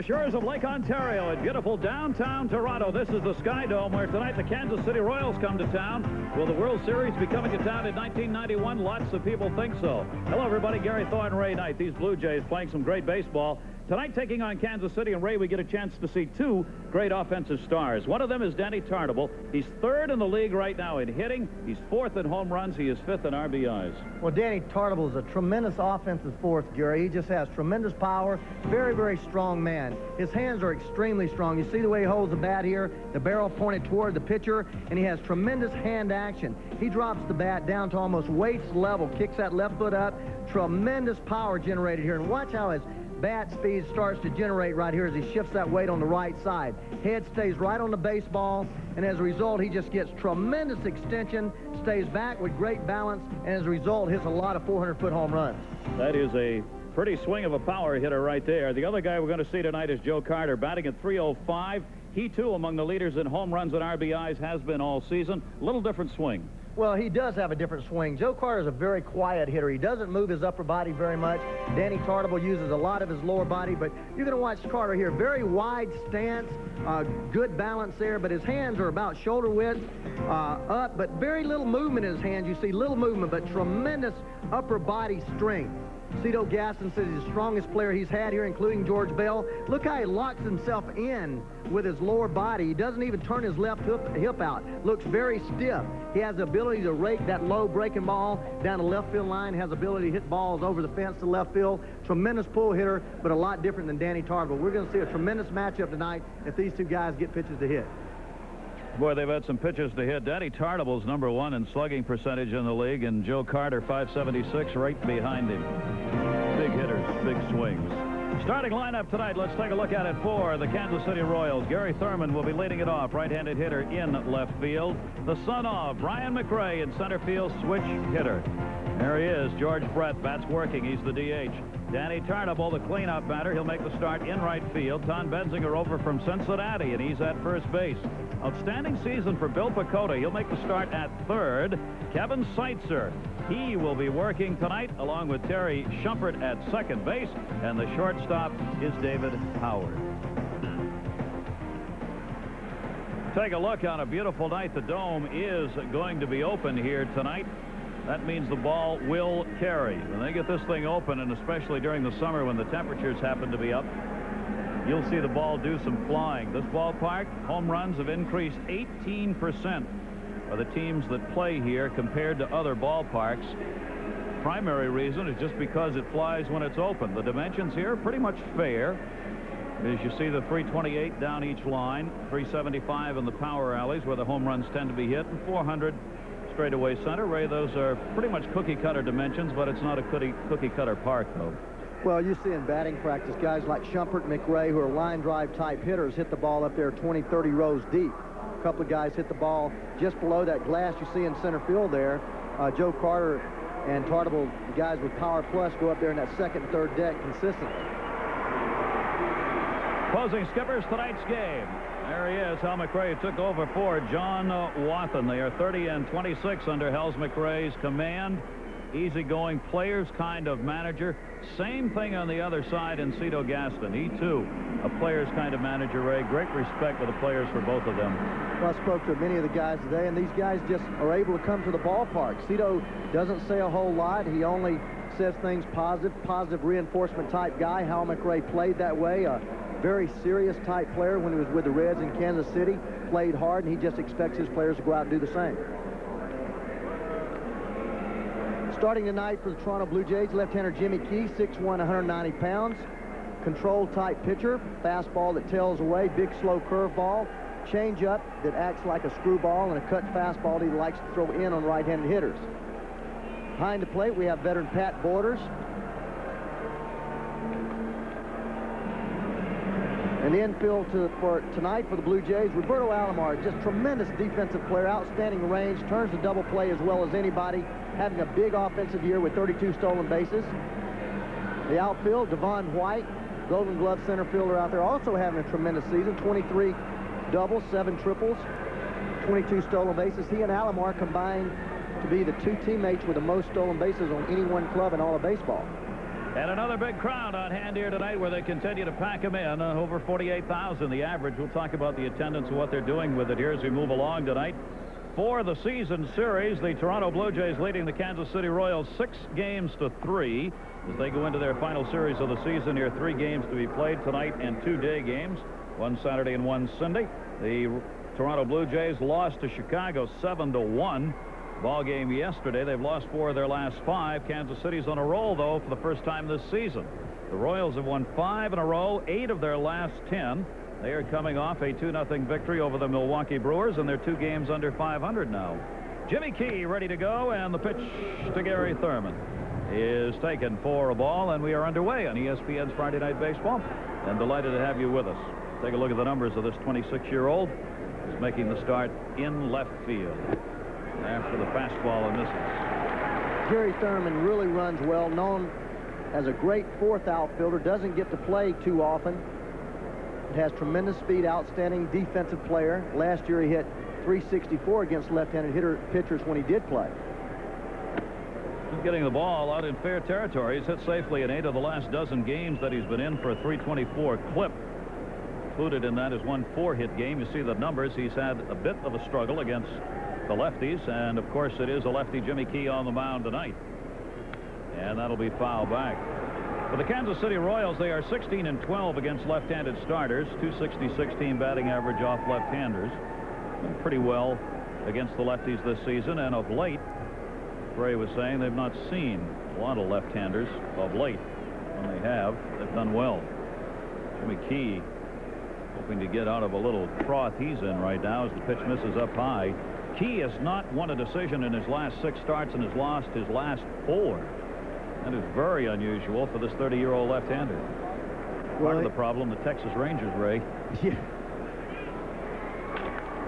the shores of Lake Ontario in beautiful downtown Toronto. This is the Sky Dome, where tonight the Kansas City Royals come to town. Will the World Series be coming to town in 1991? Lots of people think so. Hello, everybody. Gary Thorne, Ray Knight. These Blue Jays playing some great baseball. Tonight, taking on Kansas City, and Ray, we get a chance to see two great offensive stars. One of them is Danny Tartabull. He's third in the league right now in hitting. He's fourth in home runs. He is fifth in RBIs. Well, Danny Tartabull is a tremendous offensive force, Gary. He just has tremendous power. Very, very strong man. His hands are extremely strong. You see the way he holds the bat here, the barrel pointed toward the pitcher, and he has tremendous hand action. He drops the bat down to almost waist level, kicks that left foot up. Tremendous power generated here. And watch how his bat speed starts to generate right here as he shifts that weight on the right side. Head stays right on the baseball, and as a result, he just gets tremendous extension, stays back with great balance, and as a result, hits a lot of 400-foot home runs. That is a pretty swing of a power hitter right there. The other guy we're going to see tonight is Joe Carter, batting at .305. He, too, among the leaders in home runs and RBIs, has been all season. A little different swing. Well, he does have a different swing. Joe Carter is a very quiet hitter. He doesn't move his upper body very much. Danny Tartabull uses a lot of his lower body, but you're going to watch Carter here. Very wide stance, good balance there, but his hands are about shoulder width up, but very little movement in his hands. You see little movement, but tremendous upper body strength. Cito Gaston says he's the strongest player he's had here, including George Bell. Look how he locks himself in with his lower body. He doesn't even turn his left hip out. Looks very stiff. He has the ability to rake that low breaking ball down the left field line, has the ability to hit balls over the fence to left field. Tremendous pull hitter, but a lot different than Danny Tartabull. We're going to see a tremendous matchup tonight if these two guys get pitches to hit. Boy, they've had some pitches to hit. Danny Tartabull's #1 in slugging percentage in the league, and Joe Carter, .576, right behind him. Big hitters, big swings. Starting lineup tonight, let's take a look at it for the Kansas City Royals. Gary Thurman will be leading it off, right-handed hitter in left field. The son of Brian McRae in center field, switch hitter. There he is, George Brett, bats working, he's the DH. Danny Tartabull, the cleanup batter, he'll make the start in right field. Tom Benzinger over from Cincinnati, and he's at first base. Outstanding season for Bill Pecota. He'll make the start at third. Kevin Seitzer, he will be working tonight along with Terry Shumpert at second base, and the shortstop is David Howard. Take a look on a beautiful night. The dome is going to be open here tonight. That means the ball will carry. When they get this thing open, and especially during the summer when the temperatures happen to be up, you'll see the ball do some flying. This ballpark, home runs have increased 18% for the teams that play here compared to other ballparks. Primary reason is just because it flies when it's open. The dimensions here are pretty much fair. As you see, the 328 down each line, 375 in the power alleys where the home runs tend to be hit, and 400 straightaway center. Ray, those are pretty much cookie-cutter dimensions, but it's not a cookie-cutter park, though. Well, you see in batting practice, guys like Shumpert and McRae, who are line drive type hitters, hit the ball up there 20, 30 rows deep. A couple of guys hit the ball just below that glass you see in center field there. Joe Carter and Tartabull, guys with power plus, go up there in that second and third deck consistently. Closing skippers tonight's game. There he is, Hal McRae took over for John Wathen. They are 30 and 26 under Hal McRae's command. Easygoing players kind of manager. Same thing on the other side in Cito Gaston. He, too, a players kind of manager, Ray. Great respect for the players for both of them. Well, I spoke to many of the guys today, and these guys just are able to come to the ballpark. Cito doesn't say a whole lot. He only says things positive reinforcement type guy. Hal McRae played that way. A very serious type player when he was with the Reds in Kansas City. Played hard, and he just expects his players to go out and do the same. Starting tonight for the Toronto Blue Jays, left-hander Jimmy Key, 6'1", 190 pounds. Control-type pitcher, fastball that tails away, big slow curveball, change-up that acts like a screwball, and a cut fastball that he likes to throw in on right-handed hitters. Behind the plate, we have veteran Pat Borders. And the infield for tonight for the Blue Jays, Roberto Alomar, just tremendous defensive player, outstanding range, turns the double play as well as anybody, having a big offensive year with 32 stolen bases. The outfield, Devon White, Golden Glove center fielder out there, also having a tremendous season, 23 doubles, 7 triples, 22 stolen bases. He and Alomar combined to be the two teammates with the most stolen bases on any one club in all of baseball. And another big crowd on hand here tonight where they continue to pack them in. Over 48,000 the average. We'll talk about the attendance and what they're doing with it here as we move along tonight. For the season series, the Toronto Blue Jays leading the Kansas City Royals 6-3 as they go into their final series of the season here. 3 games to be played tonight and 2 day games, 1 Saturday and 1 Sunday. The Toronto Blue Jays lost to Chicago 7-1. Ball game yesterday. They've lost 4 of their last 5. Kansas City's on a roll, though, for the first time this season. The Royals have won 5 in a row, 8 of their last 10. They are coming off a 2-0 victory over the Milwaukee Brewers, and they're 2 games under 500 now. Jimmy Key ready to go, and the pitch to Gary Thurman is taken for a ball, and we are underway on ESPN's Friday Night Baseball. And delighted to have you with us. Take a look at the numbers of this 26-year-old. He's making the start in left field after the fastball and misses. Gary Thurman really runs well, known as a great 4th outfielder, doesn't get to play too often. Has tremendous speed, outstanding defensive player. Last year he hit .364 against left-handed pitchers when he did play. He's getting the ball out in fair territory. He's hit safely in 8 of the last dozen games that he's been in for a .324 clip. Included in that is 1 4-hit game. You see the numbers. He's had a bit of a struggle against the lefties, and of course it is a lefty Jimmy Key on the mound tonight, and that'll be foul back. For the Kansas City Royals, they are 16-12 against left-handed starters, .266 team batting average off left-handers. Been pretty well against the lefties this season, and of late, Ray was saying they've not seen a lot of left-handers of late. When they have, they've done well. Jimmy Key hoping to get out of a little froth he's in right now as the pitch misses up high. Key has not won a decision in his last 6 starts and has lost his last 4. That is very unusual for this 30-year-old left-hander. Part of the problem, the Texas Rangers, Ray. Yeah.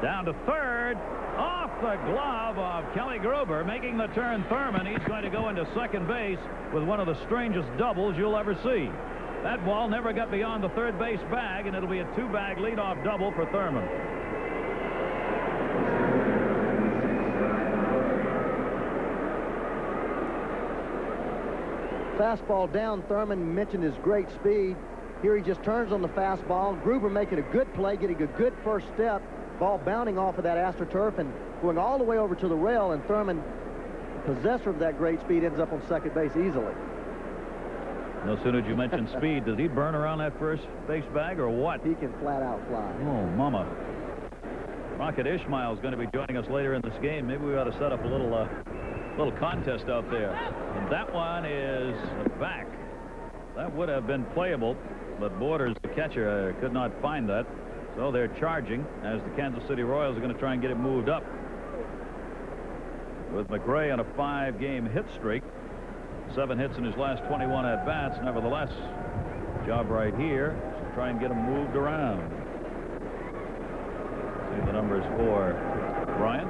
Down to third, off the glove of Kelly Gruber, making the turn Thurman. He's going to go into second base with one of the strangest doubles you'll ever see. That ball never got beyond the third base bag, and it'll be a 2-bag leadoff double for Thurman. Fastball down. Thurman mentioned his great speed. Here he just turns on the fastball. Gruber making a good play, getting a good first step. Ball bounding off of that AstroTurf and going all the way over to the rail, and Thurman, possessor of that great speed, ends up on second base easily. No sooner did you mention speed, does he burn around that first base bag or what? He can flat out fly. Oh, mama. Rocket Ishmael is going to be joining us later in this game. Maybe we ought to set up a little contest out there. And that one is back. That would have been playable, but Borders, the catcher, could not find that. So they're charging as the Kansas City Royals are going to try and get it moved up. With McRae on a 5-game hit streak. 7 hits in his last 21 at-bats. Nevertheless, job right here is to try and get him moved around. See the numbers for Brian.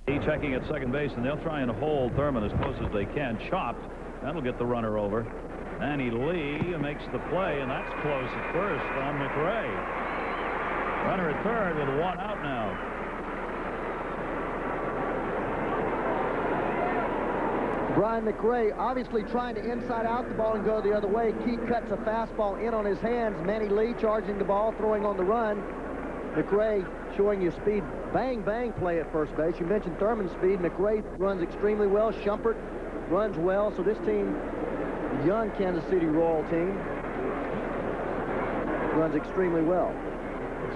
He checking at second base, and they'll try and hold Thurman as close as they can. Chopped. That'll get the runner over. Andy Lee makes the play, and that's close at first on McRae. Runner at third with 1 out now. Brian McRae obviously trying to inside out the ball and go the other way. Key cuts a fastball in on his hands. Manny Lee charging the ball, throwing on the run. McRae showing you speed. Bang, bang play at first base. You mentioned Thurman's speed. McRae runs extremely well. Shumpert runs well. So this team, the young Kansas City Royal team, runs extremely well.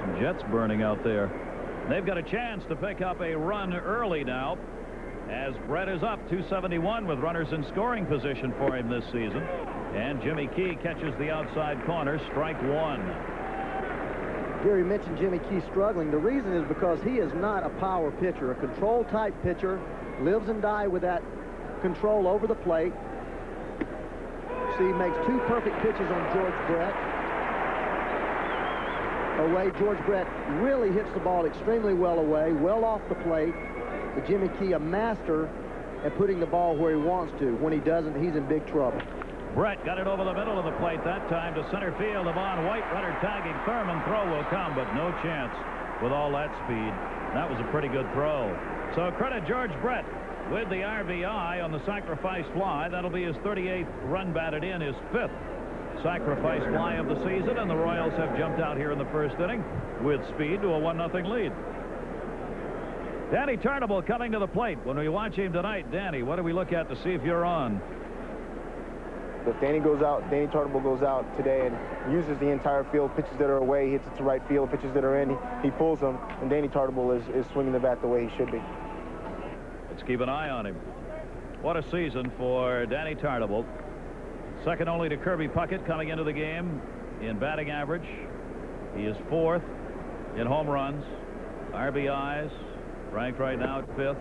Some jets burning out there. They've got a chance to pick up a run early now, as Brett is up 271 with runners in scoring position for him this season. And Jimmy Key catches the outside corner, strike 1. Gary mentioned Jimmy Key struggling. The reason is because he is not a power pitcher, a control type pitcher, lives and dies with that control over the plate. See, he makes 2 perfect pitches on George Brett. Away, George Brett really hits the ball extremely well away, well off the plate. But Jimmy Key, a master at putting the ball where he wants to. When he doesn't, he's in big trouble. Brett got it over the middle of the plate that time to center field. Devon White, runner tagging Thurman. Throw will come, but no chance with all that speed. That was a pretty good throw. So credit George Brett with the RBI on the sacrifice fly. That'll be his 38th run batted in, his 5th sacrifice fly of the season, and the Royals have jumped out here in the first inning with speed to a 1-0 lead. Danny Tarnable coming to the plate. When we watch him tonight, Danny, what do we look at to see if you're on? If Danny Tarnable goes out today and uses the entire field, pitches that are away, hits it to right field, pitches that are in, he pulls them, and Danny Tarnable is swinging the bat the way he should be. Let's keep an eye on him. What a season for Danny Tarnable. Second only to Kirby Puckett coming into the game in batting average. He is 4th in home runs, RBIs, ranked right now at 5th.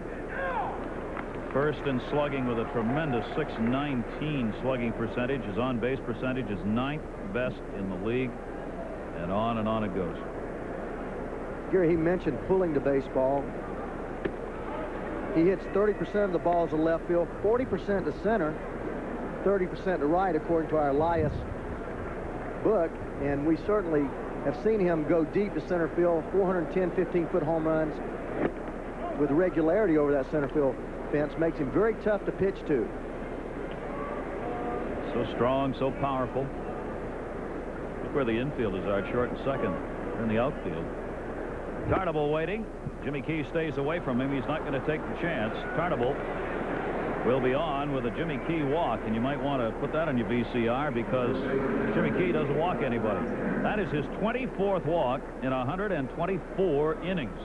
First in slugging with a tremendous .619 slugging percentage. His on-base percentage is 9th best in the league, and on it goes. Gary, he mentioned pulling the baseball. He hits 30% of the balls to left field, 40% to center, 30% to right, according to our Elias book, and we certainly have seen him go deep to center field, 410 15-foot home runs with regularity over that center field fence. Makes him very tough to pitch to. So strong, so powerful. Look where the infielders are, short and second. They're in the outfield. Tarnable waiting. Jimmy Key stays away from him. He's not going to take the chance. Tarnable will be on with a Jimmy Key walk, and you might want to put that on your VCR because Jimmy Key doesn't walk anybody. That is his 24th walk in 124 innings.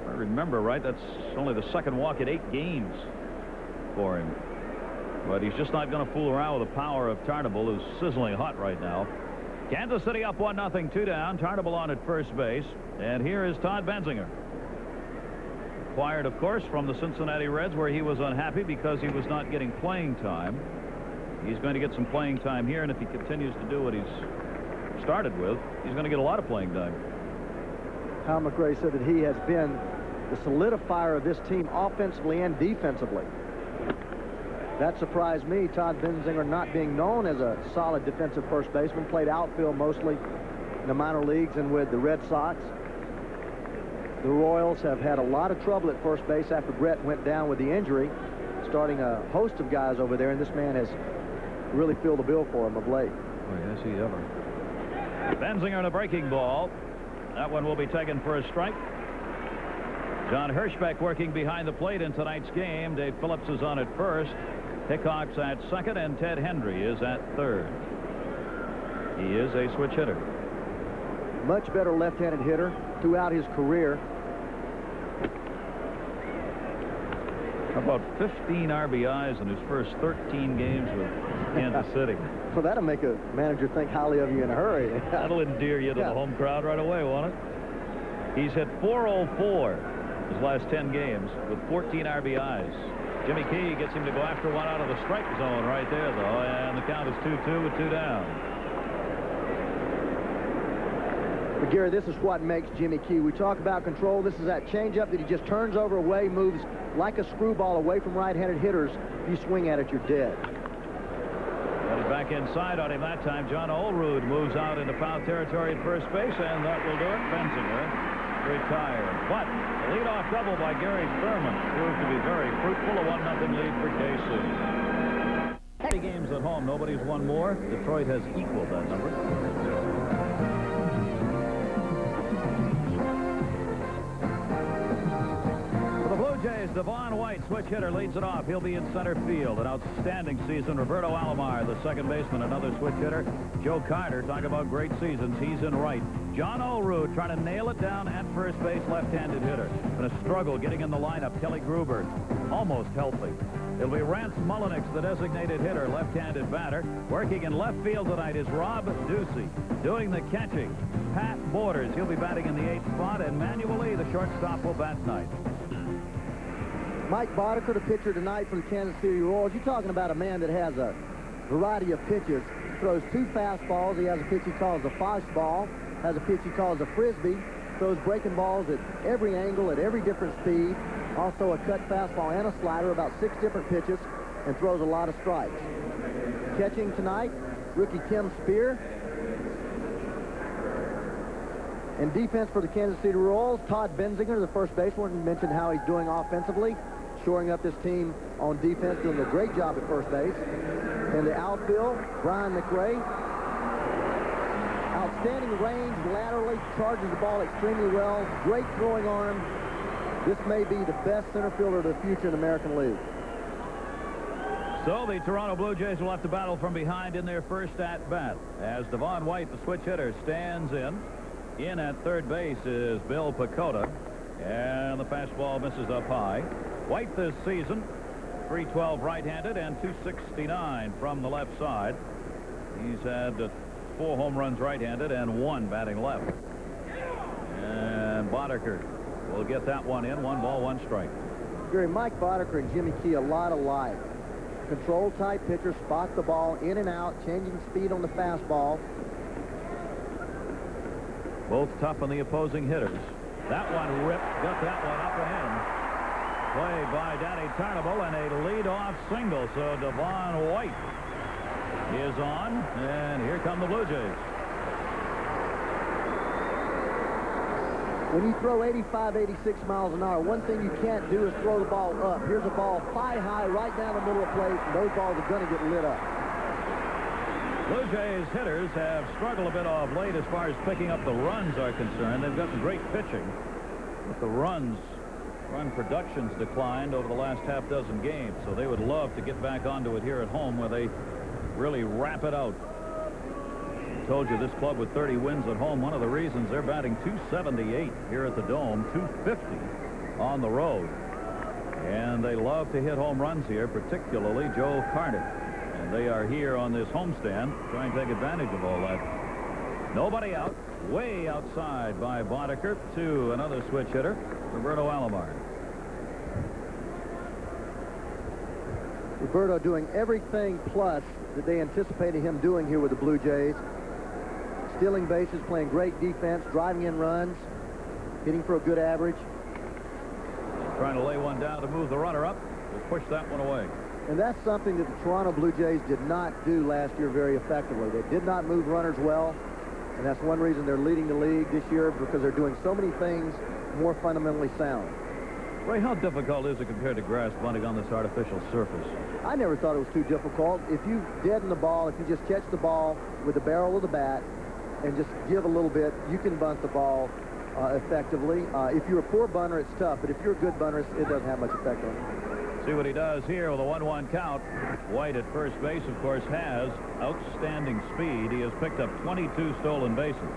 If I remember right, that's only the second walk in 8 games for him. But he's just not going to fool around with the power of Tarnable, who's sizzling hot right now. Kansas City up 1-0, 2 down. Tarnable on at first base. And here is Todd Benzinger. Acquired, of course, from the Cincinnati Reds, where he was unhappy because he was not getting playing time. He's going to get some playing time here, and if he continues to do what he's started with, he's going to get a lot of playing time. Hal McRae said that he has been the solidifier of this team offensively and defensively. That surprised me. Todd Benzinger not being known as a solid defensive first baseman. Played outfield mostly in the minor leagues and with the Red Sox. The Royals have had a lot of trouble at first base after Brett went down with the injury, starting a host of guys over there, and this man has really filled the bill for him of late. Oh, has he ever. Benzinger in a breaking ball. That one will be taken for a strike. John Hirschbeck working behind the plate in tonight's game. Dave Phillips is on at first. Hickox at second, and Ted Hendry is at third. He is a switch hitter. Much better left-handed hitter throughout his career. How about 15 RBIs in his first 13 games with Kansas City? Well, that'll make a manager think highly of you in a hurry. That'll endear you to the home crowd right away, won't it? He's hit .404 his last 10 games with 14 RBIs. Jimmy Key gets him to go after one out of the strike zone right there, though, and the count is 2-2 with 2 down. But Gary, this is what makes Jimmy Key. We talk about control. This is that changeup that he just turns over away, moves like a screwball away from right-handed hitters. If you swing at it, you're dead. Got it back inside on him that time. John Olerud moves out into foul territory at first base, and that will do it. Benzinger retired. But the leadoff double by Gary Thurman proved to be very fruitful. A 1-0 lead for KC. 80 games at home. Nobody's won more. Detroit has equaled that number. Jays, Devon White, switch hitter, leads it off. He'll be in center field. An outstanding season. Roberto Alomar, the second baseman, another switch hitter. Joe Carter, talk about great seasons. He's in right. John Olerud trying to nail it down at first base, left-handed hitter. And a struggle getting in the lineup. Kelly Gruber, almost healthy. It'll be Rance Mullenix, the designated hitter, left-handed batter. Working in left field tonight is Rob Ducey. Doing the catching, Pat Borders. He'll be batting in the 8th spot, and manually the shortstop will bat ninth. Mike Boddicker, the pitcher tonight for the Kansas City Royals. You're talking about a man that has a variety of pitches. He throws 2 fastballs. He has a pitch he calls a fastball. Has a pitch he calls a frisbee. Throws breaking balls at every angle, at every different speed. Also a cut fastball and a slider, about 6 different pitches, and throws a lot of strikes. Catching tonight, rookie Tim Spear. In defense for the Kansas City Royals, Todd Benzinger, the first baseman, mentioned how he's doing offensively, shoring up this team on defense, doing a great job at first base. In the outfield, Brian McRae, outstanding range laterally, charges the ball extremely well, great throwing arm. This may be the best center fielder of the future in the American League. So the Toronto Blue Jays will have to battle from behind in their first at-bat as Devon White, the switch hitter, stands in. In at third base is Bill Pecota, and the fastball misses up high. White this season, .312 right-handed and .269 from the left side. He's had 4 home runs right-handed and 1 batting left. And Boddicker will get that one in. 1 ball, 1 strike. Gary, Mike Boddicker and Jimmy Key a lot alike. Control-type pitcher, spot the ball in and out, changing speed on the fastball. Both tough on the opposing hitters. That one ripped, got that one up and in. Played by Danny Tarnable, and a lead-off single. So Devon White is on, and here come the Blue Jays. When you throw 85, 86 miles an hour, one thing you can't do is throw the ball up. Here's a ball thigh high right down the middle of the plate, and those balls are going to get lit up. Blue Jays hitters have struggled a bit off late as far as picking up the runs are concerned. They've gotten great pitching, but the run production's declined over the last half-dozen games, so they would love to get back onto it here at home where they really wrap it out. I told you this club with 30 wins at home, one of the reasons they're batting .278 here at the Dome, .250 on the road. And they love to hit home runs here, particularly Joe Carter. And they are here on this homestand trying to take advantage of all that. Nobody out, way outside by Boddicker to another switch hitter, Roberto Alomar. Roberto doing everything plus that they anticipated him doing here with the Blue Jays. Stealing bases, playing great defense, driving in runs, hitting for a good average. Trying to lay one down to move the runner up. Will push that one away. And that's something that the Toronto Blue Jays did not do last year very effectively. They did not move runners well, and that's one reason they're leading the league this year, because they're doing so many things more fundamentally sound. Ray, how difficult is it compared to grass bunting on this artificial surface? I never thought it was too difficult. If you deaden the ball, if you just catch the ball with the barrel of the bat and just give a little bit, you can bunt the ball effectively. If you're a poor bunter, it's tough, but if you're a good bunter, it doesn't have much effect on it. See what he does here with a 1-1 count. White at first base, of course, has outstanding speed. He has picked up 22 stolen bases.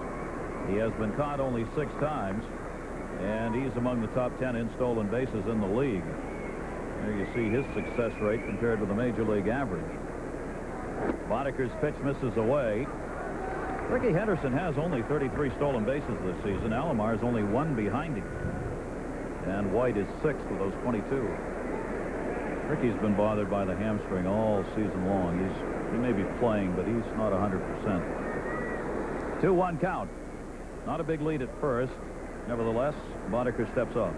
He has been caught only 6 times, and he's among the top 10 in stolen bases in the league. There you see his success rate compared with the major league average. Boddicker's pitch misses away. Ricky Henderson has only 33 stolen bases this season. Alomar is only 1 behind him. And White is 6th with those 22. Ricky's been bothered by the hamstring all season long. He may be playing, but he's not 100%. 2-1 count. Not a big lead at first. Nevertheless, Boddicker steps up.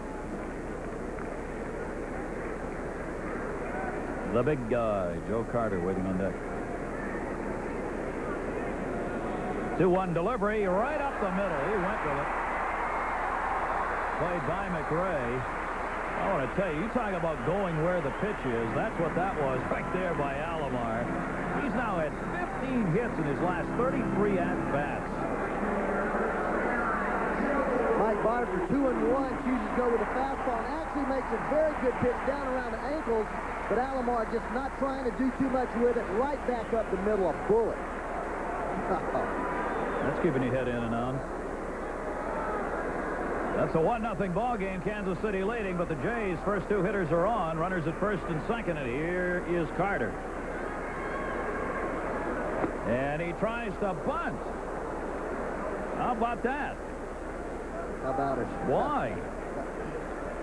The big guy, Joe Carter, waiting on deck. 2-1 delivery right up the middle. He went with it. Played by McRae. I want to tell you, you talk about going where the pitch is. That's what that was right there by Alomar. He's now had 15 hits in his last 33 at-bats. Mike Boddicker, 2-1, chooses to go with a fastball and actually makes a very good pitch down around the ankles, but Alomar just not trying to do too much with it. Right back up the middle, a bullet. That's keeping your head in and on. That's a 1-0 ball game. Kansas City leading, but the Jays' first 2 hitters are on. Runners at first and second, and here is Carter. And he tries to bunt. How about that? How about it? Why?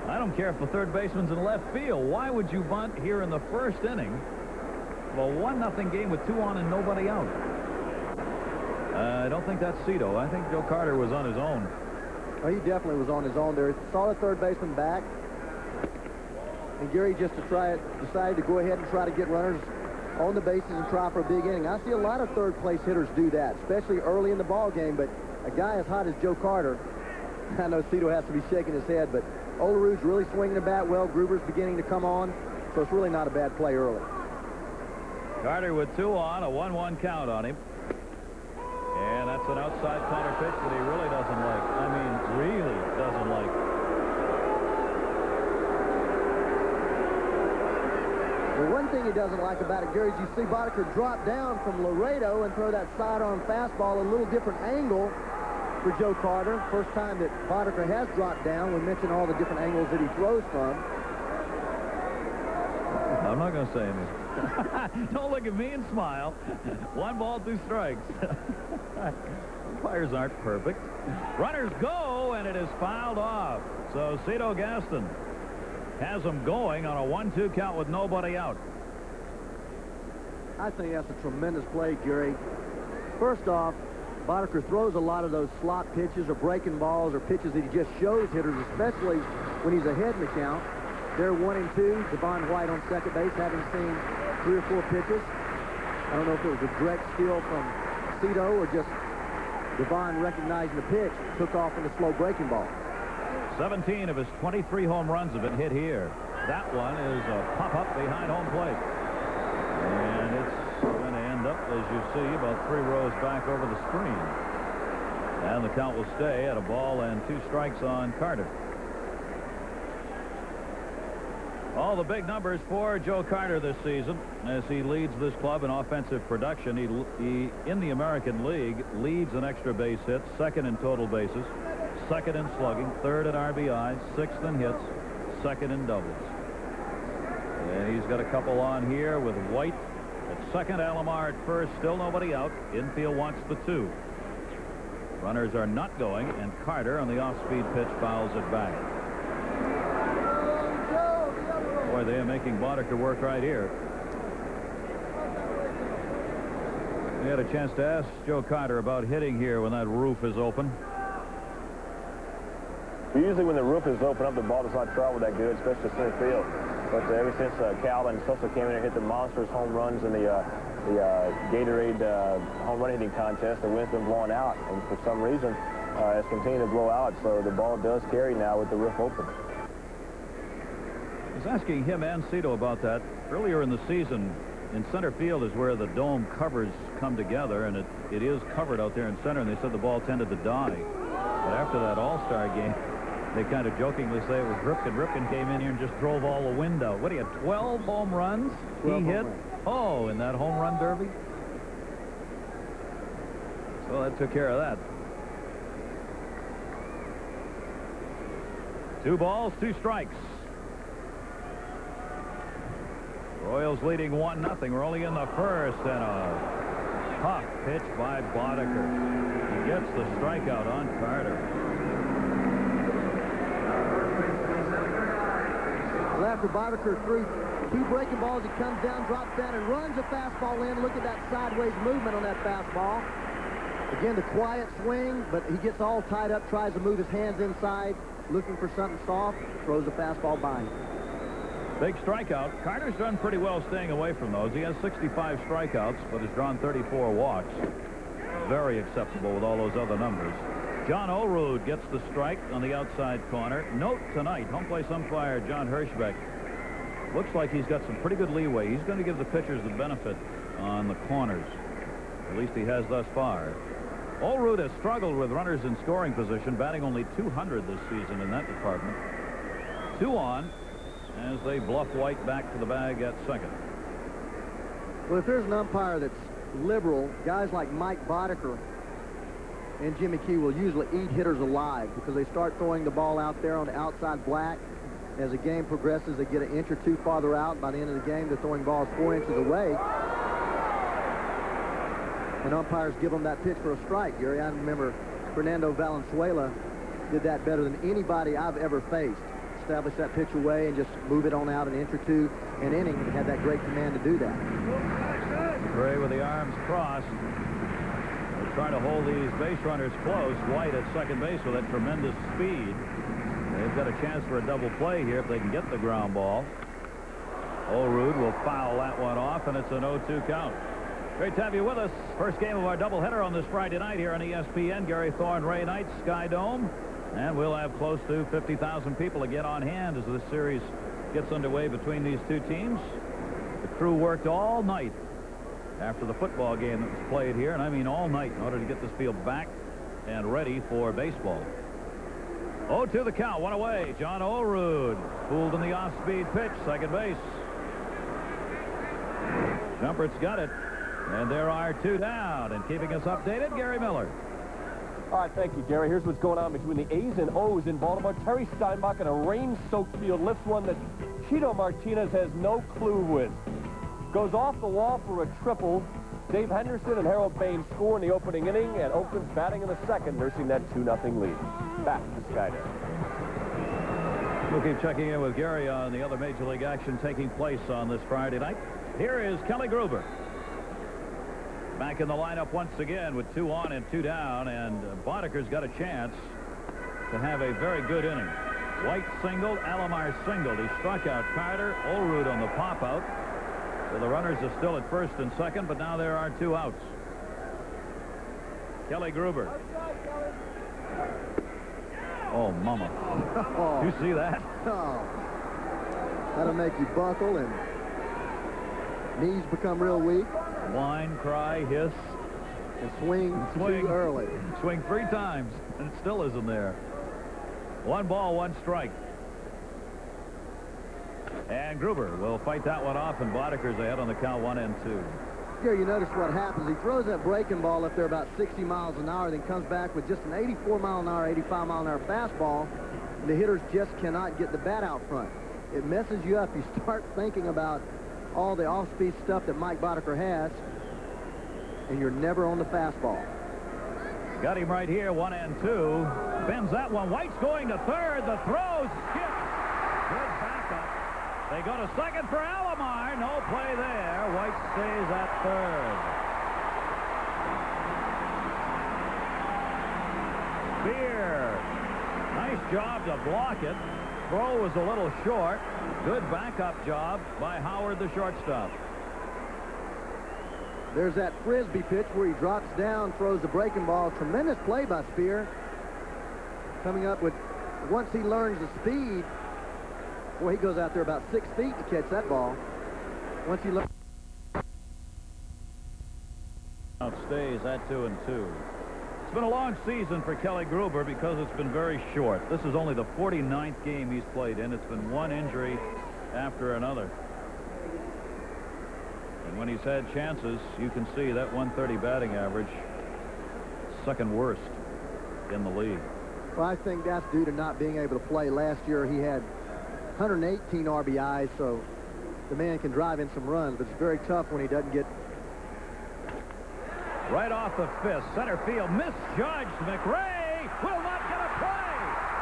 I don't care if the third baseman's in left field. Why would you bunt here in the first inning of a 1-0 game with 2 on and nobody out? I don't think that's Cito. I think Joe Carter was on his own. Well, he definitely was on his own there. Saw the third baseman back. And Gary just decided to go ahead and try to get runners on the bases and try for a big inning. I see a lot of third place hitters do that, especially early in the ball game, but a guy as hot as Joe Carter I know Cito has to be shaking his head, but Olerud's really swinging the bat well. Gruber's beginning to come on, so it's really not a bad play early. Carter with 2 on, a 1-1 count on him. And that's an outside counter pitch that he really doesn't like. I mean, really doesn't like. Well, one thing he doesn't like about it, Gary, is you see Boddicker drop down from Laredo and throw that sidearm fastball a little different angle for Joe Carter. First time that Boddicker has dropped down. We mentioned all the different angles that he throws from. I'm not going to say anything. Don't look at me and smile. 1 ball, 2 strikes. Umpires aren't perfect. Runners go, and it is fouled off. So Cito Gaston has him going on a 1-2 count with nobody out. I think that's a tremendous play, Gary. First off, Boddicker throws a lot of those slot pitches or breaking balls or pitches that he just shows hitters, especially when he's ahead in the count. They're 1-2. Devon White on second base, having seen 3 or 4 pitches. I don't know if it was a direct steal from Cito or just Devon recognizing the pitch, took off in a slow breaking ball. 17 of his 23 home runs have been hit here. That one is a pop-up behind home plate. And it's going to end up, as you see, about 3 rows back over the screen. And the count will stay at a ball and 2 strikes on Carter. All the big numbers for Joe Carter this season as he leads this club in offensive production. He in the American League leads in extra base hits, 2nd in total bases, 2nd in slugging, 3rd in RBIs, 6th in hits, 2nd in doubles. And he's got a couple on here with White at 2nd, Alomar at 1st, still nobody out. Infield wants the 2. Runners are not going, and Carter on the off-speed pitch fouls it back. Boy, they are making Boddicker work right here. We had a chance to ask Joe Carter about hitting here when that roof is open. Usually when the roof is open up, the ball does not travel that good, especially center field. But ever since Calvin Sosa came in and hit the monstrous home runs in the Gatorade home run hitting contest, the wind's been blowing out, and for some reason it's continued to blow out, so the ball does carry now with the roof open. I was asking him and Cito about that. Earlier in the season, in center field is where the dome covers come together, and it is covered out there in center, and they said the ball tended to die. But after that All-Star game, they kind of jokingly say it was Ripken. Ripken came in here and just drove all the wind out. What do you have, 12 home runs? 12 he hit? home runs. Oh, in that home run derby? So that took care of that. 2 balls, 2 strikes. Royals leading 1-0. We're only in the 1st, and a tough pitch by Boddicker. He gets the strikeout on Carter. Well, after Boddicker threw 2 breaking balls, he comes down, drops down, and runs a fastball in. Look at that sideways movement on that fastball. Again, the quiet swing, but he gets all tied up, tries to move his hands inside, looking for something soft, throws a fastball by him. Big strikeout. Carter's done pretty well staying away from those. He has 65 strikeouts, but has drawn 34 walks. Very acceptable with all those other numbers. John Olerud gets the strike on the outside corner. Note tonight, home plate umpire John Hirschbeck looks like he's got some pretty good leeway. He's going to give the pitchers the benefit on the corners. At least he has thus far. Olerud has struggled with runners in scoring position, batting only .200 this season in that department. 2 on as they bluff White back to the bag at 2nd. Well, if there's an umpire that's liberal, guys like Mike Boddicker and Jimmy Key will usually eat hitters alive because they start throwing the ball out there on the outside black. As the game progresses, they get an inch or 2 farther out. By the end of the game, they're throwing balls 4 inches away. And umpires give them that pitch for a strike, Gary. I remember Fernando Valenzuela did that better than anybody I've ever faced. Establish that pitch away and just move it on out an inch or 2 an inning, and had that great command to do that. Gray with the arms crossed. They're trying to hold these base runners close. White at second base with that tremendous speed. They've got a chance for a double play here if they can get the ground ball. Olerud will foul that one off, and it's an 0-2 count. Great to have you with us. First game of our doubleheader on this Friday night here on ESPN. Gary Thorne, Ray Knight, Sky Dome. And we'll have close to 50,000 people again on hand as this series gets underway between these two teams. The crew worked all night after the football game that was played here, and I mean all night, in order to get this field back and ready for baseball. 0-2 the count, one away. John Olerud fooled in the off-speed pitch, second base. Jumpert's got it, and there are 2 down. And keeping us updated, Gary Miller. All right, thank you, Gary. Here's what's going on between the A's and O's in Baltimore. Terry Steinbach in a rain-soaked field lifts one that Cheeto Martinez has no clue with. Goes off the wall for a triple. Dave Henderson and Harold Bain score in the opening inning, and Oakland's batting in the second, nursing that 2-0 lead. Back to Skynet. We'll keep checking in with Gary on the other Major League action taking place on this Friday night. Here is Kelly Gruber. Back in the lineup once again with 2 on and 2 down, and Bodeker's got a chance to have a very good inning. White singled, Alomar singled. He struck out Carter, Olerud on the pop-out. So the runners are still at first and second, but now there are 2 outs. Kelly Gruber. Oh, mama. You see that? Oh. That'll make you buckle and knees become real weak. Whine, cry, hiss. And swing too early. Swing 3 times, and it still isn't there. 1 ball, 1 strike. And Gruber will fight that one off, and Bodeker's ahead on the count 1-2. Here you notice what happens. He throws that breaking ball up there about 60 miles an hour, then comes back with just an 84 mile an hour, 85 mile an hour fastball, and the hitters just cannot get the bat out front. It messes you up. You start thinking about all the off-speed stuff that Mike Bodeker has, and you're never on the fastball. Got him right here, 1-2. Bends that one. White's going to third. The throw skips. Good backup. They go to second for Alomar. No play there. White stays at third. Beer. Nice job to block it. Throw was a little short. Good backup job by Howard, the shortstop. There's that frisbee pitch where he drops down, throws the breaking ball. Tremendous play by Spear. Coming up with, once he learns the speed, boy, he goes out there about 6 feet to catch that ball. Once he learns. Stays at 2-2. It's been a long season for Kelly Gruber because it's been very short. This is only the 49th game he's played in. It's been one injury after another. And when he's had chances, you can see that 130 batting average, second worst in the league. Well, I think that's due to not being able to play. Last year he had 118 RBIs, so the man can drive in some runs, but it's very tough when he doesn't get. Right off the fist, center field, misjudged. McRae will not get a play.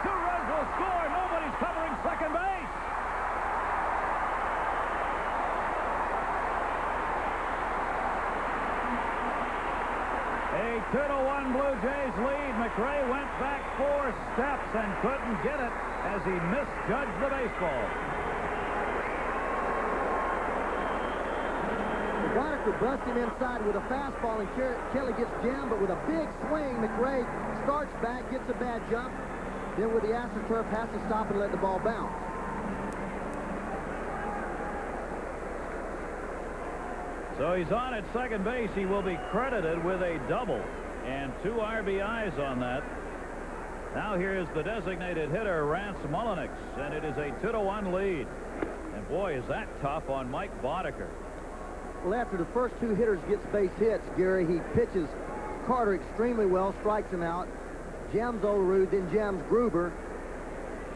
2 runs will score. Nobody's covering second base. A 2-1 Blue Jays lead. McRae went back 4 steps and couldn't get it as he misjudged the baseball. Bodeker busts him inside with a fastball, and Kelly gets jammed, but with a big swing, McRae starts back, gets a bad jump, then with the AstroTurf has to stop and let the ball bounce. So he's on at second base. He will be credited with a double and 2 RBIs on that. Now here's the designated hitter, Rance Mullenix, and it is a 2-1 lead. And boy, is that tough on Mike Bodeker. Well, after the first 2 hitters gets base hits, Gary, he pitches Carter extremely well, strikes him out, jams Olerud, then jams Gruber,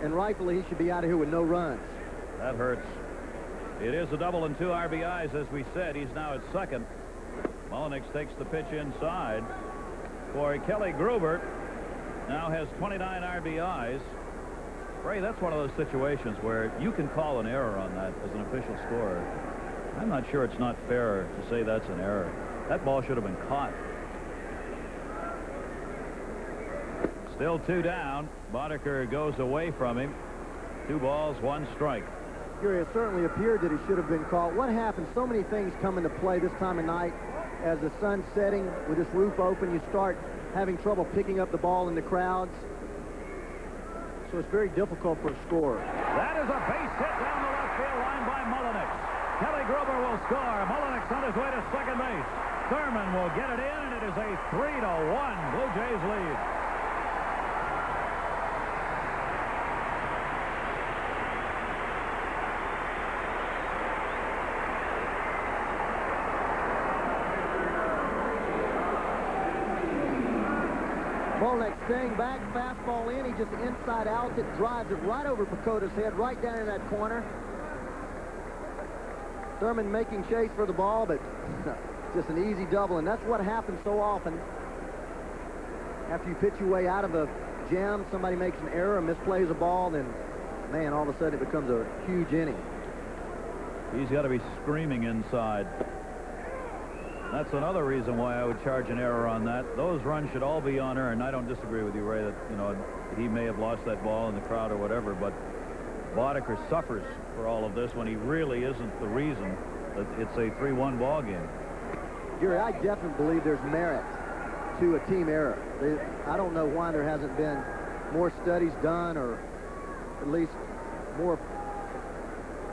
and rightfully he should be out of here with no runs. That hurts. It is a double and 2 RBIs, as we said. He's now at second. Mullenix takes the pitch inside. For Kelly Gruber, now has 29 RBIs. Ray, that's one of those situations where you can call an error on that as an official scorer. I'm not sure it's not fair to say that's an error. That ball should have been caught. Still 2 down. Bodeker goes away from him. 2 balls, 1 strike. Gary, it certainly appeared that he should have been caught. What happened? So many things come into play this time of night. As the sun's setting with this roof open, you start having trouble picking up the ball in the crowds. so it's very difficult for a scorer. That is a base hit down the left field line by Mullenix. Kelly Gruber will score. Mullenix on his way to second base. Thurman will get it in, and it is a 3-1 Blue Jays lead. Mullenix staying back, fastball in. He just inside out. It drives it right over Pacota's head, right down in that corner. Thurman making chase for the ball, but just an easy double, and that's what happens so often. After you pitch your way out of a jam, somebody makes an error, misplays a ball, then, man, all of a sudden it becomes a huge inning. He's got to be screaming inside. That's another reason why I would charge an error on that. Those runs should all be unearned. I don't disagree with you, Ray, that, you know, he may have lost that ball in the crowd or whatever, but Boddicker suffers for all of this when he really isn't the reason that it's a 3-1 ball game. Gary, I definitely believe there's merit to a team error. I don't know why there hasn't been more studies done, or at least more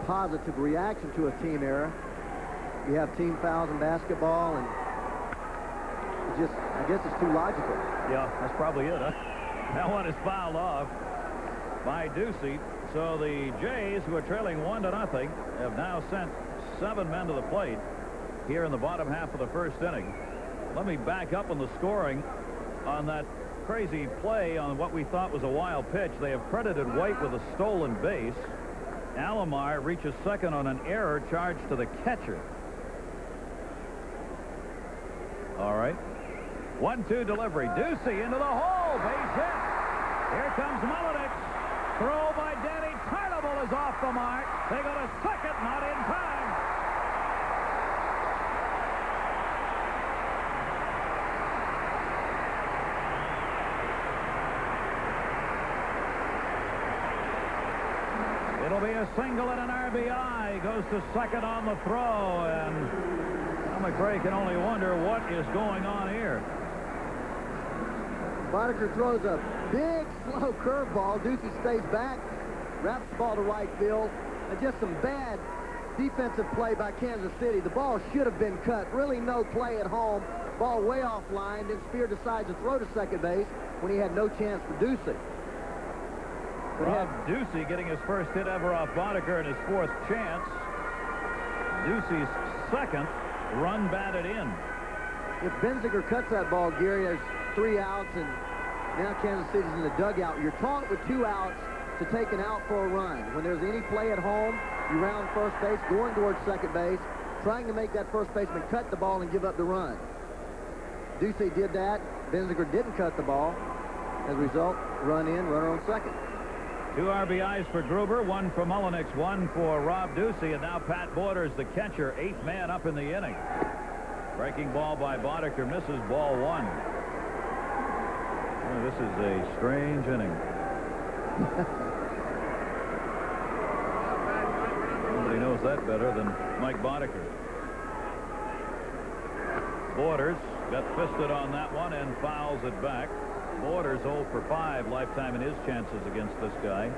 positive reaction to a team error. You have team fouls in basketball, and I guess it's too logical. Yeah, that's probably it, huh? That one is fouled off by Ducey. So the Jays, who are trailing 1-0, have now sent 7 men to the plate here in the bottom half of the first inning. Let me back up on the scoring on that crazy play on what we thought was a wild pitch. They have credited White with a stolen base. Alomar reaches second on an error charged to the catcher. All right. 1-2 delivery. Ducey into the hole. Base hit. Here comes Mullenix. Throw by Danny Tarnable is off the mark. They go to second, not in time. It'll be a single and an RBI. Goes to second on the throw, and McRae can only wonder what is going on here. Boddicker throws a big, slow curveball. Ducey stays back, wraps the ball to right field, and just some bad defensive play by Kansas City. The ball should have been cut. Really no play at home. Ball way offline. Then Spear decides to throw to second base when he had no chance for Ducey. Rob Ducey getting his first hit ever off Boddicker and his 4th chance. Ducey's second run batted in. If Benziger cuts that ball, Gary, has 3 outs, and now Kansas City's in the dugout. You're taught with 2 outs to take an out for a run. When there's any play at home, you round first base, going towards second base, trying to make that first baseman cut the ball and give up the run. Ducey did that. Benziger didn't cut the ball. As a result, run in, runner on second. 2 RBIs for Gruber, 1 for Mullenix, 1 for Rob Ducey, and now Pat Borders, the catcher, 8th man up in the inning. Breaking ball by Boddicker, misses ball 1. Oh, this is a strange inning. Nobody knows that better than Mike Boddicker. Borders got fisted on that one and fouls it back. Borders 0 for 5 lifetime in his chances against this guy.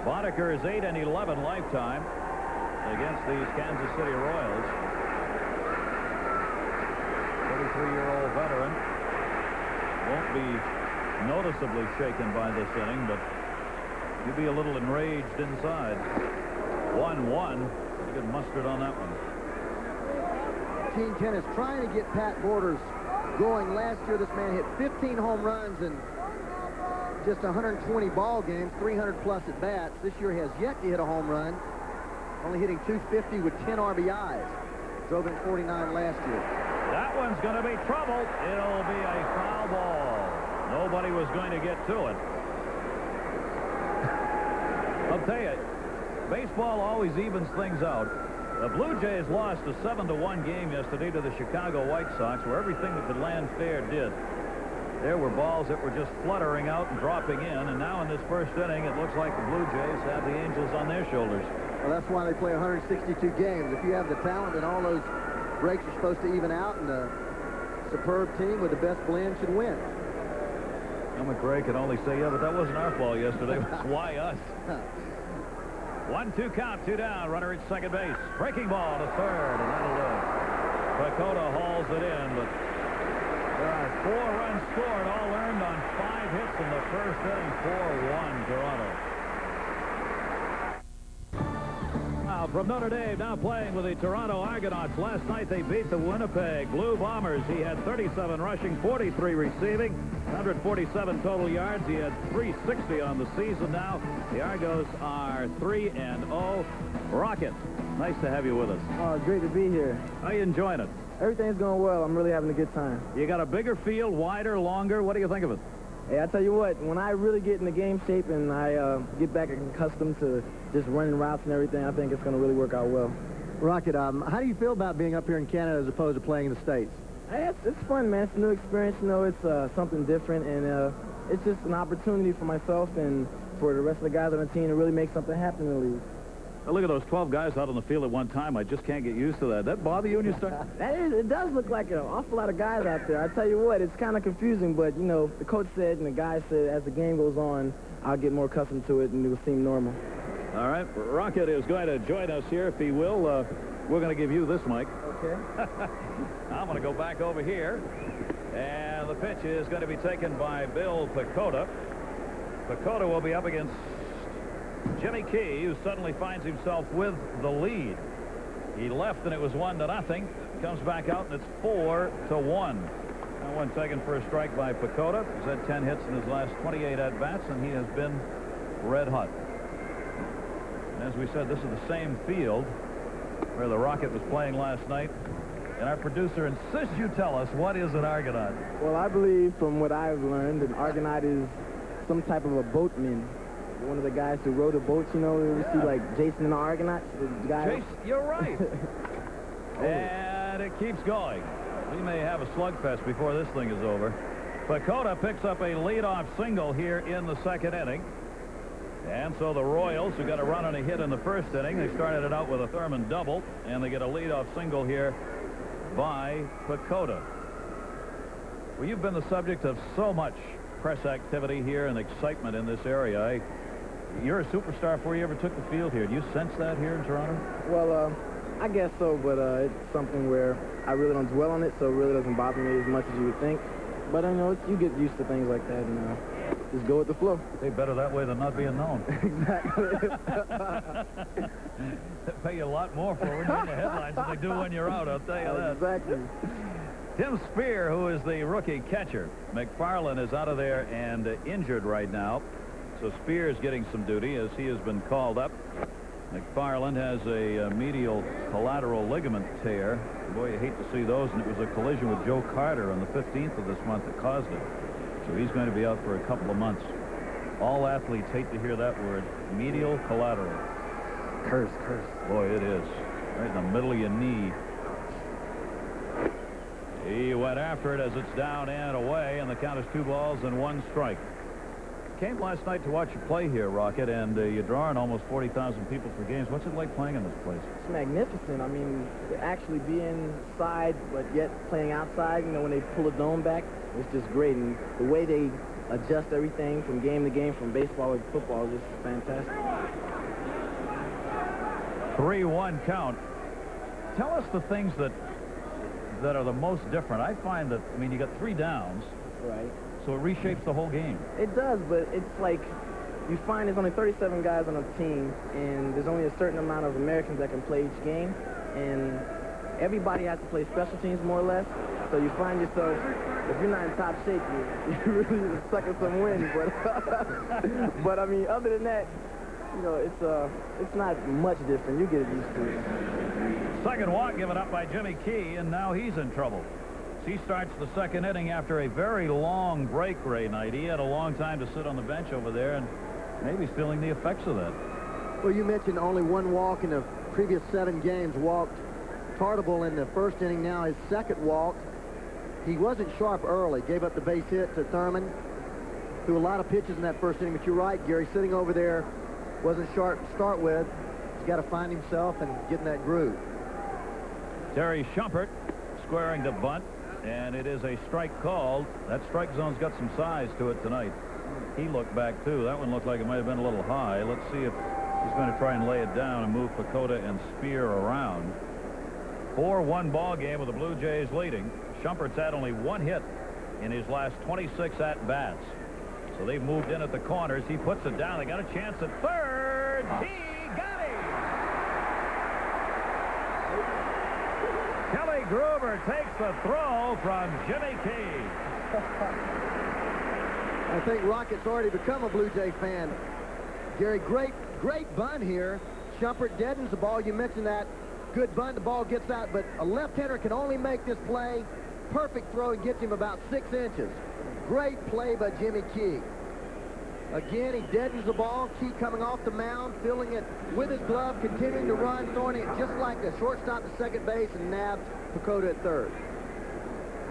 Boddicker is 8 and 11 lifetime against these Kansas City Royals. 33-year-old veteran won't be noticeably shaken by this inning, but he'll be a little enraged inside. 1-1. Pretty good mustard on that one. Gene Tennis trying to get Pat Borders going. Last year, this man hit 15 home runs in just 120 ball games, 300-plus at bats. This year has yet to hit a home run, only hitting .250 with 10 RBIs. Drove in 49 last year. That one's going to be trouble. It'll be a foul ball. Nobody was going to get to it. I'll tell you, baseball always evens things out. The Blue Jays lost a 7-1 game yesterday to the Chicago White Sox, where everything that could land fair did. There were balls that were just fluttering out and dropping in, and now in this first inning, it looks like the Blue Jays have the Angels on their shoulders. Well, that's why they play 162 games. If you have the talent, then all those breaks are supposed to even out, and a superb team with the best blend should win. McRae can only say, yeah, but that wasn't our fault yesterday. Why us? 1-2 count, 2 down. Runner at second base. Breaking ball to third, and that'll do it. Pacoda hauls it in, but there are 4 runs scored, all earned on 5 hits in the first inning. 4-1 Toronto. Now from Notre Dame, now playing with the Toronto Argonauts. Last night they beat the Winnipeg Blue Bombers. He had 37 rushing, 43 receiving, 147 total yards. He had 360 on the season now. The Argos are 3-0. Rocket, nice to have you with us. Oh, it's great to be here. How you enjoying it? Everything's going well. I'm really having a good time. You got a bigger field, wider, longer. What do you think of it? Hey, I tell you what, when I really get in the game shape and I get back accustomed to just running routes and everything, I think it's going to really work out well. Rocket, how do you feel about being up here in Canada as opposed to playing in the States? Hey, it's fun, man. It's a new experience. You know, it's something different, and it's just an opportunity for myself and for the rest of the guys on the team to really make something happen in the league. Now look at those 12 guys out on the field at one time. I just can't get used to that. That bother you when you start? It does look like an awful lot of guys out there. I tell you what, it's kind of confusing, but, you know, the coach said and the guy said as the game goes on, I'll get more accustomed to it and it will seem normal. All right. Rocket is going to join us here, if he will. We're going to give you this mic. Okay. I'm going to go back over here. And the pitch is going to be taken by Bill Pacoda. Pacoda will be up against Jimmy Key, who suddenly finds himself with the lead. He left and it was 1-0. Comes back out and it's 4-1. Now one taken for a strike by Pacoda. He's had 10 hits in his last 28 at-bats, and he has been red hot. And as we said, this is the same field where the Rocket was playing last night. And our producer insists you tell us, what is an Argonaut? Well, I believe from what I've learned, an Argonaut is some type of a boatman. One of the guys who rowed a boat, you know, you see like Jason and the Argonauts. The guy. Jason, you're right. And it keeps going. We may have a slugfest before this thing is over. Pacoda picks up a leadoff single here in the second inning. And so the Royals, who got a run and a hit in the first inning, they started it out with a Thurman double, and they get a leadoff single here by Pacoda. Well, you've been the subject of so much press activity here and excitement in this area. You're a superstar before you ever took the field here. Do you sense that here in Toronto? Well, I guess so, but it's something where I really don't dwell on it, so it really doesn't bother me as much as you would think. But I know you get used to things like that and just go with the flow. Hey, better that way than not being known. Exactly. They pay you a lot more for when you're in the headlines than they do when you're out, I'll tell you that. Exactly. Tim Spear, who is the rookie catcher. McFarland is out of there and injured right now. So Spear is getting some duty as he has been called up. McFarland has a medial collateral ligament tear. Boy, you hate to see those, and it was a collision with Joe Carter on the 15th of this month that caused it. So he's going to be out for a couple of months. All athletes hate to hear that word, medial collateral. Curse. Boy, it is. Right in the middle of your knee. He went after it as it's down and away, and the count is 2 balls and 1 strike. Came last night to watch you play here, Rocket, and you're drawing almost 40,000 people for games. What's it like playing in this place? It's magnificent. I mean, to actually be inside, but yet playing outside, you know, when they pull a dome back, it's just great. And the way they adjust everything from game to game, from baseball to football, is just fantastic. 3-1 count. Tell us the things that are the most different. I find that, I mean, you got 3 downs. Right. So it reshapes the whole game. It does, but it's like you find there's only 37 guys on a team, and there's only a certain amount of Americans that can play each game, and everybody has to play special teams more or less. So you find yourself, if you're not in top shape, you're really sucking some wind. But I mean, other than that, you know, it's not much different. You get it used to it. Second walk given up by Jimmy Key, and now he's in trouble. He starts the second inning after a very long break, Ray Knight. He had a long time to sit on the bench over there, and maybe he's feeling the effects of that. Well, you mentioned only 1 walk in the previous 7 games. Walked Tartable in the first inning, now his second walk. He wasn't sharp early. Gave up the base hit to Thurman. Threw a lot of pitches in that first inning, but you're right, Gary. Sitting over there wasn't sharp to start with. He's got to find himself and get in that groove. Terry Shumpert squaring the bunt. and it is a strike called. That strike zone's got some size to it tonight. He looked back, too. That one looked like it might have been a little high. Let's see if he's going to try and lay it down and move Pacoda and Spear around. 4-1 ball game with the Blue Jays leading. Shumpert's had only one hit in his last 26 at-bats. So they've moved in at the corners. He puts it down. They got a chance at third. He got it. Kelly Gruber takes the throw from Jimmy Key. I think Rocket's already become a Blue Jay fan. Gary, great bunt here. Shumpert deadens the ball. You mentioned that. Good bunt. The ball gets out, but a left-hander can only make this play. Perfect throw and gets him about 6 inches. Great play by Jimmy Key. Again, he deadens the ball. Key coming off the mound, filling it with his glove, continuing to run, throwing it just like the shortstop to second base, and nabs Pacoda at third.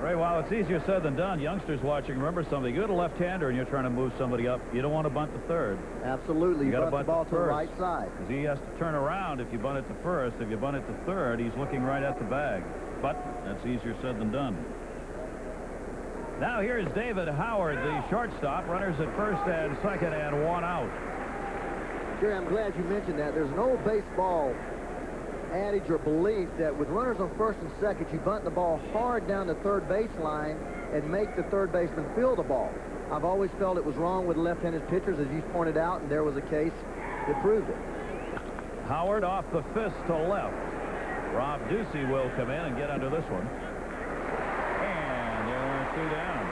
Ray, while it's easier said than done, youngsters watching, remember something. You're a left-hander and you're trying to move somebody up. You don't want to bunt to third. Absolutely. You got to bunt the ball to the right side. Because he has to turn around if you bunt it to first. If you bunt it to third, he's looking right at the bag. But that's easier said than done. Now here's David Howard, the shortstop. Runners at first and second and one out. Jerry, I'm glad you mentioned that. There's an old baseball adage or belief that with runners on first and second, you bunt the ball hard down the third baseline and make the third baseman field the ball. I've always felt it was wrong with left-handed pitchers, as you pointed out, and there was a case that proved it. Howard off the fist to left. Rob Ducey will come in and get under this one. And there are 2 down.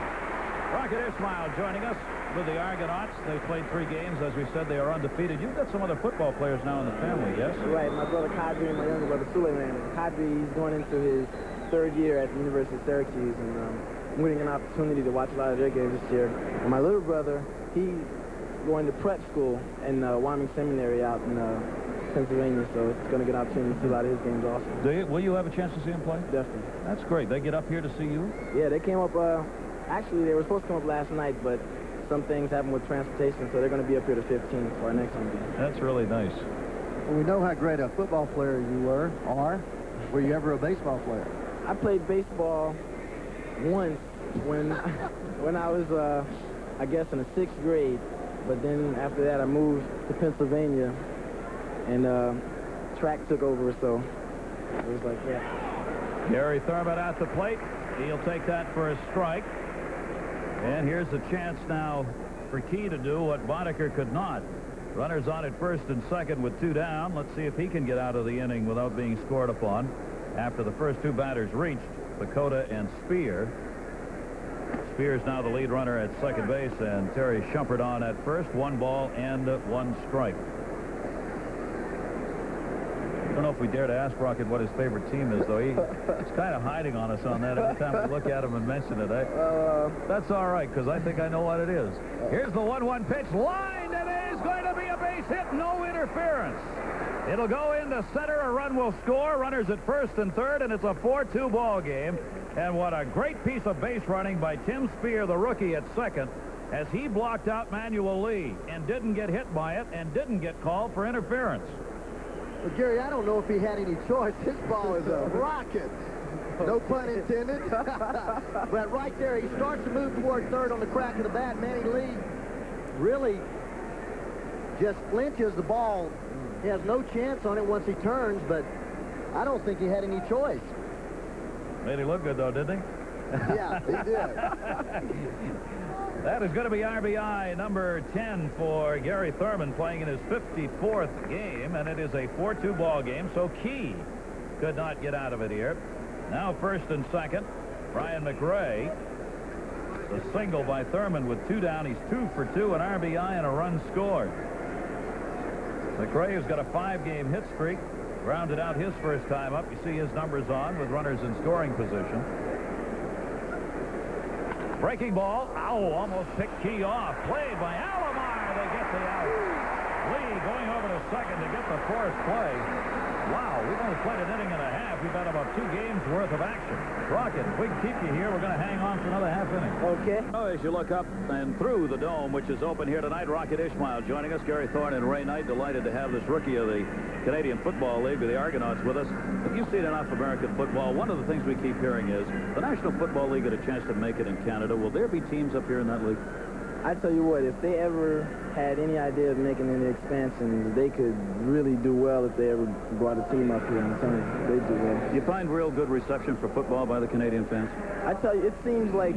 Rocket Ismail joining us with the Argonauts. They've played 3 games. As we said, they are undefeated. You've got some other football players now in the family, yes? Right. My brother Kadri and my younger brother Suleiman. Kadri, he's going into his 3rd year at the University of Syracuse, and I'm getting an opportunity to watch a lot of their games this year. And my little brother, he's going to prep school in Wyoming Seminary out in Pennsylvania, so it's going to get an opportunity to see a lot of his games also. Will you have a chance to see him play? Definitely. That's great. They get up here to see you? Yeah, they came up, actually they were supposed to come up last night, but some things happened with transportation, so they're going to be up here the 15th for our next home game. That's really nice. Well, we know how great a football player you are. Were you ever a baseball player? I played baseball once when I was, I guess, in the 6th grade, but then after that I moved to Pennsylvania, and track took over, so it was like that. Gary Thurman at the plate. He'll take that for a strike. And here's a chance now for Key to do what Boddicker could not. Runners on at first and second with 2 down. Let's see if he can get out of the inning without being scored upon. After the first 2 batters reached, Pacoda and Spear. Spear's now the lead runner at second base, and Terry Shumpert on at first. 1 ball and 1 strike. I don't know if we dare to ask Rocket what his favorite team is, though. He's kind of hiding on us on that every time we look at him and mention it. That's all right, because I think I know what it is. Here's the 1-1 pitch. Line, and it is going to be a base hit. No interference. It'll go into center. A run will score. Runners at first and third, and it's a 4-2 ball game. And what a great piece of base running by Tim Spear, the rookie, at second, as he blocked out Manuel Lee and didn't get hit by it and didn't get called for interference. Well, Gary, I don't know if he had any choice. This ball is a rocket. No pun intended. But right there, he starts to move toward third on the crack of the bat. Manny Lee really just flinches the ball. He has no chance on it once he turns, but I don't think he had any choice. Made him look good, though, didn't he? Yeah, he did. That is going to be RBI number 10 for Gary Thurman, playing in his 54th game, and it is a 4-2 ball game, so Key could not get out of it here. Now first and second, Brian McRae. The single by Thurman with 2 down. He's 2 for 2, an RBI and a run scored. McRae has got a 5-game hit streak. Rounded out his first time up. You see his numbers on with runners in scoring position. Breaking ball. Ow, almost picked Key off. Played by Alomar. They get the out. Lee going over to second to get the forced play. Wow, we've only played an inning and a half. We've had about 2 games worth of action. Rocket, if we can keep you here, we're going to hang on for another half inning. Okay. Oh, as you look up and through the dome, which is open here tonight, Rocket Ismail joining us. Gary Thorne and Ray Knight, delighted to have this rookie of the Canadian Football League, the Argonauts, with us. If you've seen enough American football, one of the things we keep hearing is the National Football League get a chance to make it in Canada. Will there be teams up here in that league? I tell you what, if they ever had any idea of making any expansions, they could really do well if they ever brought a team up here. I'm telling you, they do well. Do you find real good reception for football by the Canadian fans? I tell you, it seems like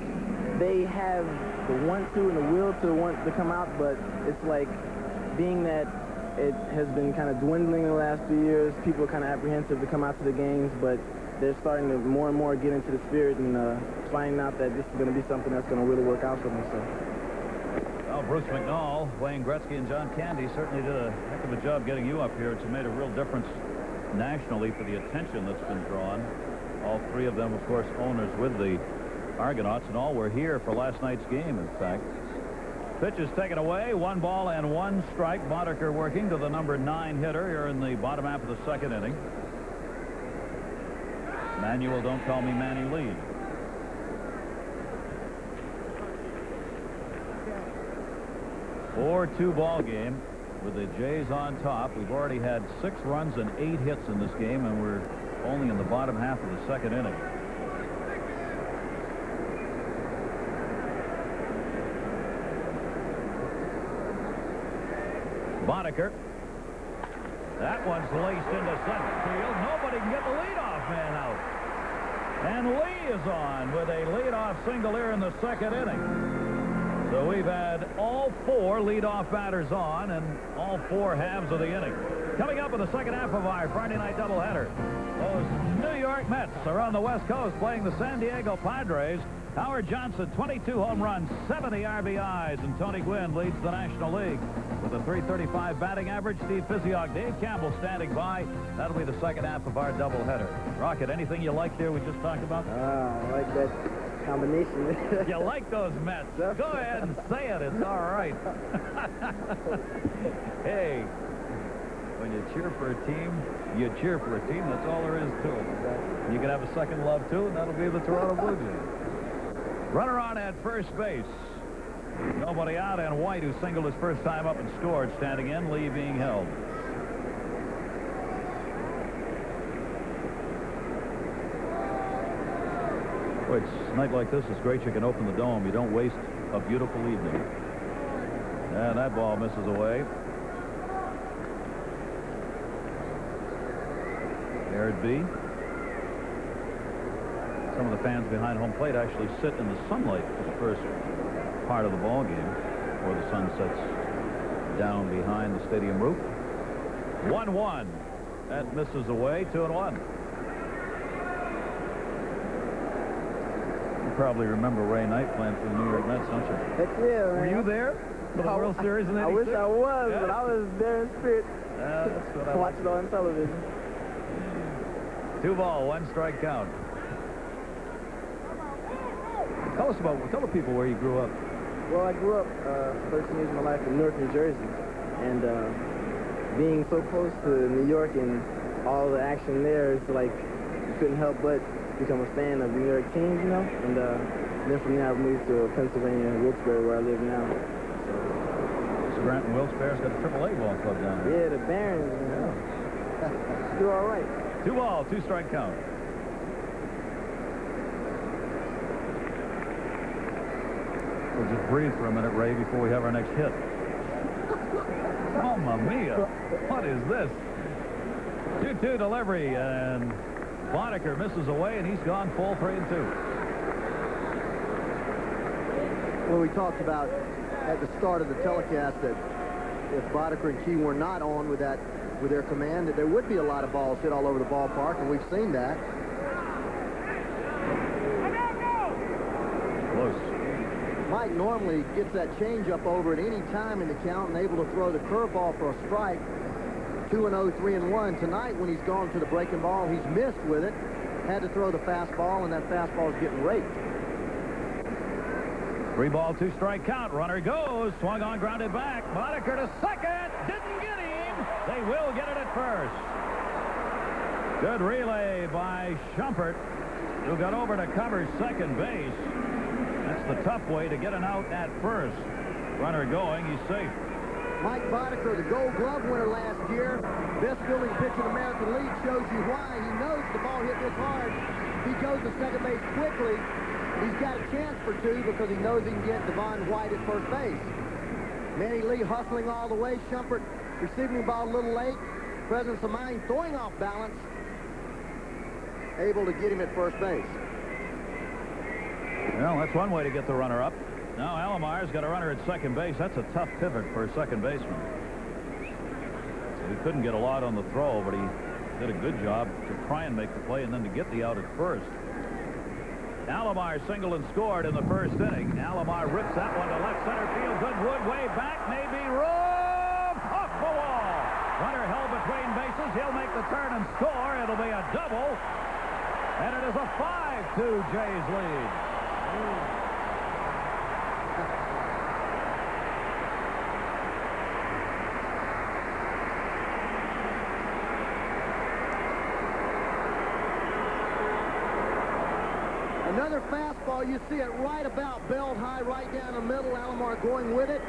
they have the want to and the will to want to come out, but it's like, being that it has been kind of dwindling in the last few years, people are kind of apprehensive to come out to the games, but they're starting to more and more get into the spirit and finding out that this is going to be something that's going to really work out for them. So. Well, Bruce McNall, Wayne Gretzky, and John Candy certainly did a heck of a job getting you up here. It's made a real difference nationally for the attention that's been drawn. All 3 of them, of course, owners with the Argonauts, and all were here for last night's game, in fact. Pitch is taken away. 1 ball and 1 strike. Boddicker working to the number 9 hitter here in the bottom half of the 2nd inning. Manuel, don't call me Manny Lee. A 4-2 ball game with the Jays on top. We've already had 6 runs and 8 hits in this game, and we're only in the bottom half of the 2nd inning. Boddicker. That one's laced into center field. Nobody can get the leadoff man out. And Lee is on with a leadoff single here in the 2nd inning. So we've had all 4 leadoff batters on and all 4 halves of the inning. Coming up in the 2nd half of our Friday night doubleheader, those New York Mets are on the West Coast playing the San Diego Padres. Howard Johnson, 22 home runs, 70 RBIs, and Tony Gwynn leads the National League with a .335 batting average. Steve Physiog, Dave Campbell standing by. That'll be the 2nd half of our doubleheader. Rocket, anything you like there we just talked about? I like that combination. You like those Mets? Go ahead and say it. It's all right. Hey, when you cheer for a team, you cheer for a team. That's all there is to it. You can have a second love, too, and that'll be the Toronto Blue Jays. Runner on at first base. Nobody out, and White, who singled his first time up and scored, standing in, Lee being held. Boy, it's a night like this is great. You can open the dome. You don't waste a beautiful evening. And that ball misses away. Garrett B. Some of the fans behind home plate actually sit in the sunlight for the first part of the ball game before the sun sets down behind the stadium roof. 1-1. That misses away. 2-1. You probably remember Ray Knight playing for the New York Mets, don't you? Heck yeah, man. Were you there for the World Series in '86? I wish I was, but I was there in spirit. That's what I watched it on television. 2 ball, 1 strike count. Tell the people where you grew up. Well, I grew up 13 years of my life in Newark, New Jersey, and being so close to New York and all the action there, it's like you couldn't help but become a fan of the New York teams, you know. And then from there, I moved to Pennsylvania, Wilkes-Barre, where I live now. So Grant and Wilkes-Barre's got a AAA ball club down there. Yeah, the Barons. Yeah. Do all right. 2 ball, 2 strike count. We'll just breathe for a minute, Ray, before we have our next hit. Mamma mia. What is this? 2-2 delivery, and Boddicker misses away, and he's gone full 3-2. Well, we talked about at the start of the telecast that if Boddicker and Key were not on with their command, that there would be a lot of balls hit all over the ballpark, and we've seen that. Close. Mike normally gets that changeup over at any time in the count and able to throw the curveball for a strike. 2-0, 3-1. Tonight, when he's gone to the breaking ball, he's missed with it. Had to throw the fastball, and that fastball is getting raked. 3 ball, 2 strike count. Runner goes. Swung on, grounded back. Boddicker to second. Didn't get him. They will get it at first. Good relay by Shumpert, who got over to cover second base. That's the tough way to get an out at first. Runner going, he's safe. Mike Boddicker, the Gold Glove winner last year, best fielding pitcher in the American League, shows you why. He knows the ball hit this hard. He goes to second base quickly. He's got a chance for two because he knows he can get Devon White at first base. Manny Lee hustling all the way. Shumpert receiving the ball a little late. Presence of mind throwing off balance. Able to get him at first base. Well, that's one way to get the runner up. Now Alomar's got a runner at second base. That's a tough pivot for a second baseman. So he couldn't get a lot on the throw, but he did a good job to try and make the play and then to get the out at first. Alomar singled and scored in the first inning. Alomar rips that one to left center field. Goodwood way back, maybe room off the wall. Runner held between bases. He'll make the turn and score. It'll be a double, and it is a 5-2 Jays lead. Another fastball, you see it right about belt high, right down the middle. Alomar going with it.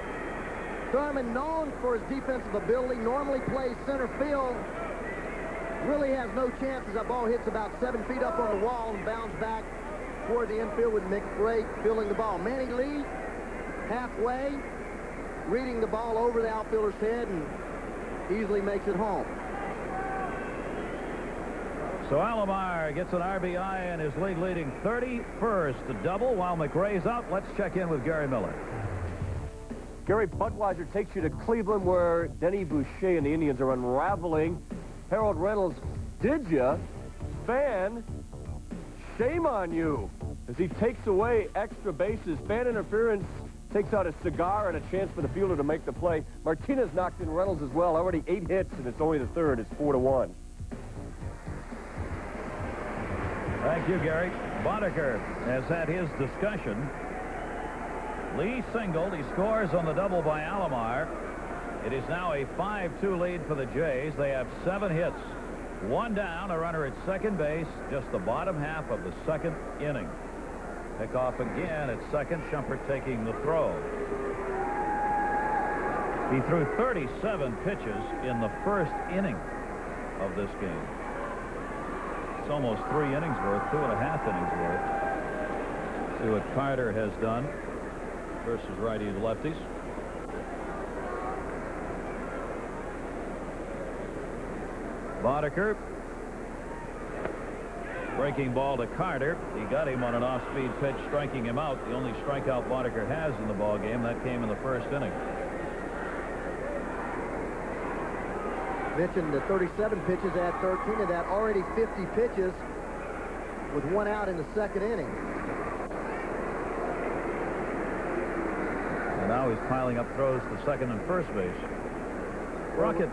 Thurman, known for his defensive ability, normally plays center field. Really has no chance as that ball hits about 7 feet up on the wall and bounds back toward the infield with McRae fielding the ball. Manny Lee, halfway, reading the ball over the outfielder's head and easily makes it home. So Alomar gets an RBI and is leading 31st, a double while McRae's out. Let's check in with Gary Miller. Gary, Budweiser takes you to Cleveland where Denny Boucher and the Indians are unraveling. Harold Reynolds, did ya? Fan, shame on you. As he takes away extra bases, fan interference takes out a cigar and a chance for the fielder to make the play. Martinez knocked in Reynolds as well. Already 8 hits, and it's only the third. It's 4-1. Thank you, Gary. Boddicker has had his discussion. Lee singled. He scores on the double by Alomar. It is now a 5-2 lead for the Jays. They have 7 hits. 1 down, a runner at second base, just the bottom half of the second inning. Pick off again at second. Shumpert taking the throw. He threw 37 pitches in the first inning of this game. It's almost 3 innings worth, 2.5 innings worth. See what Carter has done versus righties lefties. Boddicker. Breaking ball to Carter. He got him on an off-speed pitch, striking him out. The only strikeout Boddicker has in the ball game. That came in the first inning. Mentioned the 37 pitches, at 13 of that, already 50 pitches with 1 out in the second inning. And now he's piling up throws to second and first base. Rocket,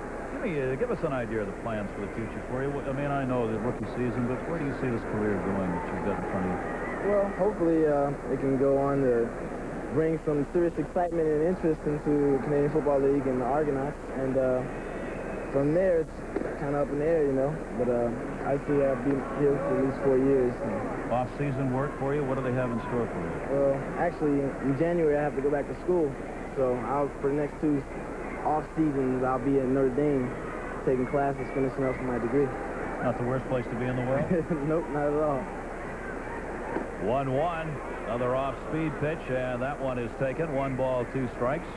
give us an idea of the plans for the future for you. I mean, I know the rookie season, but where do you see this career going that you've got in front of you? Well, hopefully it can go on to bring some serious excitement and interest into the Canadian Football League and the Argonauts. And from there, it's kind of up in the air, you know. But I see I'll be here for at least 4 years. Off-season work for you? What do they have in store for you? Well, actually, in January, I have to go back to school. So for the next 2 off seasons, I'll be at Notre Dame taking classes, finishing up for my degree. Not the worst place to be in the world? Nope, not at all. 1-1. Another off-speed pitch, and that one is taken. 1 ball, 2 strikes.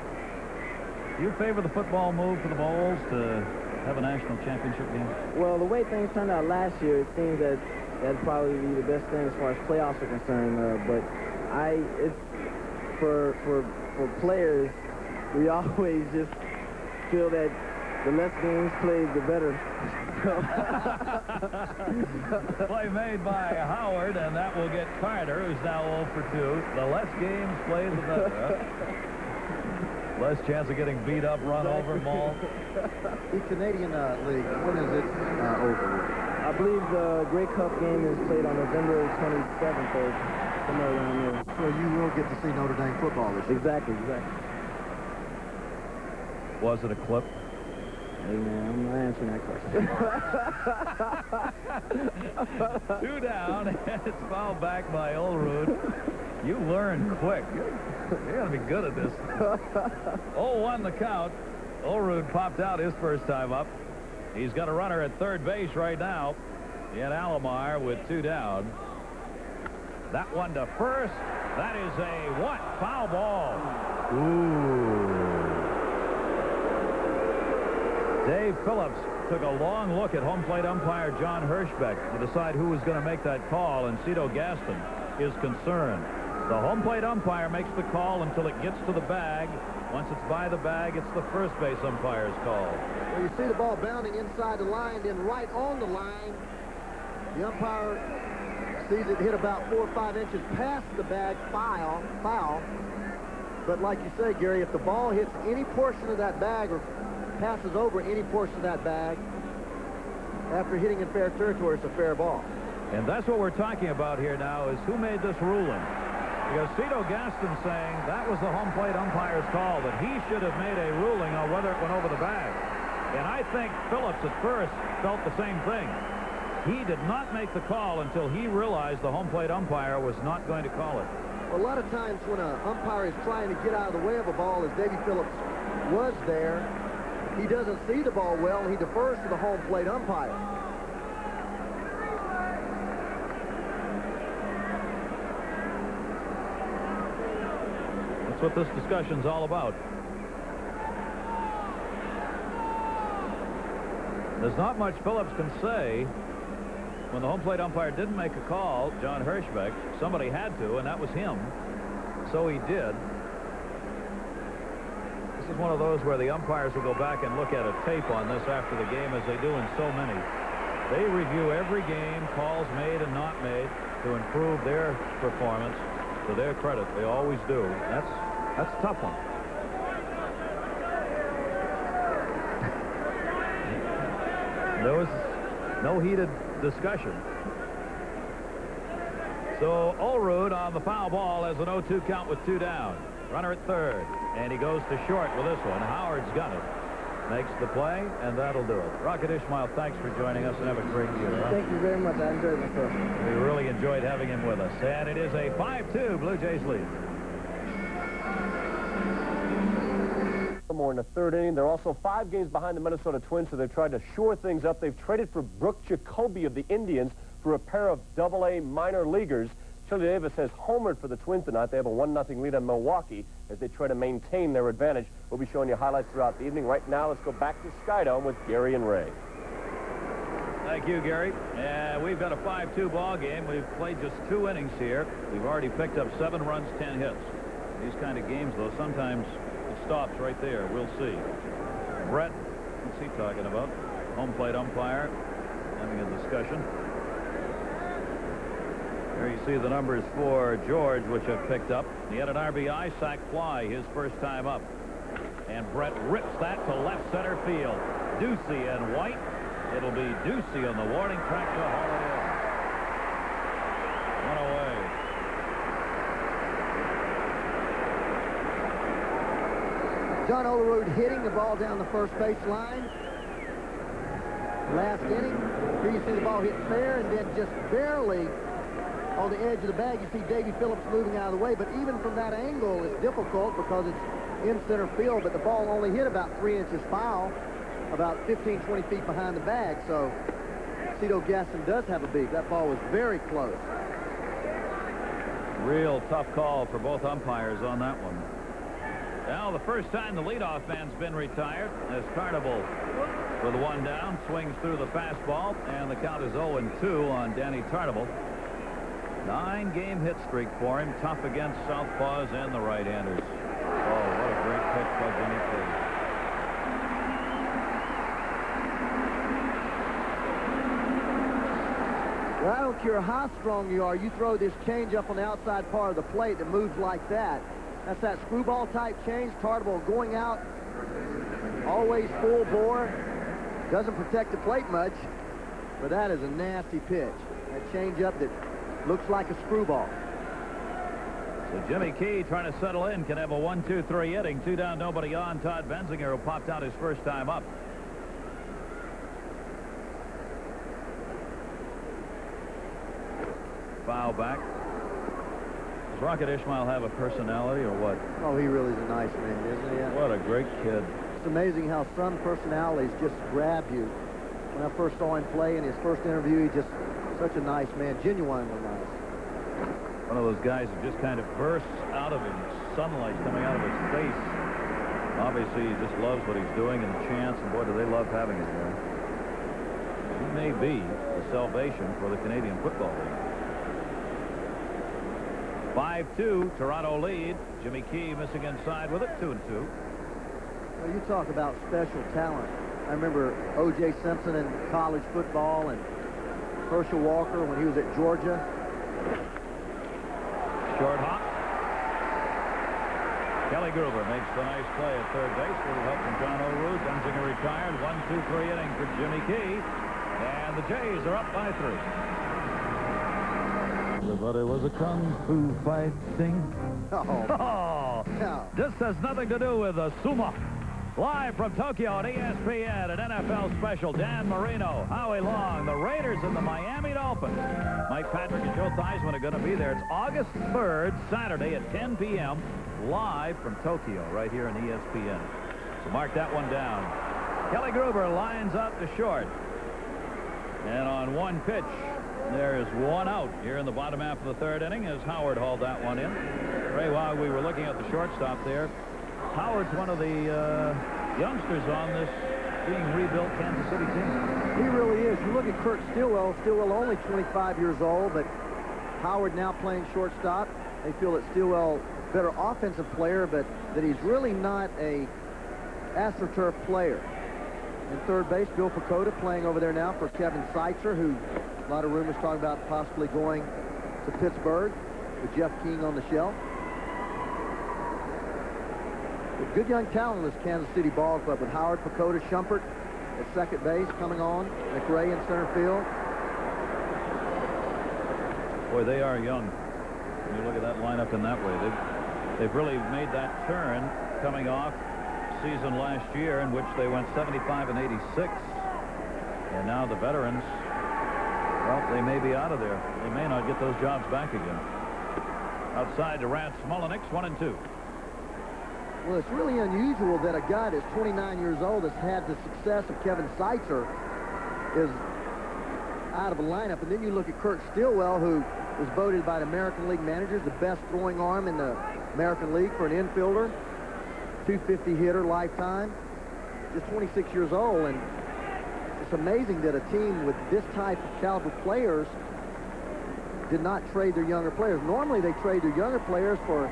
Do you favor the football move for the Vols to have a national championship game? Well, the way things turned out last year, it seems that that'd probably be the best thing as far as playoffs are concerned. But it's for players, we always just feel that the less games played, the better. Play made by Howard, and that will get Carter, who's now 0 for 2. The less games played, the better. Huh? Less chance of getting beat up, run over, mauled. The Canadian League, when is it over? I believe the Grey Cup game is played on November 27th or somewhere around there. So you will get to see Notre Dame football this year. Exactly. Was it a clip? Hey, man, I'm not answering that question. 2 down, and it's fouled back by Olerud. You learn quick. You're going to be good at this. 0-1 the count. Olerud popped out his first time up. He's got a runner at third base right now in Alomar with 2 down. That one to first. That is a what? Foul ball. Ooh. Dave Phillips took a long look at home plate umpire John Hirschbeck to decide who was going to make that call, and Cito Gaston is concerned. The home plate umpire makes the call until it gets to the bag. Once it's by the bag, it's the first base umpire's call. Well, you see the ball bounding inside the line, then right on the line. The umpire sees it hit about 4 or 5 inches past the bag, foul. But like you say, Gary, if the ball hits any portion of that bag or passes over any portion of that bag after hitting in fair territory, it's a fair ball. And that's what we're talking about here now, is who made this ruling. Because Cito Gaston's saying that was the home plate umpire's call, that he should have made a ruling on whether it went over the bag. And I think Phillips at first felt the same thing. He did not make the call until he realized the home plate umpire was not going to call it. Well, a lot of times when an umpire is trying to get out of the way of a ball, as Davey Phillips was there, he doesn't see the ball well, and he defers to the home plate umpire. That's what this discussion's all about. There's not much Phillips can say. When the home plate umpire didn't make a call, John Hirschbeck, somebody had to, and that was him. So he did. This is one of those where the umpires will go back and look at a tape on this after the game, as they do in so many. They review every game, calls made and not made, to improve their performance. To their credit, they always do. That's a tough one. There was no heated discussion. So Olerud on the foul ball has an 0-2 count with 2 down. Runner at third, and he goes to short with this one. Howard's got it. Makes the play, and that'll do it. Rocket Ismail, thanks for joining us, and have a great year. Huh? Thank you very much. I enjoyed myself. We really enjoyed having him with us. And it is a 5-2 Blue Jays lead. More in the third inning. They're also 5 games behind the Minnesota Twins, so they've tried to shore things up. They've traded for Brooke Jacoby of the Indians for a pair of Double-A minor leaguers. Chili Davis has homered for the Twins tonight. They have a 1-0 lead on Milwaukee as they try to maintain their advantage. We'll be showing you highlights throughout the evening. Right now, let's go back to Skydome with Gary and Ray. Thank you, Gary. We've got a 5-2 ball game. We've played just 2 innings here. We've already picked up 7 runs, 10 hits. These kind of games, though, sometimes it stops right there. We'll see. Brett, what's he talking about? Home plate umpire having a discussion. There you see the numbers for George, which have picked up. He had an RBI sac fly his first time up. And Brett rips that to left center field. Ducey and White. It'll be Ducey on the warning track to haul it in. One away. John Olerud hitting the ball down the first base line. Last inning. Here you see the ball hit fair, and then just barely on the edge of the bag, you see Davey Phillips moving out of the way. But even from that angle, it's difficult because it's in center field, but the ball only hit about 3 inches foul, about 15, 20 feet behind the bag. So Cito Gaston does have a beat. That ball was very close. Real tough call for both umpires on that one. Now, the first time the leadoff man's been retired, as Carnival, with 1 down, swings through the fastball, and the count is 0-2 on Danny Tarnable. 9-game hit streak for him, tough against southpaws and the right-handers. Oh, what a great pitch by Jimmy P. Well, I don't care how strong you are, you throw this change-up on the outside part of the plate that moves like that. That's that screwball-type change. Tarnable going out, always full bore. Doesn't protect the plate much, but that is a nasty pitch. That change-up that looks like a screwball. So Jimmy Key trying to settle in, can have a 1-2-3 inning. 2 down, nobody on. Todd Benzinger, who popped out his first time up. foul back. Does Rocket Ismail have a personality or what? Oh, he really is a nice man, isn't he? What a great kid. It's amazing how some personalities just grab you. When I first saw him play in his first interview, he just such a nice man, genuinely nice. One of those guys who just kind of bursts out of him, sunlight coming out of his face. Obviously, he just loves what he's doing and the chance, and boy, do they love having him there. He may be the salvation for the Canadian Football League. 5-2, Toronto lead. Jimmy Key missing inside with it, 2-2. Well, you talk about special talent. I remember O.J. Simpson in college football and Herschel Walker when he was at Georgia. Short hop. Kelly Gruber makes the nice play at third base with help from John O'Rourke. Benzinger retired. 1-2-3 inning for Jimmy Key. And the Jays are up by 3. Everybody was a kung fu fighting. Oh, no. This has nothing to do with the sumo. Live from Tokyo at ESPN, an NFL special. Dan Marino, Howie Long, the Raiders and the Miami Dolphins. Mike Patrick and Joe Theismann are going to be there. It's August 3rd, Saturday at 10 p.m. live from Tokyo right here on ESPN. So mark that one down. Kelly Gruber lines up to short. And on one pitch, there is one out here in the bottom half of the third inning as Howard hauled that one in. Ray, while we were looking at the shortstop there, Howard's one of the youngsters on this being rebuilt Kansas City team. He really is. You look at Kurt Stillwell. Stillwell only 25 years old, but Howard now playing shortstop. They feel that Stillwell, better offensive player, but that he's really not a AstroTurf player. In third base, Bill Pecota playing over there now for Kevin Seitzer, who a lot of rumors talking about possibly going to Pittsburgh with Jeff King on the shelf. A good young talent in this Kansas City ball club with Howard, Pecota, Shumpert at second base coming on, McRae in center field. Boy, they are young. When you look at that lineup in that way, they've really made that turn coming off season last year in which they went 75 and 86. And now the veterans, well, they may be out of there. They may not get those jobs back again. Outside Durant Smoleniks, 1-2. Well, it's really unusual that a guy that's 29 years old has had the success of Kevin Seitzer is out of a lineup. And then you look at Kurt Stillwell, who was voted by the American League managers the best throwing arm in the American League for an infielder. 250 hitter lifetime, just 26 years old, and it's amazing that a team with this type of caliber players did not trade their younger players. Normally they trade their younger players for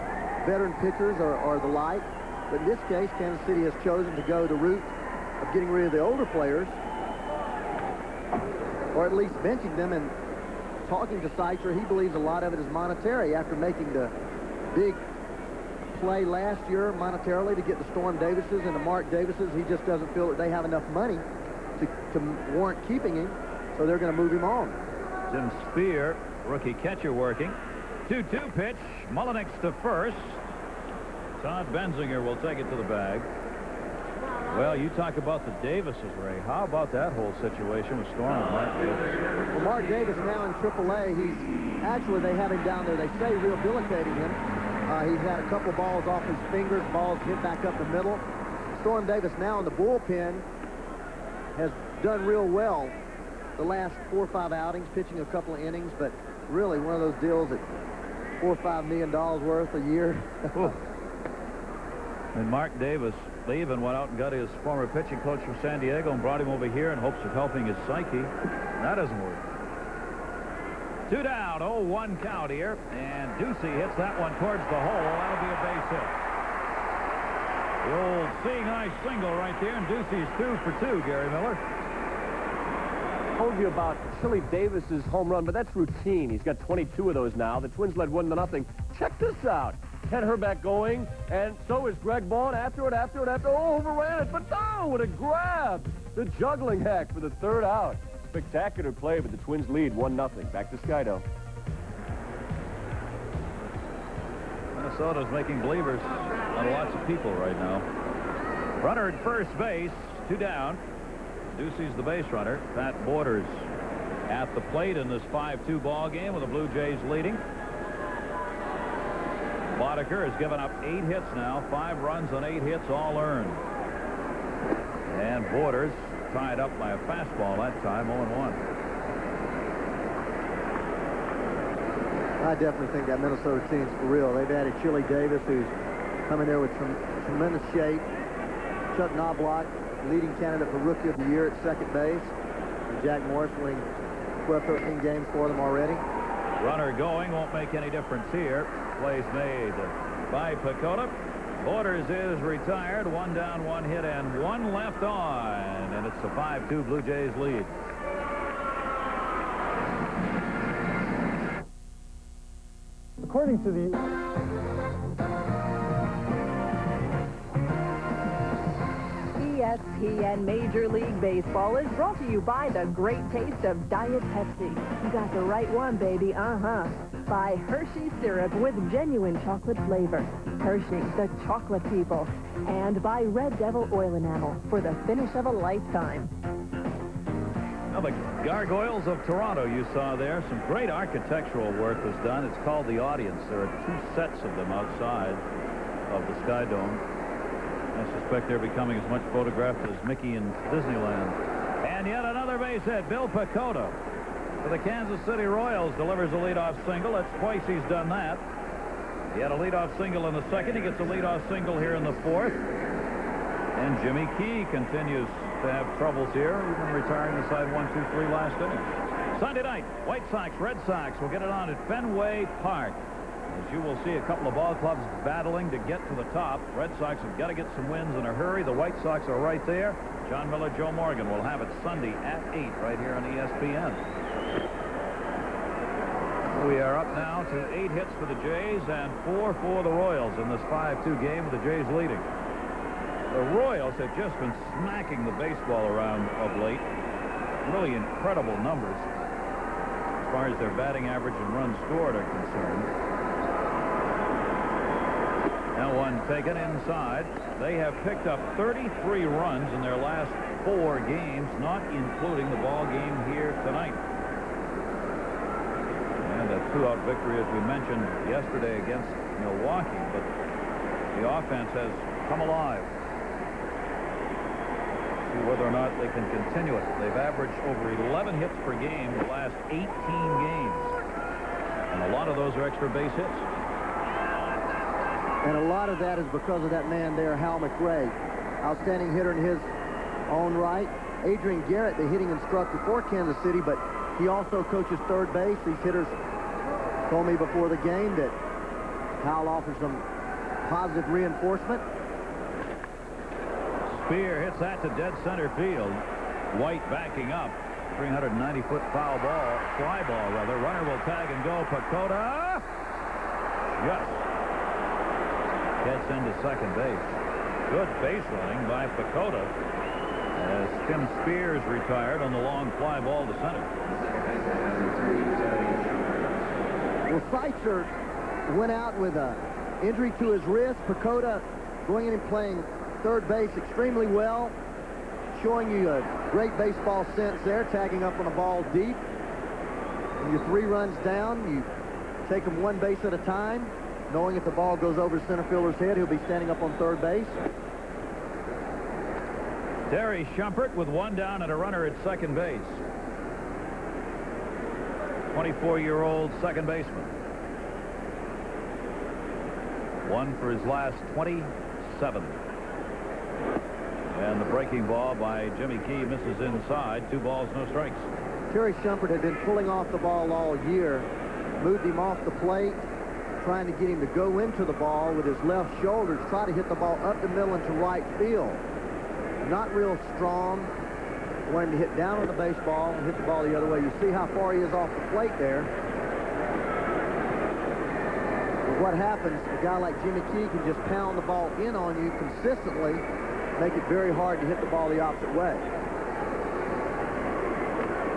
veteran pitchers or the like, but in this case Kansas City has chosen to go the route of getting rid of the older players, or at least benching them. And talking to Seitzer, he believes a lot of it is monetary after making the big play last year monetarily to get the Storm Davises and the Mark Davises. He just doesn't feel that they have enough money to warrant keeping him, so they're going to move him on. Jim Spear, rookie catcher, working. 2-2 pitch. Mullenix to first. Todd Benzinger will take it to the bag. Well, you talk about the Davises, Ray. How about that whole situation with Storm and Mark Davis? Well, Mark Davis now in AAA. He's actually, they have him down there, they say, rehabilitating him. He's had a couple balls off his fingers, balls hit back up the middle. Storm Davis now in the bullpen has done real well the last 4 or 5 outings, pitching a couple of innings, but really one of those deals at $4 or $5 million worth a year. And Mark Davis, they even went out and got his former pitching coach from San Diego and brought him over here in hopes of helping his psyche. That doesn't work. 2 down, 0-1 count here, and Ducey hits that one towards the hole. That'll be a base hit. The old seeing eye single right there, and Ducey's 2 for 2, Gary Miller. I told you about Chili Davis's home run, but that's routine. He's got 22 of those now. The Twins led 1-0. Check this out. Ted Herbeck going, and so is Greg Vaughn. After it. Oh, overran it, but no, what a grab. The juggling hack for the 3rd out. Spectacular play, but the Twins lead 1-0. Back to Skydo. Minnesota's making believers on lots of people right now. Runner at first base, 2 down. Ducey's the base runner. Pat Borders at the plate in this 5-2 ball game with the Blue Jays leading. Boddicker has given up 8 hits now, 5 runs on 8 hits, all earned. And Borders tied up by a fastball that time, 0-1. I definitely think that Minnesota team's for real. They've added Chili Davis, who's coming there with tremendous shape. Chuck Knobloch, leading candidate for Rookie of the Year at second base. And Jack Morris winning 12-13 games for them already. Runner going, won't make any difference here. Plays made by Pacoda. Borders is retired. 1 down, 1 hit, and 1 left on. And it's a 5-2 Blue Jays lead. According to the ESPN Major League Baseball is brought to you by the great taste of Diet Pepsi. You got the right one, baby. By Hershey syrup with genuine chocolate flavor. Hershey, the chocolate people. And by Red Devil oil enamel for the finish of a lifetime. Now the Gargoyles of Toronto you saw there. Some great architectural work was done. It's called The Audience. There are 2 sets of them outside of the Sky Dome. I suspect they're becoming as much photographed as Mickey in Disneyland. And yet another base hit. Bill Pacoda for the Kansas City Royals delivers a leadoff single. That's twice he's done that. He had a leadoff single in the second. He gets a leadoff single here in the fourth. And Jimmy Key continues to have troubles here, even retiring the side 1-2-3 last inning. Sunday night, White Sox, Red Sox will get it on at Fenway Park. As you will see, a couple of ball clubs battling to get to the top. Red Sox have got to get some wins in a hurry. The White Sox are right there. John Miller, Joe Morgan will have it Sunday at 8 right here on ESPN. We are up now to 8 hits for the Jays and 4 for the Royals in this 5-2 game with the Jays leading. The Royals have just been smacking the baseball around of late. Really incredible numbers as far as their batting average and runs scored are concerned. Now one taken inside. They have picked up 33 runs in their last 4 games, not including the ball game here tonight. And a 2-out victory, as we mentioned yesterday, against Milwaukee. But the offense has come alive. See whether or not they can continue it. They've averaged over 11 hits per game the last 18 games. And a lot of those are extra base hits. And a lot of that is because of that man there, Hal McRae. Outstanding hitter in his own right. Adrian Garrett, the hitting instructor for Kansas City, but he also coaches third base. These hitters told me before the game that Hal offers some positive reinforcement. Spear hits that to dead center field. White backing up. 390-foot foul ball, fly ball rather. Runner will tag and go. Pacoda. Yes. Gets into second base. Good base running by Pacoda as Tim Spears retired on the long fly ball to center. Well, Seitzer went out with an injury to his wrist. Pacoda going in and playing third base extremely well, showing you a great baseball sense there, tagging up on a ball deep. When you're 3 runs down, you take them 1 base at a time, knowing if the ball goes over center fielder's head, he'll be standing up on third base. Terry Shumpert with 1 down and a runner at second base. 24-year-old second baseman. 1 for his last 27. And the breaking ball by Jimmy Key misses inside. 2 balls, no strikes. Terry Shumpert had been pulling off the ball all year, moved him off the plate, trying to get him to go into the ball with his left shoulder, try to hit the ball up the middle into right field. Not real strong. Wanted to hit down on the baseball and hit the ball the other way. You see how far he is off the plate there. But what happens, a guy like Jimmy Key can just pound the ball in on you consistently, make it very hard to hit the ball the opposite way.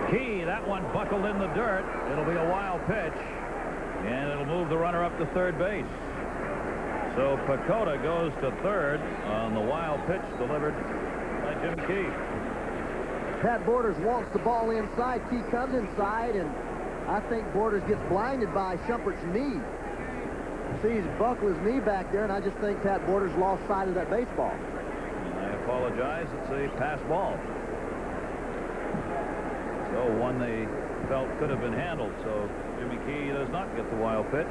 Key, that one buckled in the dirt. It'll be a wild pitch, and it'll move the runner up to third base. So Pacoda goes to third on the wild pitch delivered by Jim Key. Pat Borders wants the ball inside. Key comes inside, and I think Borders gets blinded by Shumpert's knee. Sees buckle his knee back there, and I just think Pat Borders lost sight of that baseball. I apologize. It's a pass ball. So one they felt could have been handled. So Jimmy Key does not get the wild pitch.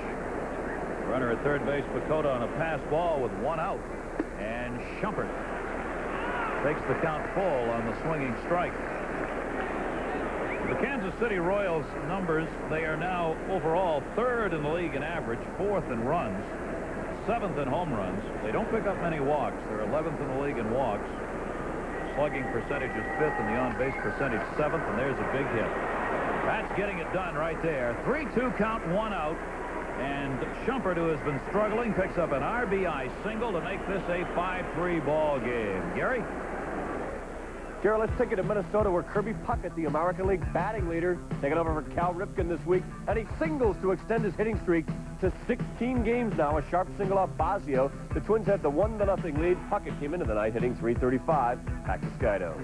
Runner at third base, Pacoda on a pass ball with one out. And Shumpert takes the count full on the swinging strike. The Kansas City Royals numbers, they are now overall third in the league in average, fourth in runs, seventh in home runs. They don't pick up many walks. They're 11th in the league in walks. Slugging percentage is fifth, and the on-base percentage seventh, and there's a big hit. That's getting it done right there. 3-2 count, one out. And Shumpert, who has been struggling, picks up an RBI single to make this a 5-3 ball game. Gary? Jerry, let's take it to Minnesota, where Kirby Puckett, the American League batting leader, taking over for Cal Ripken this week, and he singles to extend his hitting streak to 16 games now. A sharp single off Basio. The Twins had the 1-0 lead. Puckett came into the night hitting .335. Back to Skydo.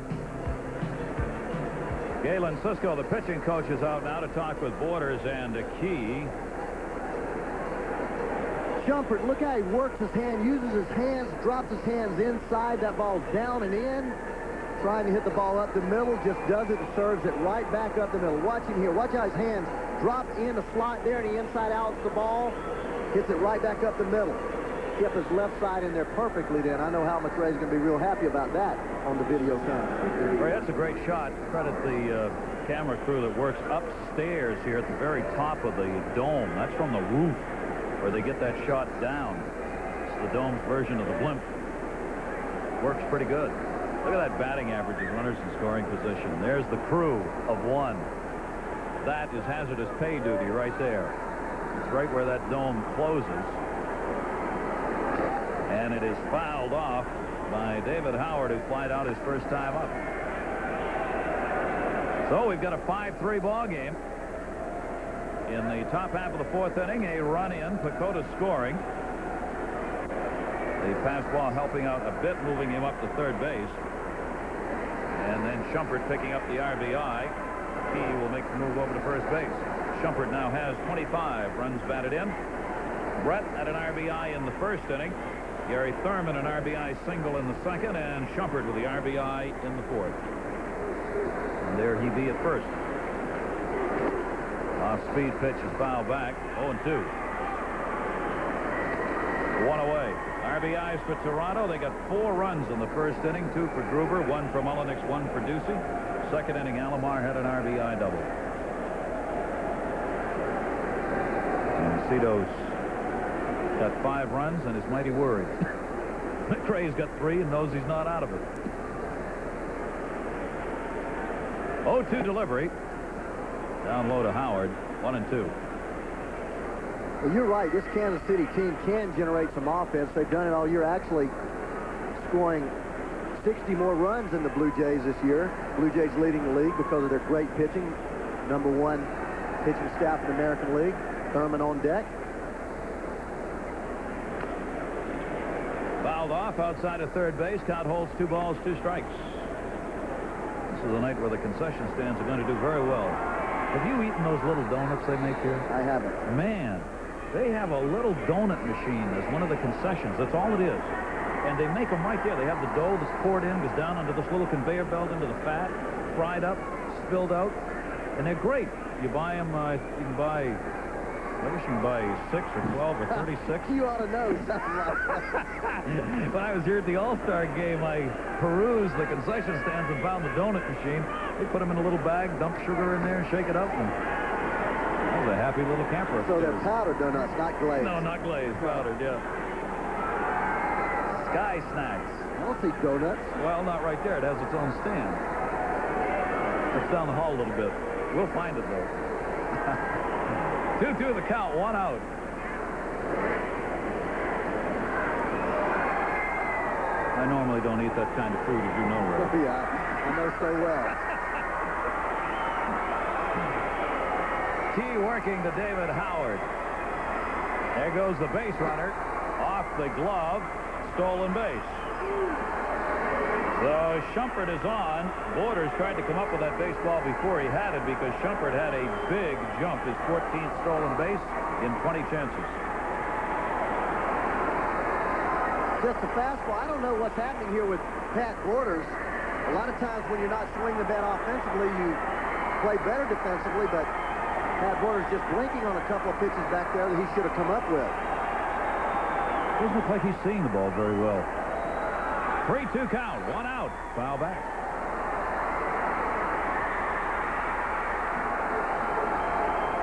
Galen Cisco, the pitching coach, is out now to talk with Borders and Key. Shumpert, look how he works his hand, uses his hands, drops his hands inside. That ball's down and in. Trying to hit the ball up the middle, just does it and serves it right back up the middle. Watch him here. Watch how his hands drop in the slot there, and he inside outs the ball. Hits it right back up the middle. Kept his left side in there perfectly then. I know Hal McRae's going to be real happy about that on the video camera. Well, that's a great shot. Credit the camera crew that works upstairs here at the very top of the dome. That's from the roof where they get that shot down. It's the dome's version of the blimp. Works pretty good. Look at that batting average of runners in scoring position. There's the crew of one. That is hazardous pay duty right there. It's right where that dome closes. And it is fouled off by David Howard, who flied out his first time up. So we've got a 5-3 ball game. In the top half of the fourth inning, a run in, Pacoda scoring. The pass ball helping out a bit, moving him up to third base. And then Shumpert picking up the RBI. He will make the move over to first base. Shumpert now has 25 runs batted in. Brett had an RBI in the first inning. Gary Thurman an RBI single in the second, and Shumpert with the RBI in the fourth. And there he be at first. Off-speed pitch is fouled back. 0-2. One away. RBIs for Toronto. They got 4 runs in the first inning, 2 for Gruber, 1 for Mullenix, 1 for Ducey. Second inning, Alomar had an RBI double. And Cito's got 5 runs and is mighty worried. McRae's got 3 and knows he's not out of it. 0-2 delivery. Down low to Howard. 1-2. Well, you're right. This Kansas City team can generate some offense. They've done it all year, actually scoring 60 more runs than the Blue Jays this year. Blue Jays leading the league because of their great pitching. #1 pitching staff in the American League. Thurman on deck. Fouled off outside of third base. Count holds 2 balls, 2 strikes. This is a night where the concession stands are going to do very well. Have you eaten those little donuts they make here? I haven't. Man, they have a little donut machine as one of the concessions. That's all it is. And they make them right there. They have the dough that's poured in, goes down under this little conveyor belt into the fat, fried up, spilled out. And they're great. You buy them, you can buy, I guess you can buy 6 or 12 or 36. You ought to know something like that. When I was here at the All-Star game, I perused the concession stands and found the donut machine. They put them in a little bag, dump sugar in there, and shake it up. And that was a happy little camper. So they're powdered donuts, not glazed. No, not glazed, powdered, yeah. Sky Snacks. I don't see donuts. Well, not right there. It has its own stand. It's down the hall a little bit. We'll find it, though. 2-2 the count, 1 out. I normally don't eat that kind of food, as you know, Ray. Yeah, I know so well. Key working to David Howard. There goes the base runner. Off the glove. Stolen base. So Shumpert is on. Borders tried to come up with that baseball before he had it because Shumpert had a big jump, his 14th stolen base in 20 chances. Just a fastball. I don't know what's happening here with Pat Borders. A lot of times when you're not swinging the bat offensively, you play better defensively, but Pat Borders just blinking on a couple of pitches back there that he should have come up with. Doesn't look like he's seeing the ball very well. 3-2 count, 1 out, foul back.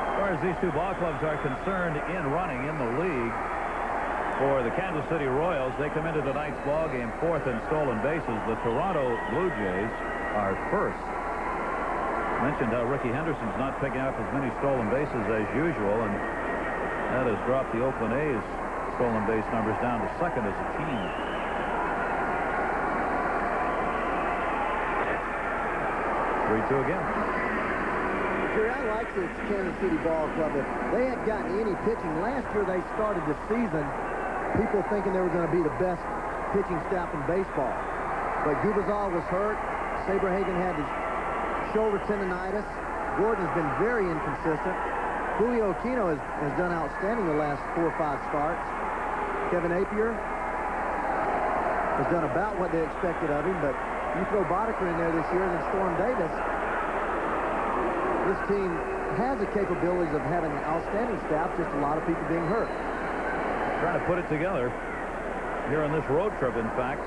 As far as these two ball clubs are concerned in running in the league, for the Kansas City Royals, they come into tonight's ball game 4th in stolen bases. The Toronto Blue Jays are 1st. Mentioned how Ricky Henderson's not picking up as many stolen bases as usual, and that has dropped the Oakland A's stolen base numbers down to 2nd as a team. 3-2 again. Jerry, I like this Kansas City Ball Club. If they had gotten any pitching last year, they started the season people thinking they were going to be the best pitching staff in baseball. But Gubazal was hurt. Saberhagen had his shoulder tendonitis. Gordon's been very inconsistent. Julio Aquino has done outstanding the last 4 or 5 starts. Kevin Apier has done about what they expected of him, but you throw Boddicker in there this year and then Storm Davis, this team has the capabilities of having an outstanding staff, just a lot of people being hurt. Trying to put it together here on this road trip, in fact.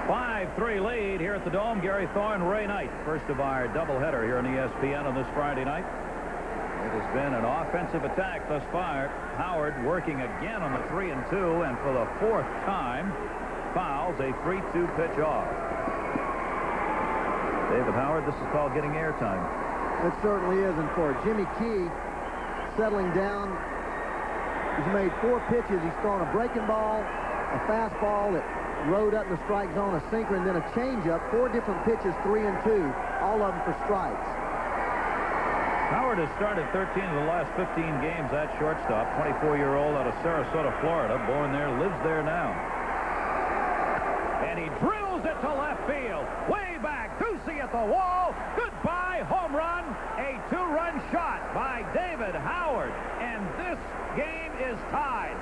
5-3 lead here at the Dome. Gary Thorne, Ray Knight, first of our doubleheader here on ESPN on this Friday night. It has been an offensive attack thus far. Howard working again on the 3-2, and for the 4th time, fouls a 3-2 pitch off. David Howard, this is called getting airtime. It certainly is, and for Jimmy Key settling down, he's made 4 pitches. He's thrown a breaking ball, a fastball that rode up in the strike zone, a sinker, and then a changeup. 4 different pitches, 3 and 2, all of them for strikes. Howard has started 13 of the last 15 games at shortstop. 24-year-old out of Sarasota, Florida, born there, lives there now. And he drills it to left field, way back. Ducey at the wall. Goodbye, home run. A 2-run shot by David Howard, and this game is tied.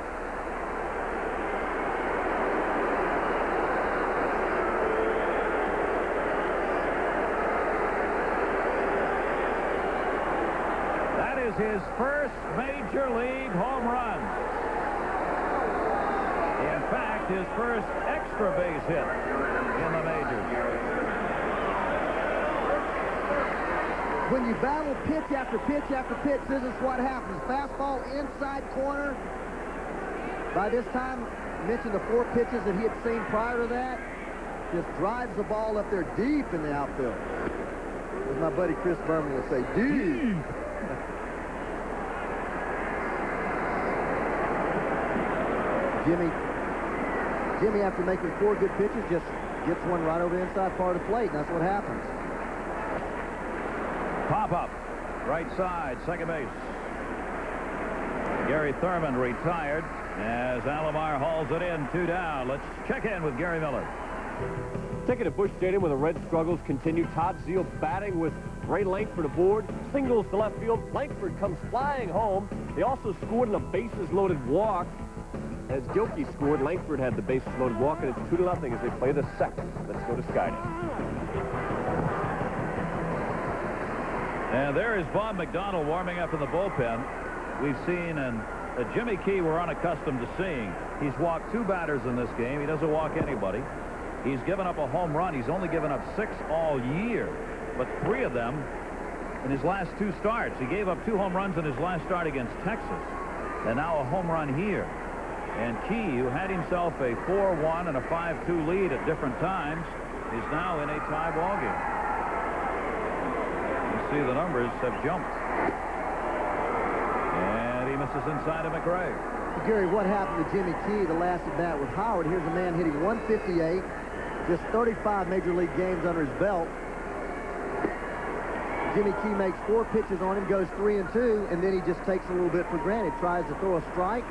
That is his first major league home run. In fact, his first extra base hit in the majors. When you battle pitch after pitch after pitch, this is what happens. Fastball inside corner. By this time, I mentioned the 4 pitches that he had seen prior to that. Just drives the ball up there deep in the outfield. As my buddy Chris Berman will say, deep. Jimmy, after making 4 good pitches, just gets one right over the inside part of the plate, and that's what happens. Pop up, right side, second base. Gary Thurman retired as Alomar hauls it in, 2 down. Let's check in with Gary Miller. Taking to Busch Stadium where the Red struggles continue. Todd Zeile batting with Ray Langford aboard. Singles to left field. Langford comes flying home. They also scored in a bases-loaded walk. As Gilkey scored, Langford had the bases-loaded walk, and it's 2-0 as they play the 2nd. Let's go to Skynet. And there is Bob McDonald warming up in the bullpen. We've seen a Jimmy Key we're unaccustomed to seeing. He's walked 2 batters in this game. He doesn't walk anybody. He's given up a home run. He's only given up 6 all year, but 3 of them in his last 2 starts. He gave up 2 home runs in his last start against Texas, and now a home run here. And Key, who had himself a 4-1 and a 5-2 lead at different times, is now in a tie ball game. See, the numbers have jumped. And he misses inside of McRae. Gary, what happened to Jimmy Key the last at bat with Howard? Here's a man hitting 158, just 35 major league games under his belt. Jimmy Key makes 4 pitches on him, goes 3 and 2, and then he just takes a little bit for granted. Tries to throw a strike,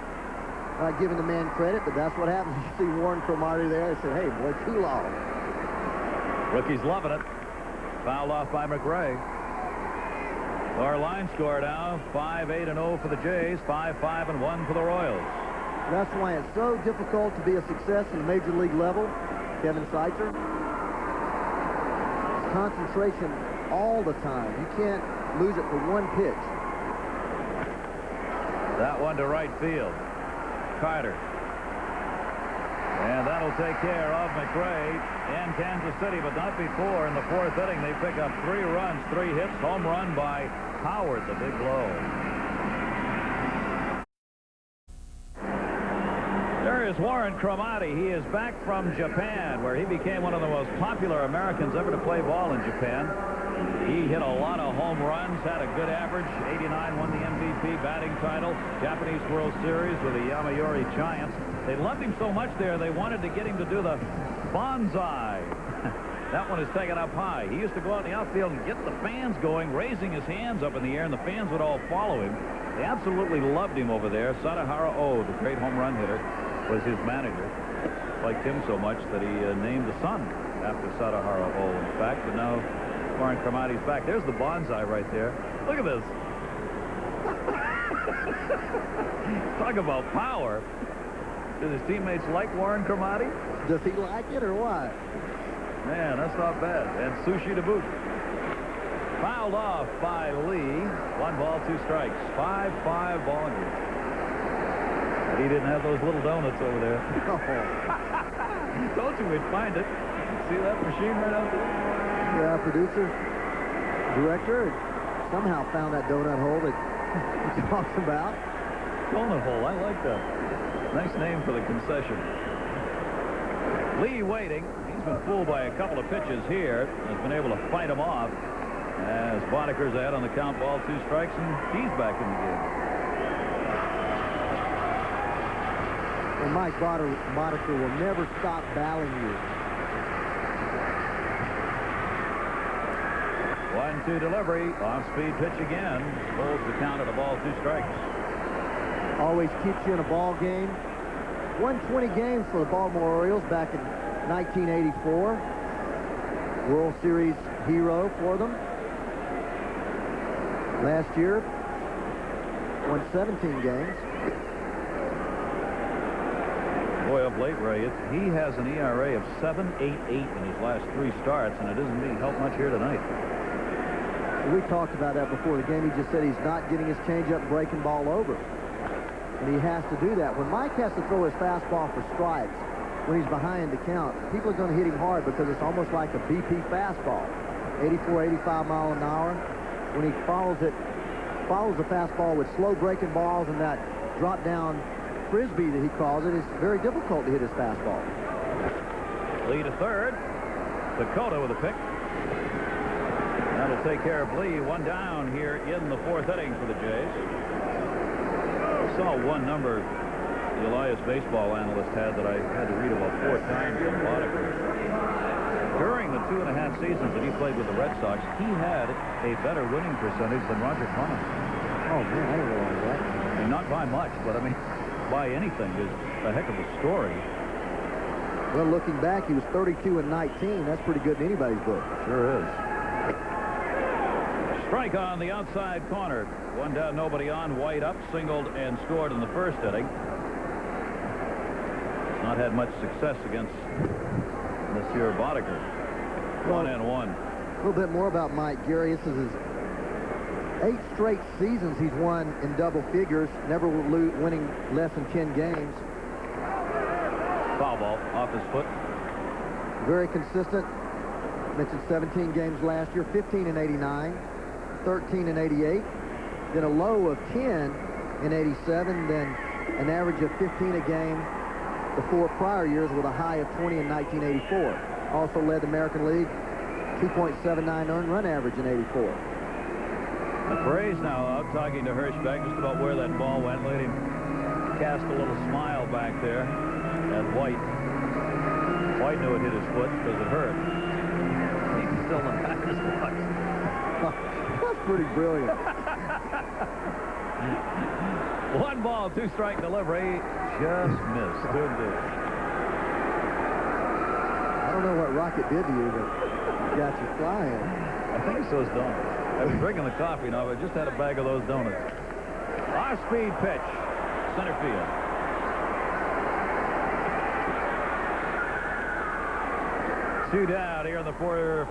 not giving the man credit, but that's what happens. You see Warren Cromartie there. I said, hey, boy, too long. Rookie's loving it. Fouled off by McRae. Our line score now 5-8-0 for the Jays, 5-5-1 for the Royals. That's why it's so difficult to be a success in the major league level, Kevin Seitzer. Concentration all the time. You can't lose it for one pitch. That one to right field. Carter. And that'll take care of McRae in Kansas City, but not before. In the fourth inning, they pick up 3 runs, 3 hits, home run by Howard, the big blow. There is Warren Cromartie. He is back from Japan, where he became one of the most popular Americans ever to play ball in Japan. He hit a lot of home runs, had a good average. 89, won the MVP batting title, Japanese World Series with the Yomiuri Giants. They loved him so much there, they wanted to get him to do the bonsai. That one is taken up high. He used to go out in the outfield and get the fans going, raising his hands up in the air, and the fans would all follow him. They absolutely loved him over there. Sadahara Oh, the great home run hitter, was his manager. Liked him so much that he named the son after Sadahara Oh, in fact. And now Warren Cromartie's back. There's the bonsai right there. Look at this. Talk about power. Do his teammates like Warren Cromartie? Does he like it or what? Man, that's not bad. And sushi to boot. Fouled off by Lee. 1 ball, 2 strikes. 5-5 ball game. But he didn't have those little donuts over there. Told you we'd find it. See that machine right out there? Yeah, producer, director, somehow found that donut hole that he talks about. Donut hole, I like that. Nice name for the concession. Lee waiting. He's been fooled by a couple of pitches here. Has been able to fight them off. As Bodeker's ahead on the count, ball, 2 strikes, and he's back in the game. And Mike Bodeker will never stop battling you. 1-2 delivery. Off-speed pitch again. Holds the count at a ball, 2 strikes. Always keeps you in a ball game. Won 20 games for the Baltimore Orioles back in 1984. World Series hero for them. Last year, won 17 games. Boy, of late, Ray, he has an ERA of 7.88 in his last 3 starts, and it isn't being helped much here tonight. We talked about that before the game. He just said he's not getting his changeup breaking ball over. And he has to do that. When Mike has to throw his fastball for strikes, when he's behind the count, people are going to hit him hard because it's almost like a BP fastball. 84, 85 mile an hour. When he follows the fastball with slow breaking balls and that drop down frisbee that he calls it, it's very difficult to hit his fastball. Lee to third. Dakota with a pick. That'll take care of Lee. 1 down here in the 4th inning for the Jays. I saw one number the Elias baseball analyst had that I had to read about 4 times in Bodeker. During the 2.5 seasons that he played with the Red Sox, he had a better winning percentage than Roger Clemens. Oh, man, I didn't realize that. And not by much, but I mean, by anything is a heck of a story. Well, looking back, he was 32-19. That's pretty good in anybody's book. Sure is. Strike on the outside corner. 1 down, nobody on. White up, singled and scored in the 1st inning. Not had much success against Monsieur Bodeker. 1-1. A little bit more about Mike Gary. This is his 8 straight seasons he's won in double figures, never winning less than 10 games. Foul ball off his foot. Very consistent. Mentioned 17 games last year, 15-89, 13-88, then a low of 10 in 87, then an average of 15 a game the 4 prior years with a high of 20 in 1984. Also led the American League, 2.79 earned run average in 84. McRae's now out talking to Hirschbeck just about where that ball went. Let him cast a little smile back there at White. White knew it hit his foot because it hurt. He's still in the batter's box. That's pretty brilliant. 1 ball, 2 strike delivery. Just missed. Good deal. I don't know what Rocket did to you, but Got you flying. I think it's those donuts. I was drinking the coffee now, but I just had a bag of those donuts. Off-speed pitch. Center field. Two down here in the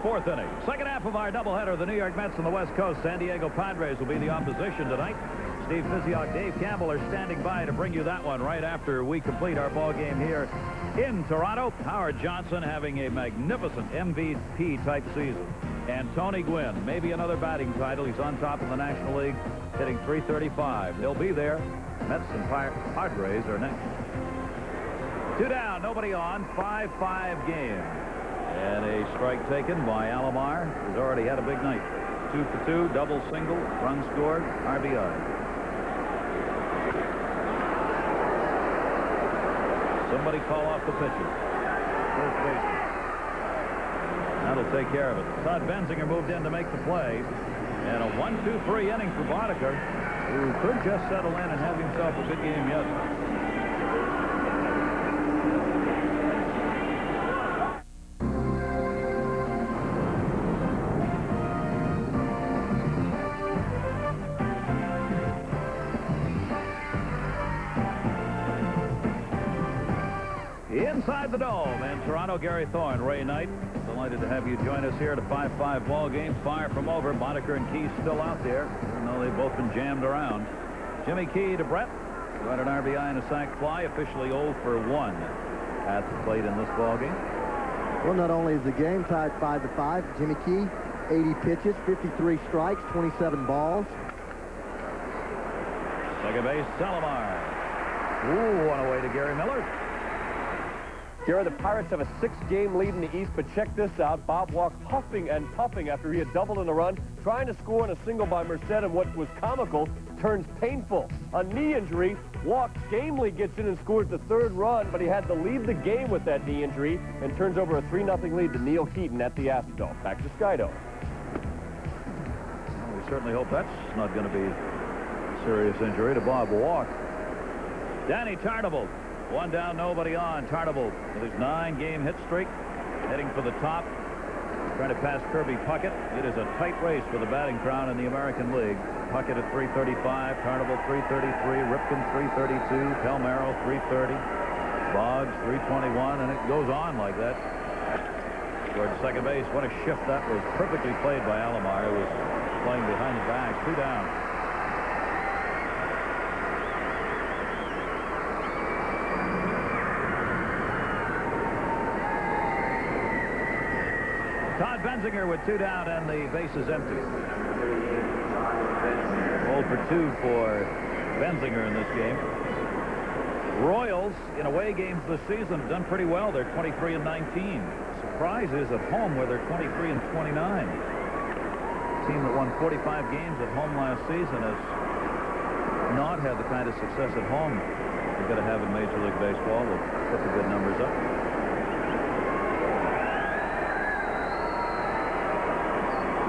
fourth inning. Second half of our doubleheader. The New York Mets on the West Coast. San Diego Padres will be the opposition tonight. Steve Physioc, Dave Campbell are standing by to bring you that one right after we complete our ball game here in Toronto. Howard Johnson having a magnificent MVP-type season. And Tony Gwynn, maybe another batting title. He's on top of the National League, hitting .335. They'll be there. Mets and Padres are next. Two down, nobody on. 5-5 game. And a strike taken by Alomar, who's already had a big night. 2 for 2, double, single, run scored, RBI. Somebody call off the pitcher. First baseman. That'll take care of it. Todd Benzinger moved in to make the play. And a 1-2-3 inning for Boddicker, who could just settle in and have himself a good game yet. Inside the Dome in Toronto, Gary Thorne, Ray Knight. Delighted to have you join us here at a 5-5 ball game. Fire from over. Boddicker and Key still out there, even though they've both been jammed around. Jimmy Key to Brett. Got an RBI and a sac fly. Officially 0 for 1 at the plate in this ball game. Well, not only is the game tied 5-5, Jimmy Key, 80 pitches, 53 strikes, 27 balls. Second base, Salomar. Ooh, on away to Gary Miller. Gary, the Pirates have a 6-game lead in the East, but check this out. Bob Walk huffing and puffing after he had doubled in a run, trying to score on a single by Merced, and what was comical turns painful. A knee injury. Walk gamely gets in and scores the 3rd run, but he had to leave the game with that knee injury and turns over a 3-0 lead to Neil Heaton at the Astrodome. Back to Skydo. Well, we certainly hope that's not going to be a serious injury to Bob Walk. Danny Tartabull. 1 down, nobody on. Tartabull with his 9-game hit streak, heading for the top, trying to pass Kirby Puckett. It is a tight race for the batting crown in the American League. Puckett at .335, Tartabull .333, Ripken .332, Palmero .330, Boggs .321, and it goes on like that. Towards second base. What a shift that was. Perfectly played by Alomar, who was playing behind the back. 2 down. Todd Benzinger with 2 down and the bases empty. 0 for 2 for Benzinger in this game. Royals in away games this season have done pretty well. They're 23-19. Surprise is at home where they're 23-29. A team that won 45 games at home last season has not had the kind of success at home you're going to have in Major League Baseball. They'll put the good numbers up.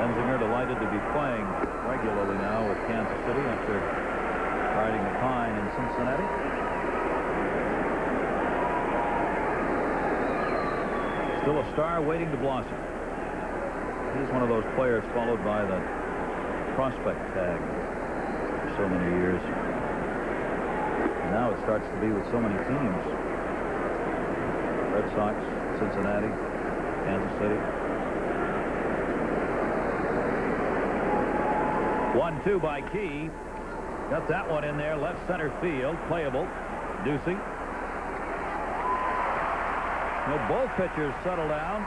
Benzinger delighted to be playing regularly now with Kansas City after riding the pine in Cincinnati. Still a star waiting to blossom. He's one of those players followed by the prospect tag for so many years. And now it starts to be with so many teams. Red Sox, Cincinnati, Kansas City. 1-2 by Key. Got that one in there. Left center field. Playable. Ducey. Well, both pitchers settle down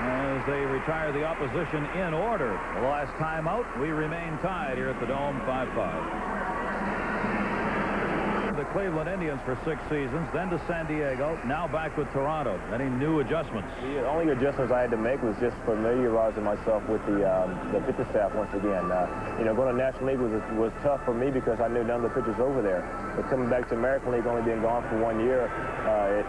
as they retire the opposition in order. The last time out, we remain tied here at the Dome, 5-5. The Cleveland Indians for 6 seasons, then to San Diego, now back with Toronto. Any new adjustments? The only adjustments I had to make was just familiarizing myself with the pitcher staff once again. You know, going to National League was tough for me because I knew none of the pitchers over there. But coming back to American League, only being gone for 1 year,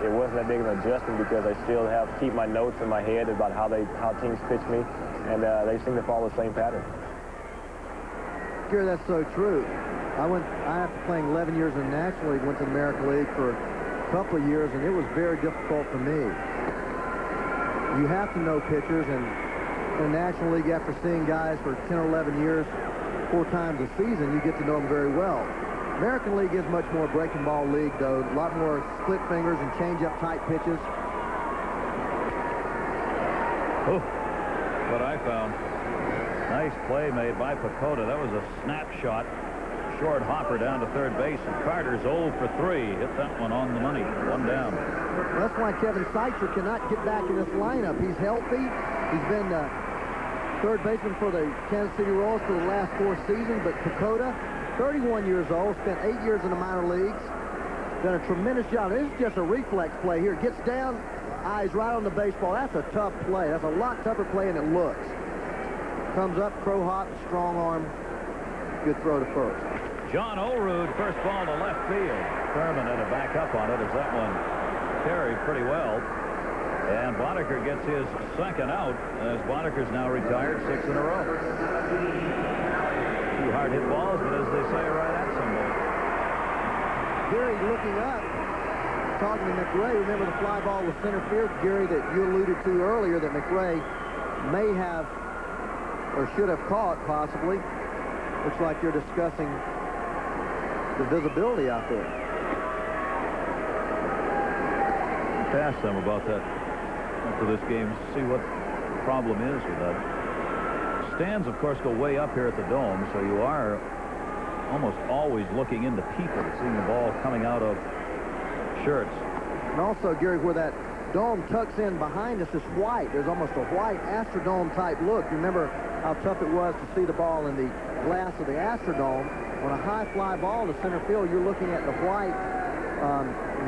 it wasn't that big of an adjustment because I still have to keep my notes in my head about how teams pitch me, and they seem to follow the same pattern. Gary, that's so true. After playing 11 years in the National League, went to the American League for a couple of years, and it was very difficult for me. You have to know pitchers, and In the National League, after seeing guys for 10 or 11 years, 4 times a season, you get to know them very well. American League is much more breaking ball league, though. A lot more split fingers and change-up type pitches. Oh, what I found. Nice play made by Pacoda. That was a snapshot. Short hopper down to third base, and Carter's 0 for 3. Hit that one on the money. 1 down. That's why Kevin Seitzer cannot get back in this lineup. He's healthy. He's been third baseman for the Kansas City Royals for the last 4 seasons, but Pacoda, 31 years old, spent 8 years in the minor leagues, done a tremendous job. This is just a reflex play here. Gets down, eyes right on the baseball. That's a tough play. That's a lot tougher play than it looks. Comes up, crow hop, strong arm. Good throw to first. John Olerud, first ball to left field. Thurman had to back up on it as that one carried pretty well. And Boddicker gets his second out as Boddicker's now retired 6 in a row. 2 hard hit balls, but as they say, right at somebody. Gary looking up, talking to McRae. Remember the fly ball was center field, Gary, that you alluded to earlier that McRae may have or should have caught, possibly. Looks like you're discussing the visibility out there. Ask them about that after this game, see what the problem is with that. Stands, of course, go way up here at the Dome, so you are almost always looking into people, seeing the ball coming out of shirts. And also, Gary, where that dome tucks in behind us is white. There's almost a white Astrodome type look. You remember how tough it was to see the ball in the glass of the Astrodome. On a high fly ball to center field, you're looking at the white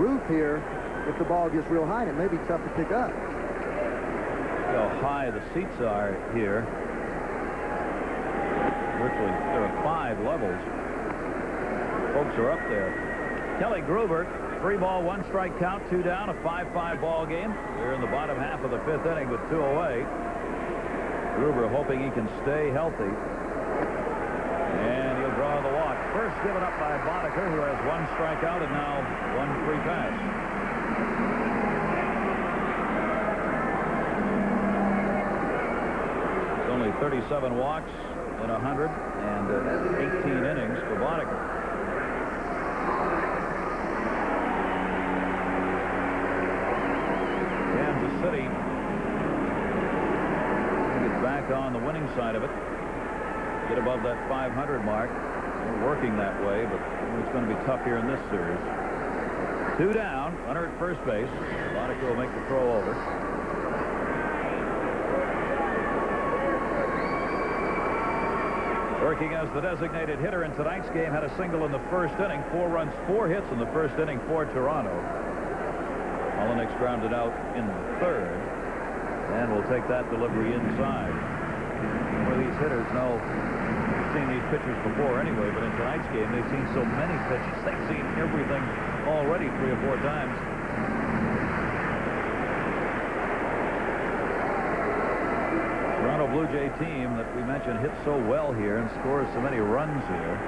roof here. If the ball gets real high, and it may be tough to pick up. How high the seats are here. Virtually, there are 5 levels. Folks are up there. Kelly Gruber, 3 ball, 1 strike count, 2 down, a 5-5 ball game. We're in the bottom half of the 5th inning with 2 away. Gruber hoping he can stay healthy. And he'll draw the walk. First given up by Boddicker, who has 1 strikeout and now 1 free pass. It's only 37 walks in 118 innings for Boddicker. Kansas City gets back on the winning side of it. Get above that 500 mark. We're working that way, but it's going to be tough here in this series. 2 down, runner at first base. Boddicker will make the throw over. Working as the designated hitter in tonight's game, had a single in the first inning, 4 runs, 4 hits in the first inning for Toronto. Olenek grounded out in the 3rd, and will take that delivery inside. Where these hitters know seen these pitchers before anyway, but in tonight's game they've seen so many pitches. They've seen everything already 3 or 4 times. Toronto Blue Jay team that we mentioned hits so well here and scores so many runs here.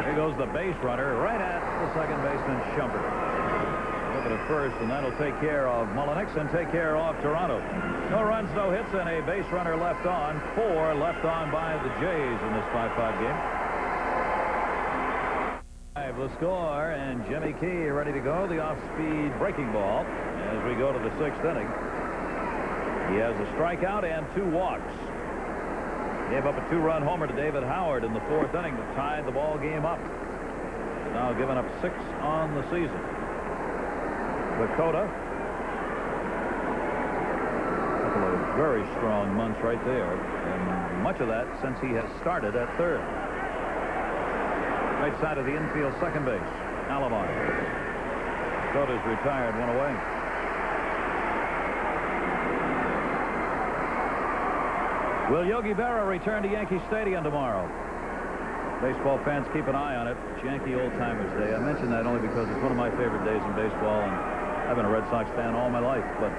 Here goes the base runner right at the second baseman Shumpert. Looking at first, and that'll take care of Mullenix and take care of Toronto. No runs, no hits, and a base runner left on. 4 left on by the Jays in this 5-5 game. 5 the score, and Jimmy Key ready to go. The off-speed breaking ball as we go to the 6th inning. He has a strikeout and 2 walks. Gave up a 2-run homer to David Howard in the 4th inning that tied the ball game up. Now giving up 6 on the season. Dakota. A couple of very strong months right there, and much of that since he has started at 3rd. Right side of the infield, second base, Alomar. Dakota's retired, 1 away. Will Yogi Berra return to Yankee Stadium tomorrow? Baseball fans, keep an eye on it. It's Yankee Old Timers Day. I mention that only because it's one of my favorite days in baseball, and I've been a Red Sox fan all my life, but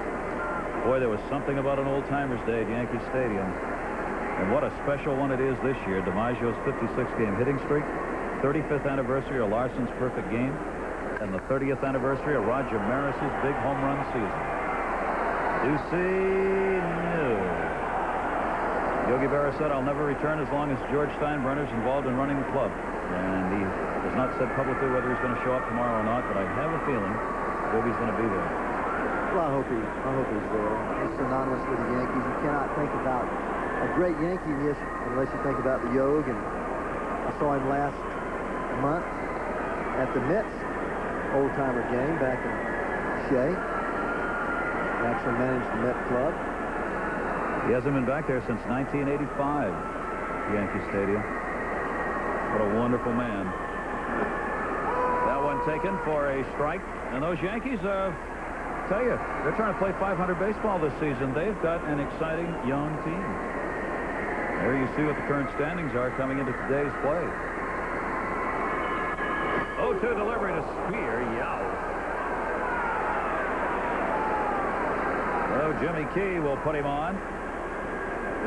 boy, there was something about an Old Timers Day at Yankee Stadium. And what a special one it is this year. DiMaggio's 56-game hitting streak, 35th anniversary of Larson's perfect game, and the 30th anniversary of Roger Maris's big home run season. Ducey, no. Yogi Berra said, "I'll never return as long as George Steinbrenner's involved in running the club." And he has not said publicly whether he's going to show up tomorrow or not, but I have a feeling Yogi's going to be there. Well, I hope he's there. He's synonymous with the Yankees. You cannot think about a great Yankee unless you think about the Yog. And I saw him last month at the Mets old-timer game back in Shea. Actually managed the Met club. He hasn't been back there since 1985, Yankee Stadium. What a wonderful man. That one taken for a strike. And those Yankees, tell you, they're trying to play 500 baseball this season. They've got an exciting young team. There you see what the current standings are coming into today's play. 0-2 delivery to Spear. Yow. So Jimmy Key will put him on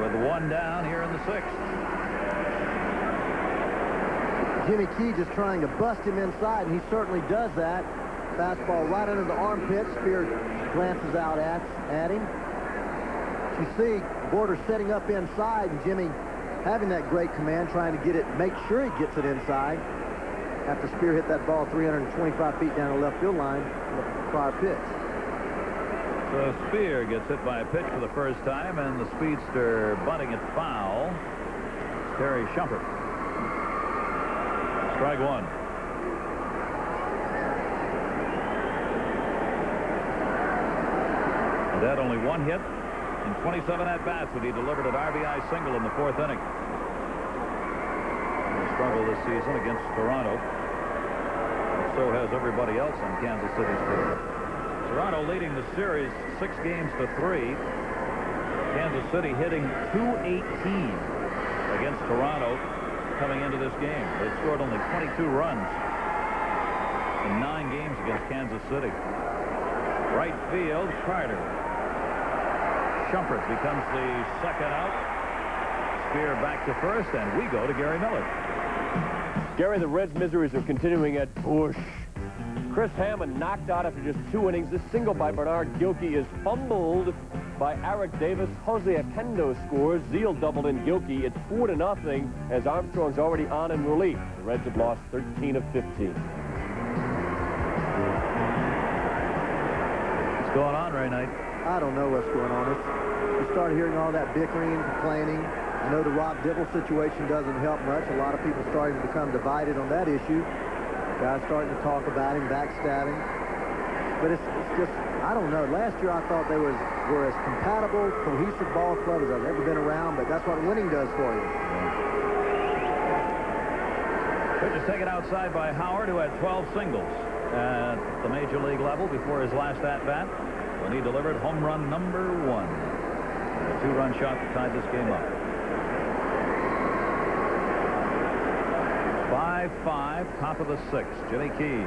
with one down here in the 6th. Jimmy Key just trying to bust him inside, and he certainly does that. Fastball right under the armpit. Spear glances out at him. You see Border setting up inside, and Jimmy having that great command, trying to get it, make sure he gets it inside. After Spear hit that ball 325 feet down the left field line on the prior pitch. So Spear gets hit by a pitch for the first time, and the speedster bunting it foul. Terry Shumpert. Strike one. And that only one hit in 27 at-bats when he delivered an RBI single in the 4th inning. He struggled this season against Toronto. And so has everybody else on Kansas City's team. Toronto leading the series 6-3. Kansas City hitting .218 against Toronto coming into this game. They scored only 22 runs in 9 games against Kansas City. Right field, Carter. Shumpert becomes the second out. Spear back to first, and we go to Gary Miller. Gary, the Reds' miseries are continuing at Busch. Chris Hammond knocked out after just 2 innings. This single by Bernard Gilkey is fumbled by Eric Davis. Jose Akendo scores. Zeal doubled in Gilkey. It's 4-0 as Armstrong's already on in relief. The Reds have lost 13 of 15. What's going on right now? I don't know what's going on. You started hearing all that bickering and complaining. I know the Rob Dibble situation doesn't help much. A lot of people starting to become divided on that issue. Guys starting to talk about him, backstabbing. But it's just, I don't know. Last year I thought they were as compatible, cohesive ball club as I've ever been around, but that's what winning does for you. Pitch is taken outside by Howard, who had 12 singles at the major league level before his last at-bat when he delivered home run number 1. A 2-run shot that tied this game up. 5-5, top of the 6th. Jimmy Key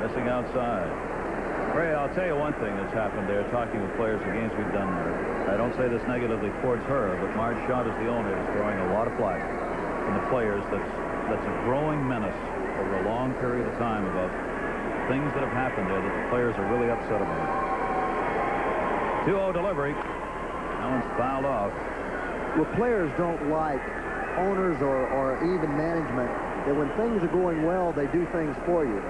missing outside. Ray, I'll tell you one thing that's happened there, talking with players in games we've done there. I don't say this negatively towards her, but Marge Schott, as the owner, is throwing a lot of flack from the players. That's a growing menace over a long period of time about things that have happened there that the players are really upset about. 2-0 delivery. That one's fouled off. Well, players don't like owners or even management that when things are going well, they do things for you.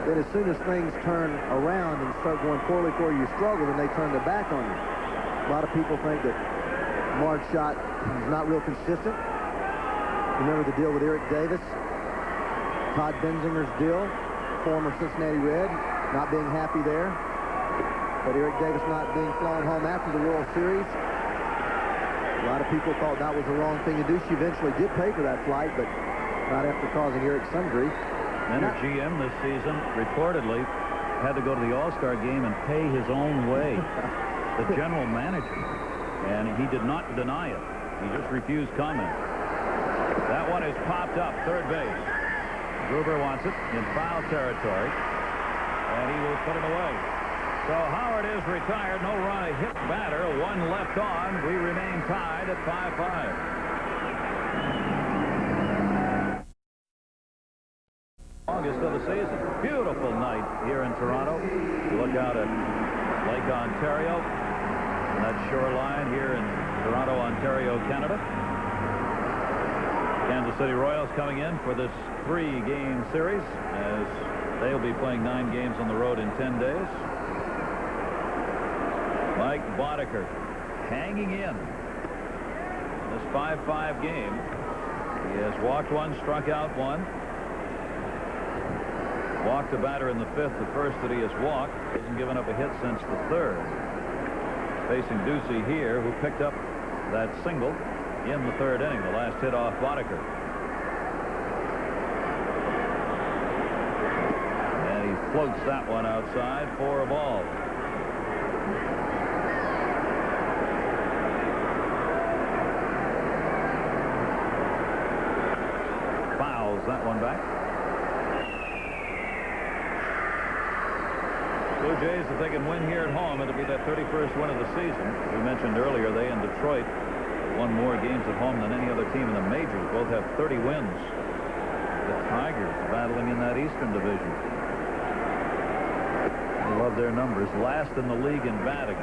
Then as soon as things turn around and start going poorly for you, struggle, then they turn their back on you. A lot of people think that Marge Schott is not real consistent. Remember the deal with Eric Davis? Todd Benzinger's deal, former Cincinnati Red, not being happy there. But Eric Davis not being flown home after the World Series. A lot of people thought that was the wrong thing to do. She eventually did pay for that flight, but not after causing Eric some grief. And her GM this season reportedly had to go to the All-Star game and pay his own way, the general manager. And he did not deny it. He just refused comment. That one is popped up, third base. Gruber wants it in foul territory, and he will put it away. So Howard is retired. No run, a hit batter, 1 left on. We remain tied at 5-5. August of the season. Beautiful night here in Toronto. You look out at Lake Ontario and that shoreline here in Toronto, Ontario, Canada. Kansas City Royals coming in for this 3-game series as they'll be playing 9 games on the road in 10 days. Mike Boddicker hanging in this 5-5 game. He has walked 1, struck out 1. Walked a batter in the 5th, the first that he has walked. Hasn't given up a hit since the 3rd. Facing Ducey here, who picked up that single in the 3rd inning, the last hit off Boddicker. And he floats that one outside for a ball. Fouls that one back. Blue Jays, if they can win here at home, it'll be their 31st win of the season. We mentioned earlier they and Detroit won more games at home than any other team in the majors. Both have 30 wins. The Tigers battling in that Eastern Division. I love their numbers. Last in the league in batting.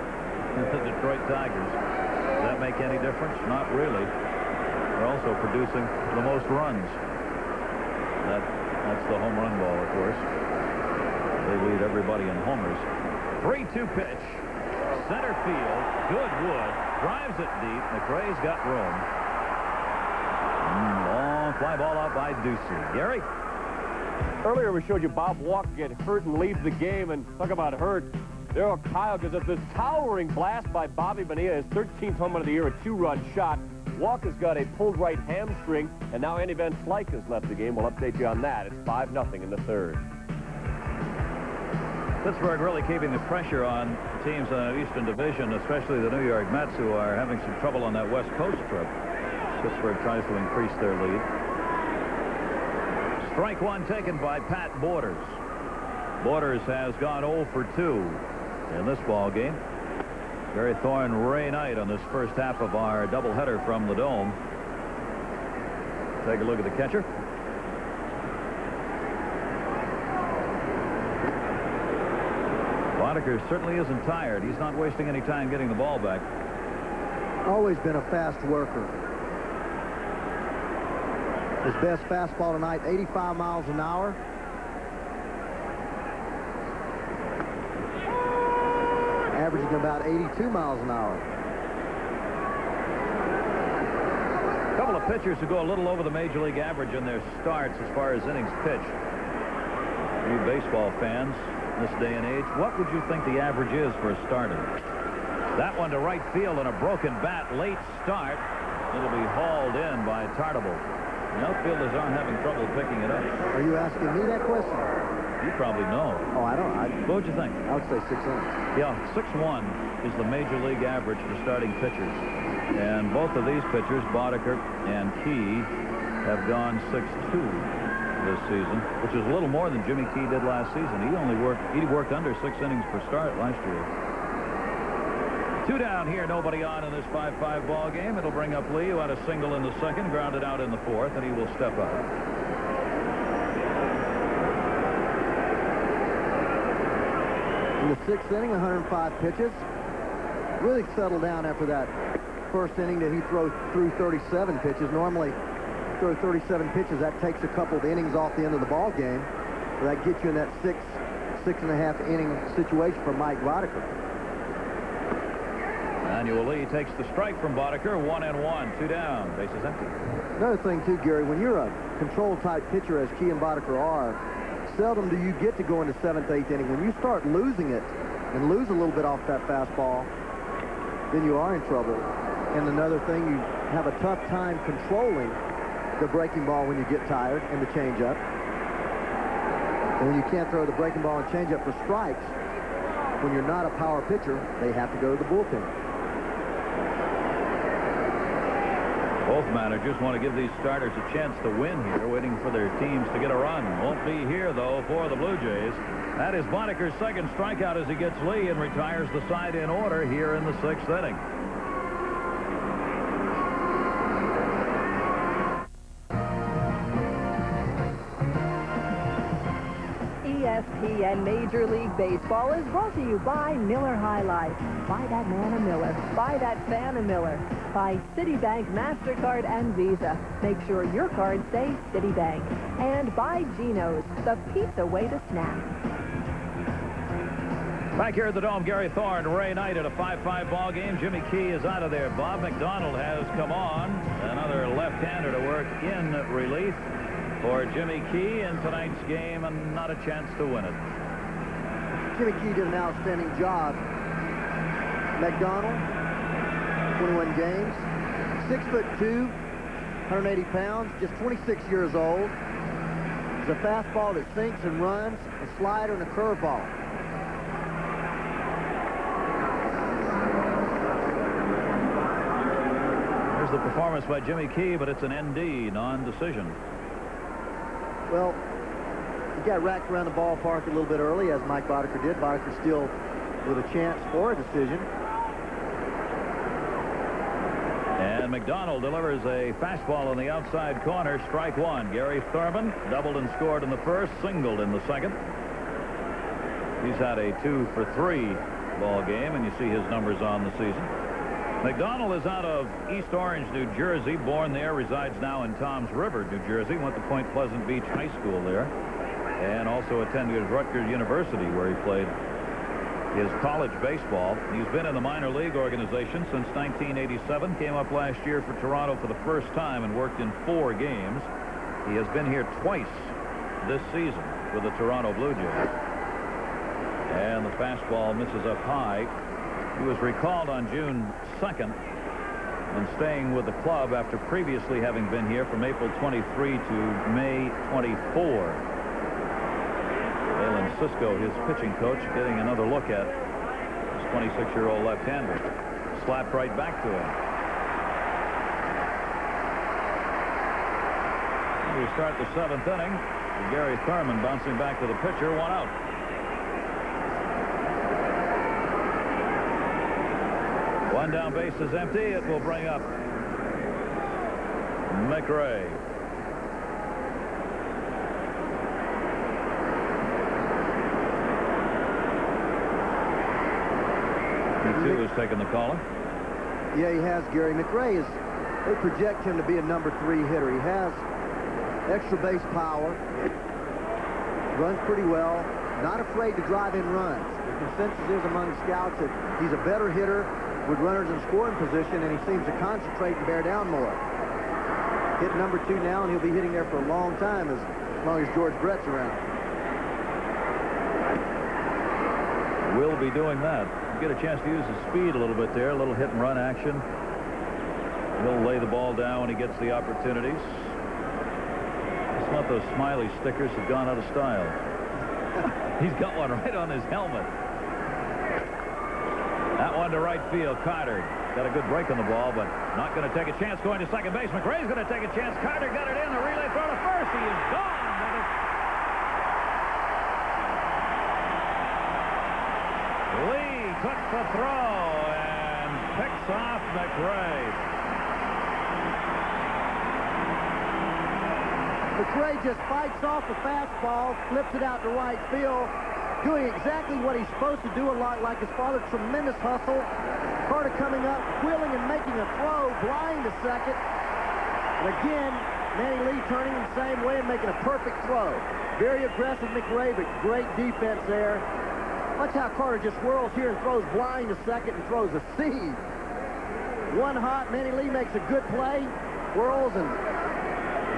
The Detroit Tigers. Does that make any difference? Not really. They're also producing the most runs. That's the home run ball, of course. They lead everybody in homers. 3-2 pitch. Center field. Good wood. Drives it deep. McRae's got room. Long fly ball out by Ducey. Gary? Earlier we showed you Bob Walker get hurt and leaves the game, and talk about hurt. Darryl Kyle gives up this towering blast by Bobby Bonilla, his 13th home run of the year, a 2-run shot. Walker's got a pulled right hamstring, and now Andy Van Slyke has left the game. We'll update you on that. It's 5-0 in the 3rd. Pittsburgh really keeping the pressure on teams in the Eastern Division, especially the New York Mets, who are having some trouble on that West Coast trip. Pittsburgh tries to increase their lead. Strike 1 taken by Pat Borders. Borders has gone 0 for 2 in this ball game. Barry Thorne, Ray Knight on this first half of our doubleheader from the Dome. Take a look at the catcher. Boddicker certainly isn't tired. He's not wasting any time getting the ball back. Always been a fast worker. His best fastball tonight, 85 miles an hour. Averaging about 82 miles an hour. A couple of pitchers who go a little over the major league average in their starts as far as innings pitched. You baseball fans, this day and age, what would you think the average is for a starter? That one to right field and a broken bat, late start. It'll be hauled in by Tartable. The outfielders aren't having trouble picking it up. Are you asking me that question? You probably know. Oh, I don't. What would you think? I would say 6 innings. Yeah, 6-1 is the major league average for starting pitchers. And both of these pitchers, Boddicker and Key, have gone 6-2 this season, which is a little more than Jimmy Key did last season. He worked under 6 innings per start last year. 2 down here, nobody on in this 5-5 ball game. It'll bring up Lee, who had a single in the 2nd, grounded out in the 4th, and he will step up. In the 6th inning, 105 pitches. Really settled down after that first inning that he threw 37 pitches. Normally, throw 37 pitches, that takes a couple of innings off the end of the ball game. So that gets you in that 6.5 inning situation for Mike Boddicker. Manuel Lee takes the strike from Boddicker. 1-1, 2 down, bases empty. Another thing too, Gary, when you're a control type pitcher as Key and Boddicker are, seldom do you get to go into 7th, 8th inning. When you start losing it and lose a little bit off that fastball, then you are in trouble. And another thing, you have a tough time controlling the breaking ball when you get tired, and the changeup. And when you can't throw the breaking ball and changeup for strikes, when you're not a power pitcher, they have to go to the bullpen. Both managers want to give these starters a chance to win here, waiting for their teams to get a run. Won't be here, though, for the Blue Jays. That is Boddicker's 2nd strikeout as he gets Lee and retires the side in order here in the 6th inning. ESPN Major League Baseball is brought to you by Miller High Life. Buy that man a Miller. Buy that fan a Miller. by Citibank, MasterCard, and Visa. Make sure your cards say Citibank. And by Geno's, the pizza way to snack. Back here at the Dome, Gary Thorne, Ray Knight at a 5-5 ball game. Jimmy Key is out of there. Bob McDonald has come on. Another left-hander to work in relief for Jimmy Key in tonight's game, and not a chance to win it. Jimmy Key did an outstanding job. McDonald, 21 games, 6'2", 180 pounds, just 26 years old. It's a fastball that sinks and runs, a slider, and a curveball. Here's the performance by Jimmy Key, but it's an ND, non-decision. Well, he got racked around the ballpark a little bit early, as Mike Boddicker did. Boddicker still with a chance for a decision. And McDonald delivers a fastball on the outside corner, strike one. Gary Thurman doubled and scored in the first, singled in the second. He's had a 2-for-3 ball game, and you see his numbers on the season. McDonald is out of East Orange, New Jersey, born there, resides now in Toms River, New Jersey, went to Point Pleasant Beach High School there, and also attended Rutgers University, where he played his college baseball. He's been in the minor league organization since 1987, came up last year for Toronto for the first time and worked in 4 games. He has been here twice this season with the Toronto Blue Jays. And the fastball misses up high. He was recalled on June 2nd and staying with the club after previously having been here from April 23 to May 24. Alan Cisco, his pitching coach, getting another look at this 26-year-old left-hander. Slapped right back to him. We start the 7th inning. Gary Thurman bouncing back to the pitcher, 1 out. One down, base is empty. It will bring up McRae. He has taken the caller. Yeah, he has, Gary. McRae is, they project him to be a number 3 hitter. He has extra base power, runs pretty well, not afraid to drive in runs. The consensus is among scouts that he's a better hitter with runners in scoring position, and he seems to concentrate and bear down more. Hit number 2 now, and he'll be hitting there for a long time, as long as George Brett's around. Will be doing that. Get a chance to use his speed a little bit there, a little hit and run action. He'll lay the ball down when he gets the opportunities. It's not those smiley stickers have gone out of style. He's got one right on his helmet. That one to right field. Carter got a good break on the ball, but not going to take a chance going to second base. McRae's going to take a chance. Carter got it in. The relay throw to first. He is gone. Lee took the throw and picks off McRae. McRae just fights off the fastball, flips it out to right field, doing exactly what he's supposed to do, a lot like his father. Tremendous hustle. Carter coming up, wheeling and making a throw, blind to second. And again, Manny Lee turning the same way and making a perfect throw. Very aggressive McRae, but great defense there. Watch how Carter just whirls here and throws blind to second and throws a seed. One hot, Manny Lee makes a good play, whirls and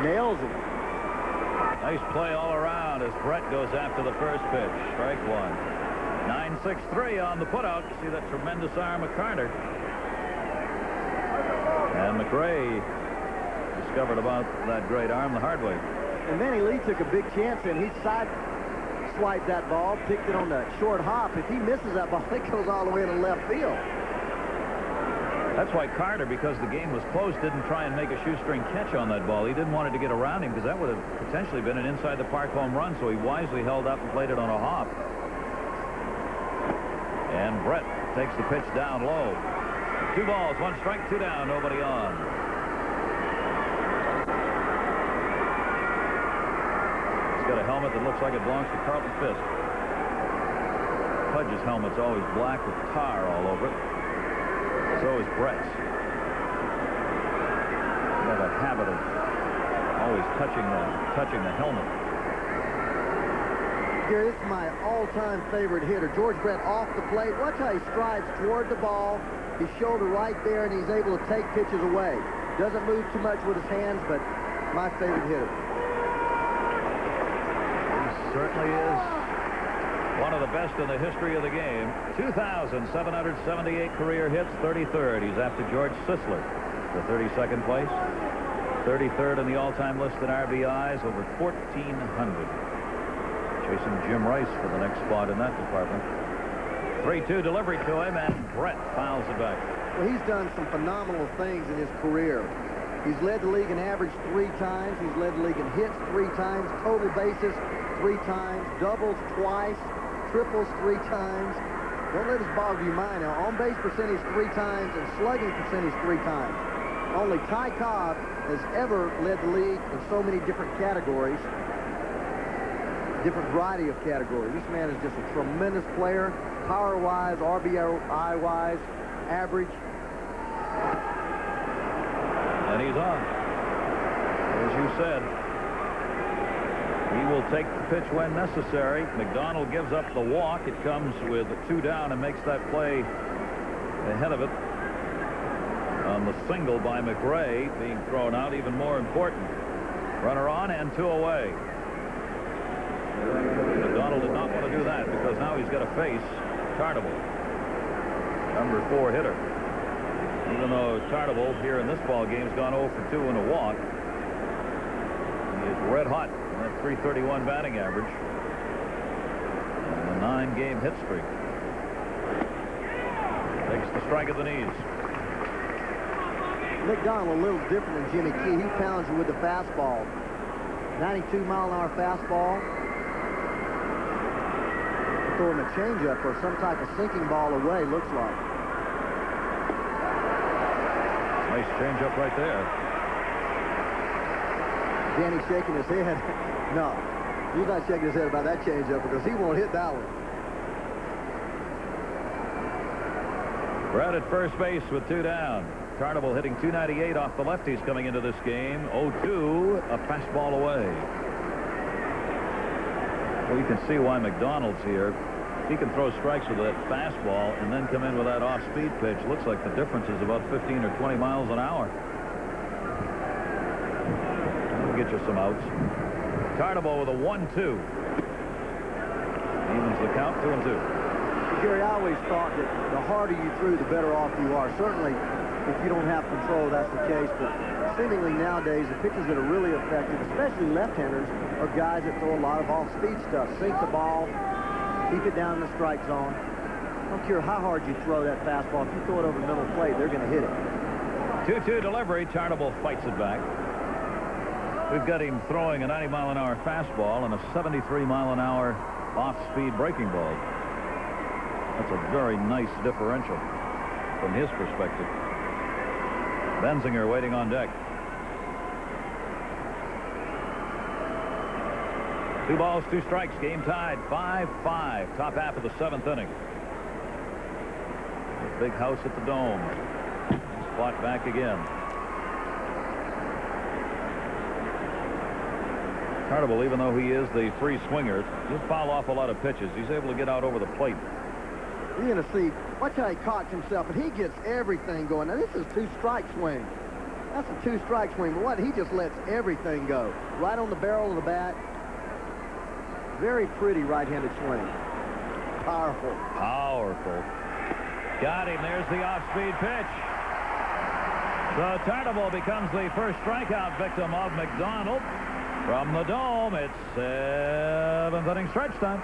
nails it. Nice play all around as Brett goes after the first pitch. Strike one. 9-6-3 on the putout. You see that tremendous arm of Carter. And McRae discovered about that great arm the hard way. And Manny Lee took a big chance, and he side swiped that ball, picked it on the short hop. If he misses that ball, it goes all the way to left field. That's why Carter, because the game was close, didn't try and make a shoestring catch on that ball. He didn't want it to get around him because that would have potentially been an inside the park home run, so he wisely held up and played it on a hop. And Brett takes the pitch down low. 2 balls, 1 strike, 2 down, nobody on. He's got a helmet that looks like it belongs to Carlton Fisk. Pudge's helmet's always black with tar all over it. So is Brett's. have a habit of always touching the helmet. Gary, this is my all-time favorite hitter. George Brett off the plate. Watch how he strides toward the ball. His shoulder right there, and he's able to take pitches away. Doesn't move too much with his hands, but my favorite hitter. He certainly is one of the best in the history of the game. 2,778 career hits, 33rd. He's after George Sisler for 32nd place. 33rd in the all-time list in RBIs, over 1,400. Chasing Jim Rice for the next spot in that department. 3-2 delivery to him, and Brett fouls it back. Well, he's done some phenomenal things in his career. He's led the league in average 3 times. He's led the league in hits 3 times, total bases 3 times, doubles twice, triples 3 times. Don't let this bog your mind now. On-base percentage 3 times and slugging percentage 3 times. Only Ty Cobb has ever led the league in so many different categories. Different variety of categories. This man is just a tremendous player, power-wise, RBI-wise, average. And he's on. As you said, he will take the pitch when necessary. McDonald gives up the walk. It comes with 2 down and makes that play ahead of it on the single by McRae being thrown out. Even more important. Runner on and 2 away. McDonald did not want to do that because now he's got to face Tartabull, number 4 hitter. Even though Tartabull here in this ball game has gone 0 for 2 in a walk, he is red hot in that .331 batting average and a 9-game hit streak. Takes the strike at the knees. McDonald a little different than Jimmy Key. He pounds you with the fastball. 92-mile-an-hour fastball. Throw him a changeup or some type of sinking ball away, looks like. Nice changeup right there. Danny shaking his head. No, he's not shaking his head about that changeup because he won't hit that one. Brett at first base with 2 down. Tartabull hitting .298 off the lefties coming into this game. 0-2, a fastball away. Well, you can see why McDonald's here. He can throw strikes with that fastball and then come in with that off-speed pitch. Looks like the difference is about 15 or 20 miles an hour. That'll get you some outs. Tartabull with a 1-2. Evens the count, 2-2. Gary, I always thought that the harder you threw, the better off you are. Certainly, if you don't have control, that's the case. But seemingly nowadays, the pitchers that are really effective, especially left-handers, are guys that throw a lot of off-speed stuff. Sink the ball, keep it down in the strike zone. I don't care how hard you throw that fastball. If you throw it over the middle plate, they're going to hit it. 2-2 delivery. Tartabull fights it back. We've got him throwing a 90-mile-an-hour fastball and a 73-mile-an-hour off-speed breaking ball. That's a very nice differential from his perspective. Benzinger waiting on deck. 2 balls, 2 strikes. Game tied 5-5. Top half of the 7th inning. The big house at the Dome. Fought back again. Tartabull, even though he is the free swinger, he'll foul off a lot of pitches. He's able to get out over the plate. You're going to see, watch how he cocks himself, and he gets everything going. Now, this is 2-strike swing. That's a 2-strike swing, but what? He just lets everything go. Right on the barrel of the bat. Very pretty right-handed swing. Powerful. Powerful. Got him. There's the off-speed pitch. So Tartabull becomes the first strikeout victim of McDonald. From the Dome, it's 7th inning stretch time.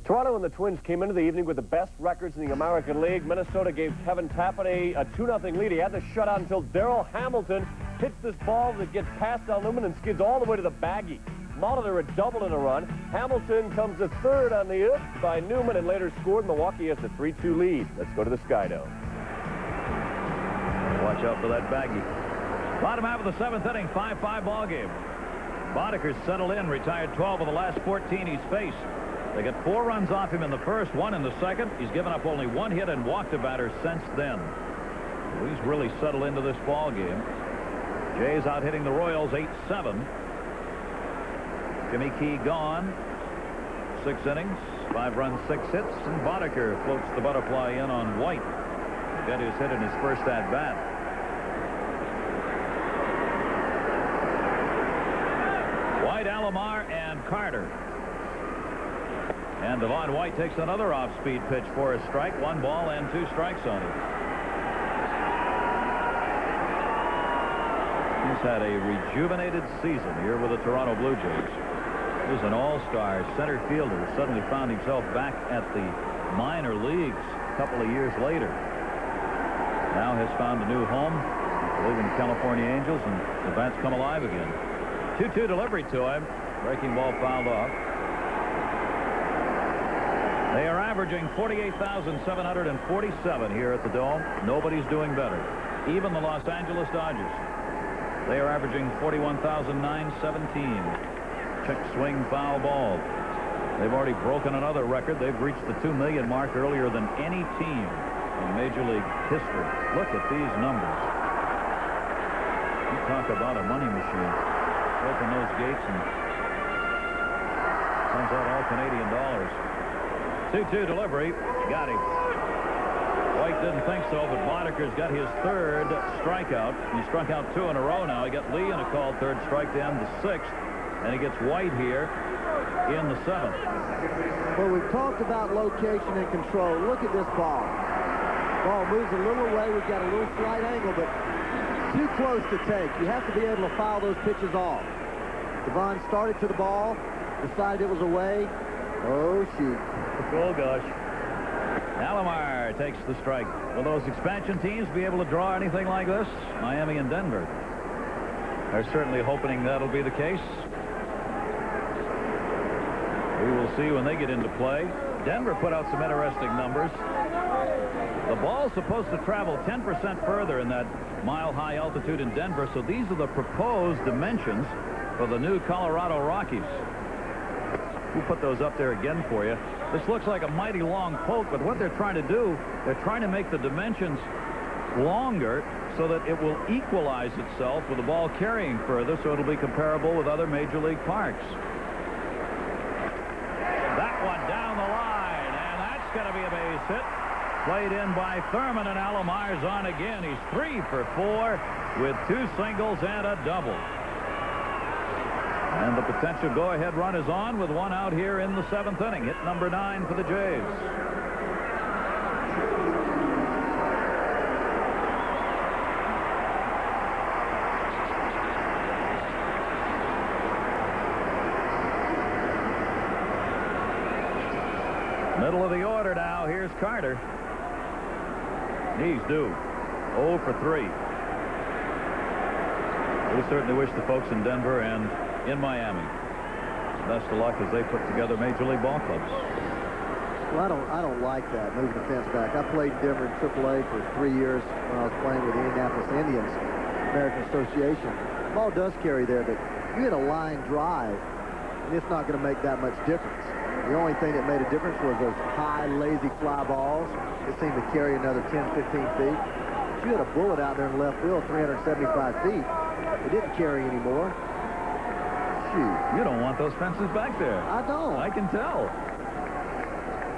Toronto and the Twins came into the evening with the best records in the American League. Minnesota gave Kevin Tapani a 2-0 lead. He had the shutout until Darrell Hamilton hits this ball that gets past Newman and skids all the way to the baggie. Molitor a double in a run. Hamilton comes to 3rd on the up by Newman and later scored. Milwaukee has a 3-2 lead. Let's go to the Sky Dome. Watch out for that baggie. Bottom half of the 7th inning, 5-5 ball game. Bodeker's settled in, retired 12 of the last 14 he's faced. They got 4 runs off him in the first, 1 in the second. He's given up only 1 hit and walked a batter since then. So he's really settled into this ball game. Jays out hitting the Royals 8-7. Jimmy Key gone. 6 innings, 5 runs, 6 hits, and Boddicker floats the butterfly in on White. Got his hit in his first at bat. White, Alomar, and Carter. And Devon White takes another off-speed pitch for a strike. 1 ball and 2 strikes on it. He's had a rejuvenated season here with the Toronto Blue Jays. He's an all-star center fielder who suddenly found himself back at the minor leagues a couple of years later. Now has found a new home, leaving the California Angels, and the bat's come alive again. 2-2 delivery to him. Breaking ball fouled off. They are averaging 48,747 here at the Dome. Nobody's doing better. Even the Los Angeles Dodgers. They are averaging 41,917. Check swing, foul ball. They've already broken another record. They've reached the 2 million mark earlier than any team in Major League history. Look at these numbers. You talk about a money machine. Open those gates and comes out all Canadian dollars. 2-2 delivery. Got him. White didn't think so, but Boddicker's got his 3rd strikeout. He struck out 2 in a row now. He got Lee in a called 3rd strike to end the 6th. And he gets White here in the 7th. Well, we've talked about location and control. Look at this ball. Ball moves a little away. We've got a little slight angle, but too close to take. You have to be able to foul those pitches off. Devon started to the ball, decided it was away. Oh, shoot. Oh, gosh. Alomar takes the strike. Will those expansion teams be able to draw anything like this? Miami and Denver. They're certainly hoping that'll be the case. We will see when they get into play. Denver put out some interesting numbers. The ball's supposed to travel 10% further in that mile-high altitude in Denver, so these are the proposed dimensions for the new Colorado Rockies. We'll put those up there again for you. This looks like a mighty long poke, but what they're trying to do, they're trying to make the dimensions longer so that it will equalize itself with the ball carrying further, so it'll be comparable with other Major League parks. That one down the line, and that's going to be a base hit. Played in by Thurman, and Alomar's on again. He's 3 for 4 with 2 singles and a double. And the potential go-ahead run is on with 1 out here in the 7th inning. Hit number 9 for the Jays. Middle of the order now. Here's Carter. He's due. 0 for 3. We certainly wish the folks in Denver and in Miami best of luck as they put together Major League ball clubs. Well, I don't like that, moving the fence back. I played Denver in AAA for 3 years when I was playing with the Indianapolis Indians, American Association. The ball does carry there, but you hit a line drive, and it's not going to make that much difference. The only thing that made a difference was those high, lazy fly balls. It seemed to carry another 10, 15 feet. But you had a bullet out there in left field, 375 feet. It didn't carry anymore. Shoot. You don't want those fences back there. I don't. I can tell.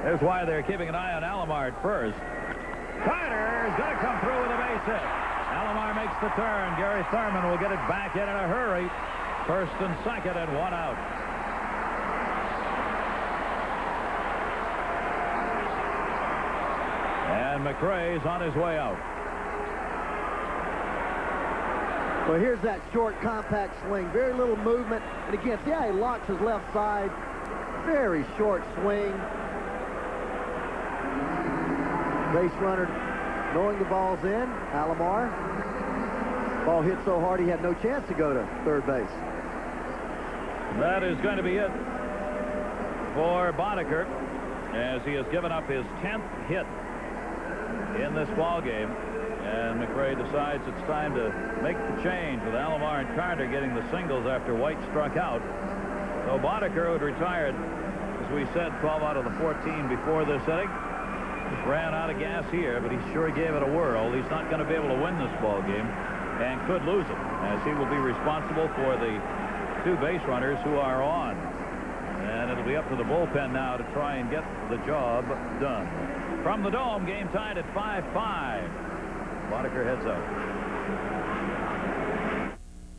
There's why they're keeping an eye on Alomar at first. Carter is going to come through with a base hit. Alomar makes the turn. Gary Thurman will get it back in a hurry. 1st and 2nd and 1 out. And McRae's on his way out. Well, here's that short, compact swing. Very little movement. And again, see how he locks his left side. Very short swing. Base runner knowing the ball's in. Alomar. Ball hit so hard he had no chance to go to 3rd base. That is going to be it for Boddicker as he has given up his 10th hit in this ball game. And McRae decides it's time to make the change with Alomar and Carter getting the singles after White struck out. So Boddicker, who had retired, as we said, 12 out of the 14 before this inning, ran out of gas here, but he sure gave it a whirl. He's not going to be able to win this ball game. and could lose it, as he will be responsible for the 2 base runners who are on. And it'll be up to the bullpen now to try and get the job done. From the Dome, game tied at 5-5. Boddicker heads up.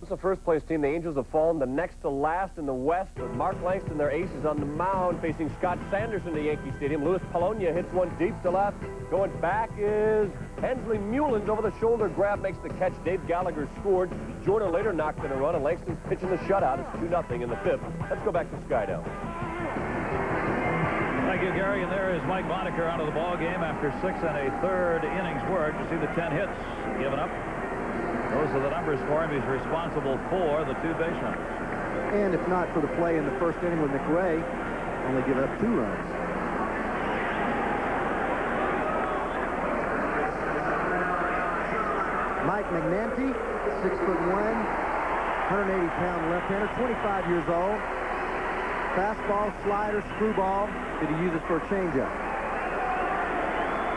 It's the first-place team. The Angels have fallen the next to last in the West, with Mark Langston, their aces, on the mound, facing Scott Sanderson at Yankee Stadium. Louis Polonia hits one deep to left. Going back is Hensley Mullins. Over the shoulder grab makes the catch. Dave Gallagher scored. Joyner later knocked in a run, and Langston's pitching the shutout. It's 2-0 in the 5th. Let's go back to Skydo. Thank you, Gary. And there is Mike Boddicker out of the ball game after 6 1/3 innings work. You see the 10 hits given up. Those are the numbers for him. He's responsible for the 2 base runners. And if not for the play in the first inning with McRae, only give up 2 runs. Mike Magnanti, 6'1", 180-pound left-hander, 25 years old. Fastball, slider, screwball. Did he use it for a changeup?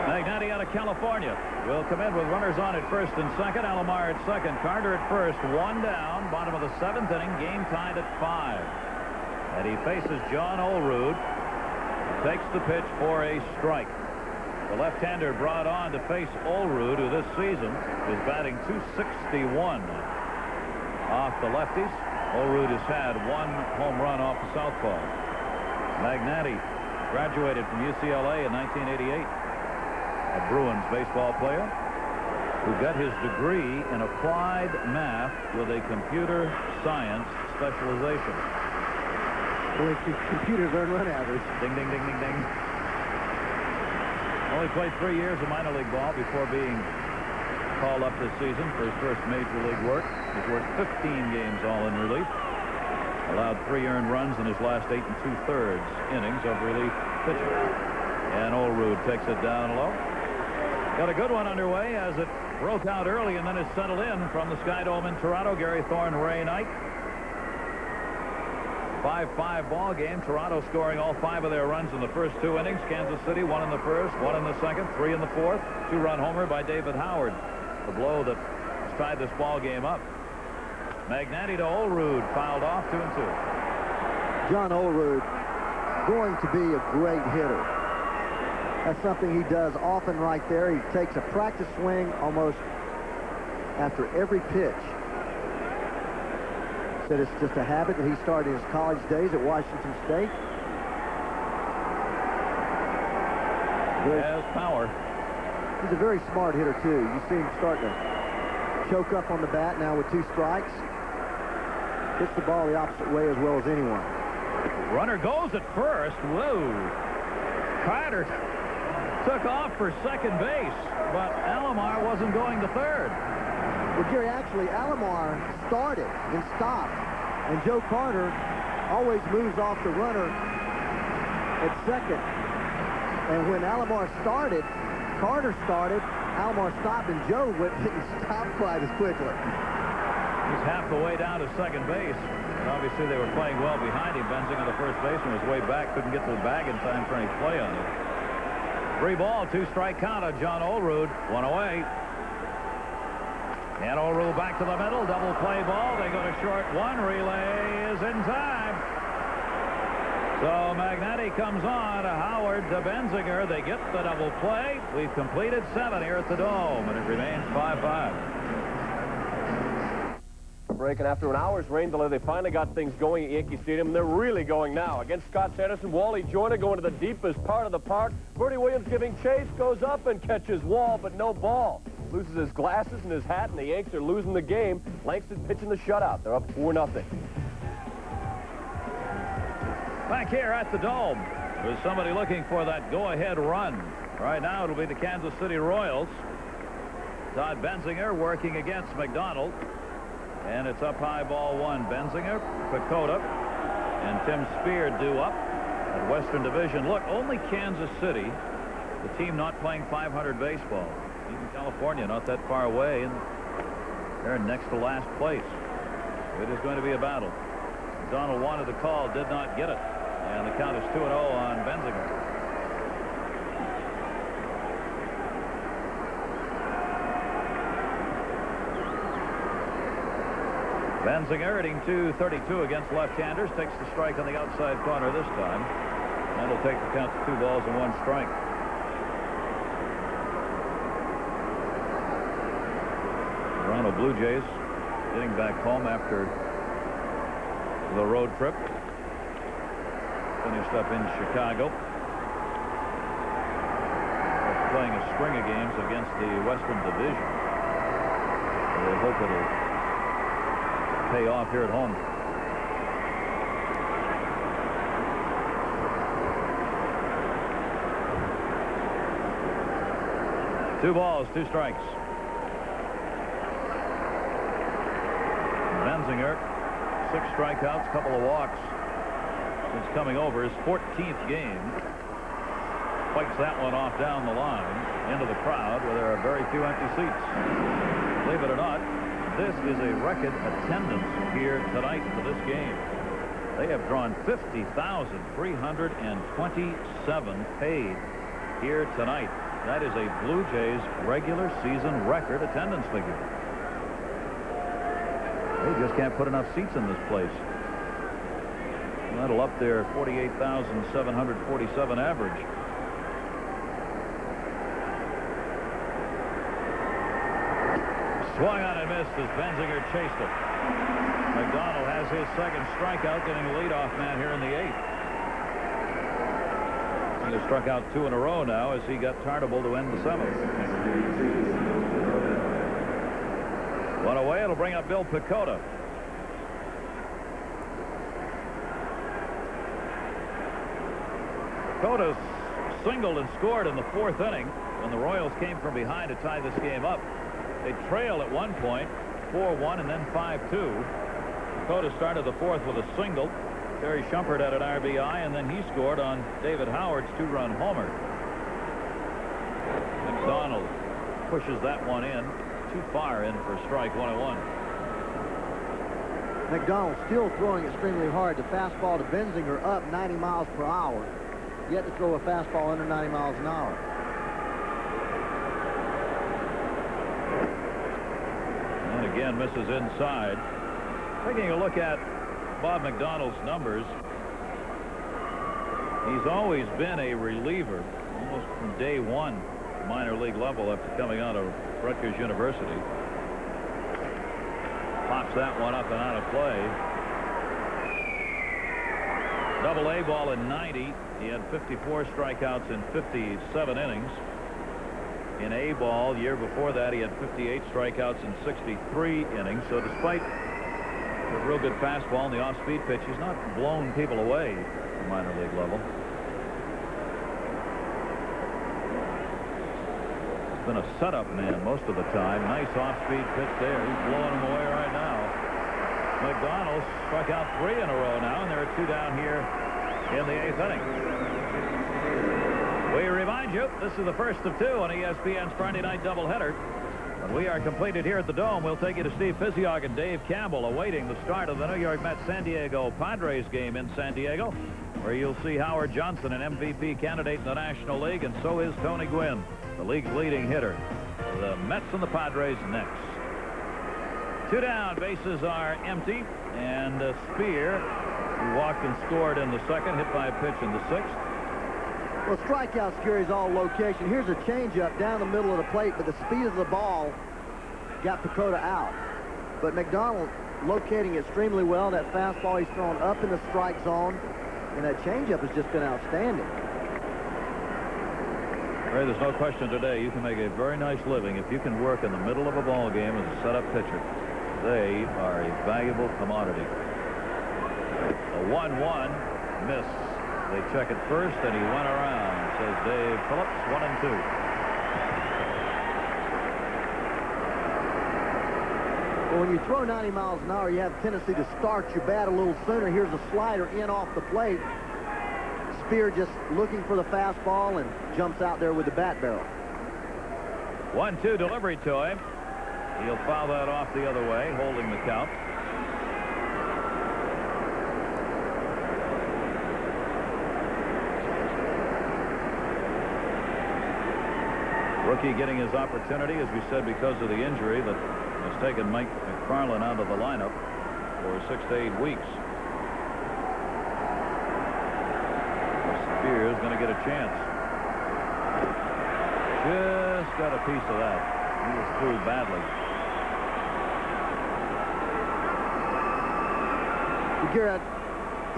Magnanti out of California will come in with runners on at first and second. Alomar at second. Carter at first. 1 down. Bottom of the 7th inning. Game tied at 5. And he faces John Olerud. Takes the pitch for a strike. The left-hander brought on to face Olerud, who this season is batting .261 off the lefties. Olerud has had 1 home run off the southpaw. Magnanti graduated from UCLA in 1988. A Bruins baseball player who got his degree in applied math with a computer science specialization. Boy, computers earn run average. Ding, ding, ding, ding, ding. Only played 3 years of minor league ball before being called up this season for his first major league work. He's worked 15 games all in relief. Allowed 3 earned runs in his last 8 2/3 innings of relief pitching. And Olerud takes it down low. Got a good one underway as it broke out early and then is settled in from the Sky Dome in Toronto. Gary Thorne, Ray Knight. 5-5 ball game. Toronto scoring all 5 of their runs in the first 2 innings. Kansas City 1 in the first, 1 in the second, 3 in the 4th. 2-run homer by David Howard. The blow that tied this ball game up. Magnanti to Olerud, fouled off, 2-2. John Olerud going to be a great hitter. That's something he does often right there. He takes a practice swing almost after every pitch. Said it's just a habit that he started his college days at Washington State. He has power. He's a very smart hitter, too. You see him starting to choke up on the bat now with 2 strikes. Hits the ball the opposite way as well as anyone. Runner goes at first. Whoa. Carter took off for second base, but Alomar wasn't going to third. Well, Gary, actually, Alomar started and stopped, and Joe Carter always moves off the runner at second. And when Alomar started, Carter started, Alomar stopped, and Joe didn't stop quite as quickly. He's half the way down to second base. And obviously, they were playing well behind him. Benzinger, the first baseman, was way back, couldn't get to the bag in time for any play on it. 3 ball, 2-strike count on John Olerud. 1 away. And Olerud back to the middle. Double play ball. They go to short 1. Relay is in time. So Magnanti comes on to Howard to Benzinger. They get the double play. We've completed 7 here at the Dome, and it remains 5-5. Break, and after an hour's rain delay, they finally got things going at Yankee Stadium, and they're really going now. Against Scott Sanderson, Wally Joyner going to the deepest part of the park. Bertie Williams giving chase, goes up and catches Wall, but no ball. Loses his glasses and his hat, and the Yanks are losing the game. Langston pitching the shutout. They're up 4-0. Back here at the Dome, there's somebody looking for that go-ahead run. Right now, it'll be the Kansas City Royals. Todd Benzinger working against McDonald. And it's up high, ball 1. Benzinger, Pecota, and Tim Spear due up at Western Division. Look, only Kansas City, the team not playing 500 baseball. Even California not that far away, and they're next to last place. It is going to be a battle. Donald wanted the call, did not get it. And the count is 2-0 on Benzinger. Benzinger hitting .232 against left-handers. Takes the strike on the outside corner this time. That'll take the count to 2 balls and 1 strike. Toronto Blue Jays getting back home after the road trip. Finished up in Chicago. They're playing a string of games against the Western Division. They hope it'll pay off here at home. Two balls, 2 strikes. Benzinger, 6 strikeouts, couple of walks since coming over his 14th game. Fights that one off down the line into the crowd where there are very few empty seats. Believe it or not, this is a record attendance here tonight for this game. They have drawn 50,327 paid here tonight. That is a Blue Jays regular season record attendance figure. They just can't put enough seats in this place. That'll up their 48,747 average. Swung on and missed as Benzinger chased it. McDonald has his second strikeout, getting the leadoff man here in the 8th. He has struck out 2 in a row now as he got Tartable to end the 7th. One away, it'll bring up Bill Pecota. Pecota singled and scored in the 4th inning when the Royals came from behind to tie this game up. They trail at one point, 4-1 and then 5-2. Pecota started the 4th with a single. Terry Shumpert had an RBI, and then he scored on David Howard's 2-run homer. McDonald pushes that one in, too far in for strike 1-1. McDonald still throwing extremely hard. The fastball to Benzinger up 90 miles per hour. Yet to throw a fastball under 90 miles an hour. And again misses inside. Taking a look at Bob McDonald's numbers, he's always been a reliever almost from day one, minor league level, after coming out of Rutgers University. Pops that one up and out of play. Double-A ball in 90. He had 54 strikeouts in 57 innings. In A ball, year before that, he had 58 strikeouts in 63 innings. So despite a real good fastball and the off-speed pitch, he's not blown people away at the minor league level. He's been a setup man most of the time. Nice off-speed pitch there. He's blowing him away right now. McDonald struck out 3 in a row now, and there are 2 down here in the 8th inning. We remind you, this is the first of 2 on ESPN's Friday night doubleheader. When we are completed here at the Dome, we'll take you to Steve Physiog and Dave Campbell awaiting the start of the New York Mets San Diego Padres game in San Diego, where you'll see Howard Johnson, an MVP candidate in the National League, and so is Tony Gwynn, the league's leading hitter. The Mets and the Padres next. 2 down, bases are empty, and Spear, who walked and scored in the 2nd, hit by a pitch in the 6th. Well, strikeout scares all location. Here's a changeup down the middle of the plate, but the speed of the ball got Pecota out. But McDonald locating extremely well. That fastball he's thrown up in the strike zone, and that changeup has just been outstanding. Ray, there's no question today you can make a very nice living if you can work in the middle of a ball game as a setup pitcher. They are a valuable commodity. A 1-1 miss. They check it first, and he went around, says Dave Phillips. 1-2. Well, when you throw 90 miles an hour, you have a tendency to start your bat a little sooner. Here's a slider in off the plate. Spear just looking for the fastball and jumps out there with the bat barrel. 1-2 delivery to him. He'll foul that off the other way, holding the count. Rookie getting his opportunity, as we said, because of the injury that has taken Mike McFarland out of the lineup. for 6 to 8 weeks. Spear is going to get a chance. Just got a piece of that. He was through badly. Garrett,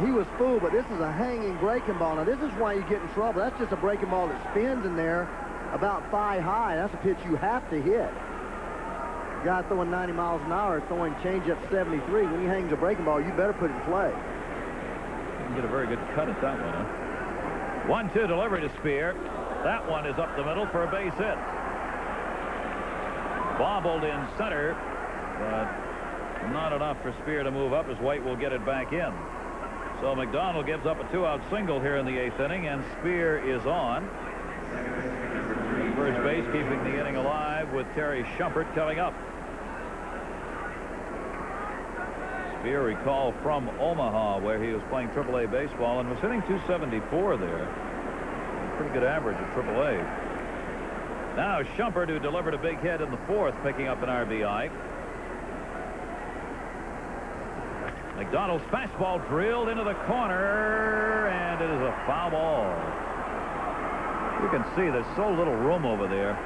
he was fooled, but this is a hanging breaking ball. Now, this is why you get in trouble. That's just a breaking ball that spins in there about thigh high. That's a pitch you have to hit. Guy throwing 90 miles an hour, throwing changeup 73. When he hangs a breaking ball, you better put it in play. Didn't get a very good cut at that one, huh? 1-2 delivery to Spear. That one is up the middle for a base hit. Bobbled in center, but not enough for Spear to move up as White will get it back in. So McDonald gives up a 2-out single here in the 8th inning, and Spear is on. First base, keeping the inning alive with Terry Shumpert coming up. Spear, recall, from Omaha, where he was playing AAA baseball and was hitting .274 there. Pretty good average at AAA. Now Shumpert, who delivered a big hit in the 4th, picking up an RBI. McDonald's fastball drilled into the corner, and it is a foul ball. You can see there's so little room over there.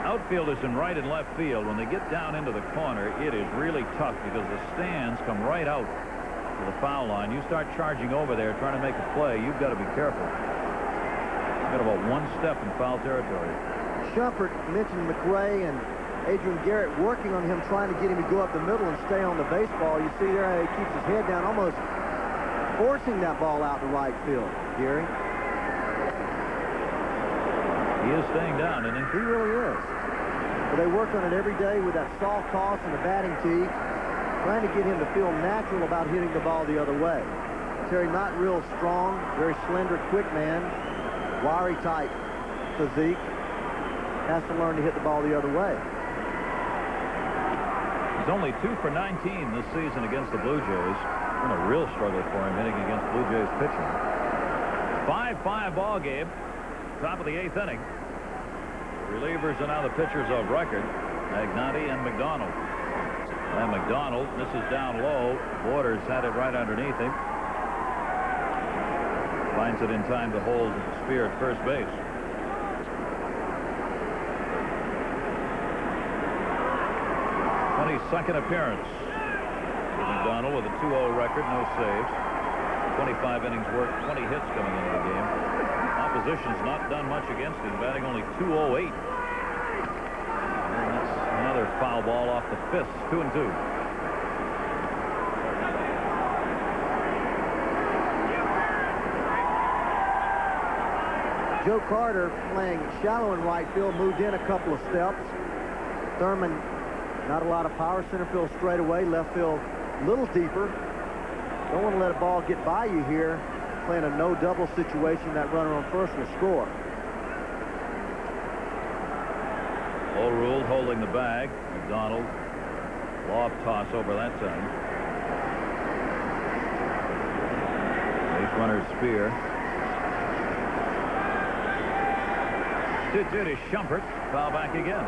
Outfielders in right and left field, when they get down into the corner, it is really tough because the stands come right out to the foul line. You start charging over there trying to make a play, you've got to be careful. You've got about 1 step in foul territory. Shumpert mentioned McRae and Adrian Garrett working on him, trying to get him to go up the middle and stay on the baseball. You see there how he keeps his head down, almost forcing that ball out to right field, Gary. He is staying down, isn't he? He really is. But they work on it every day with that soft toss and the batting tee, trying to get him to feel natural about hitting the ball the other way. Terry, not real strong, very slender, quick man, wiry type physique, has to learn to hit the ball the other way. He's only 2 for 19 this season against the Blue Jays. Been a real struggle for him hitting against Blue Jays pitching. 5-5 ball game. Top of the 8th inning. The relievers are now the pitchers of record, Magnotti and McDonald. And McDonald, this is down low. Waters had it right underneath him. Finds it in time to hold Spear at first base. Second appearance for McDonald with a 2-0 record, no saves. 25 innings worked, 20 hits coming into the game. Opposition's not done much against him, batting only .208. And that's another foul ball off the fist, 2-2. Joe Carter, playing shallow in right field, moved in a couple of steps. Thurman, not a lot of power. Center field straight away. Left field a little deeper. Don't want to let a ball get by you here. Playing a no-double situation. That runner on first will score. Old rule holding the bag. McDonald. Lob toss over that time. Base runner Spear. 2-2 to Shumpert. Foul back again.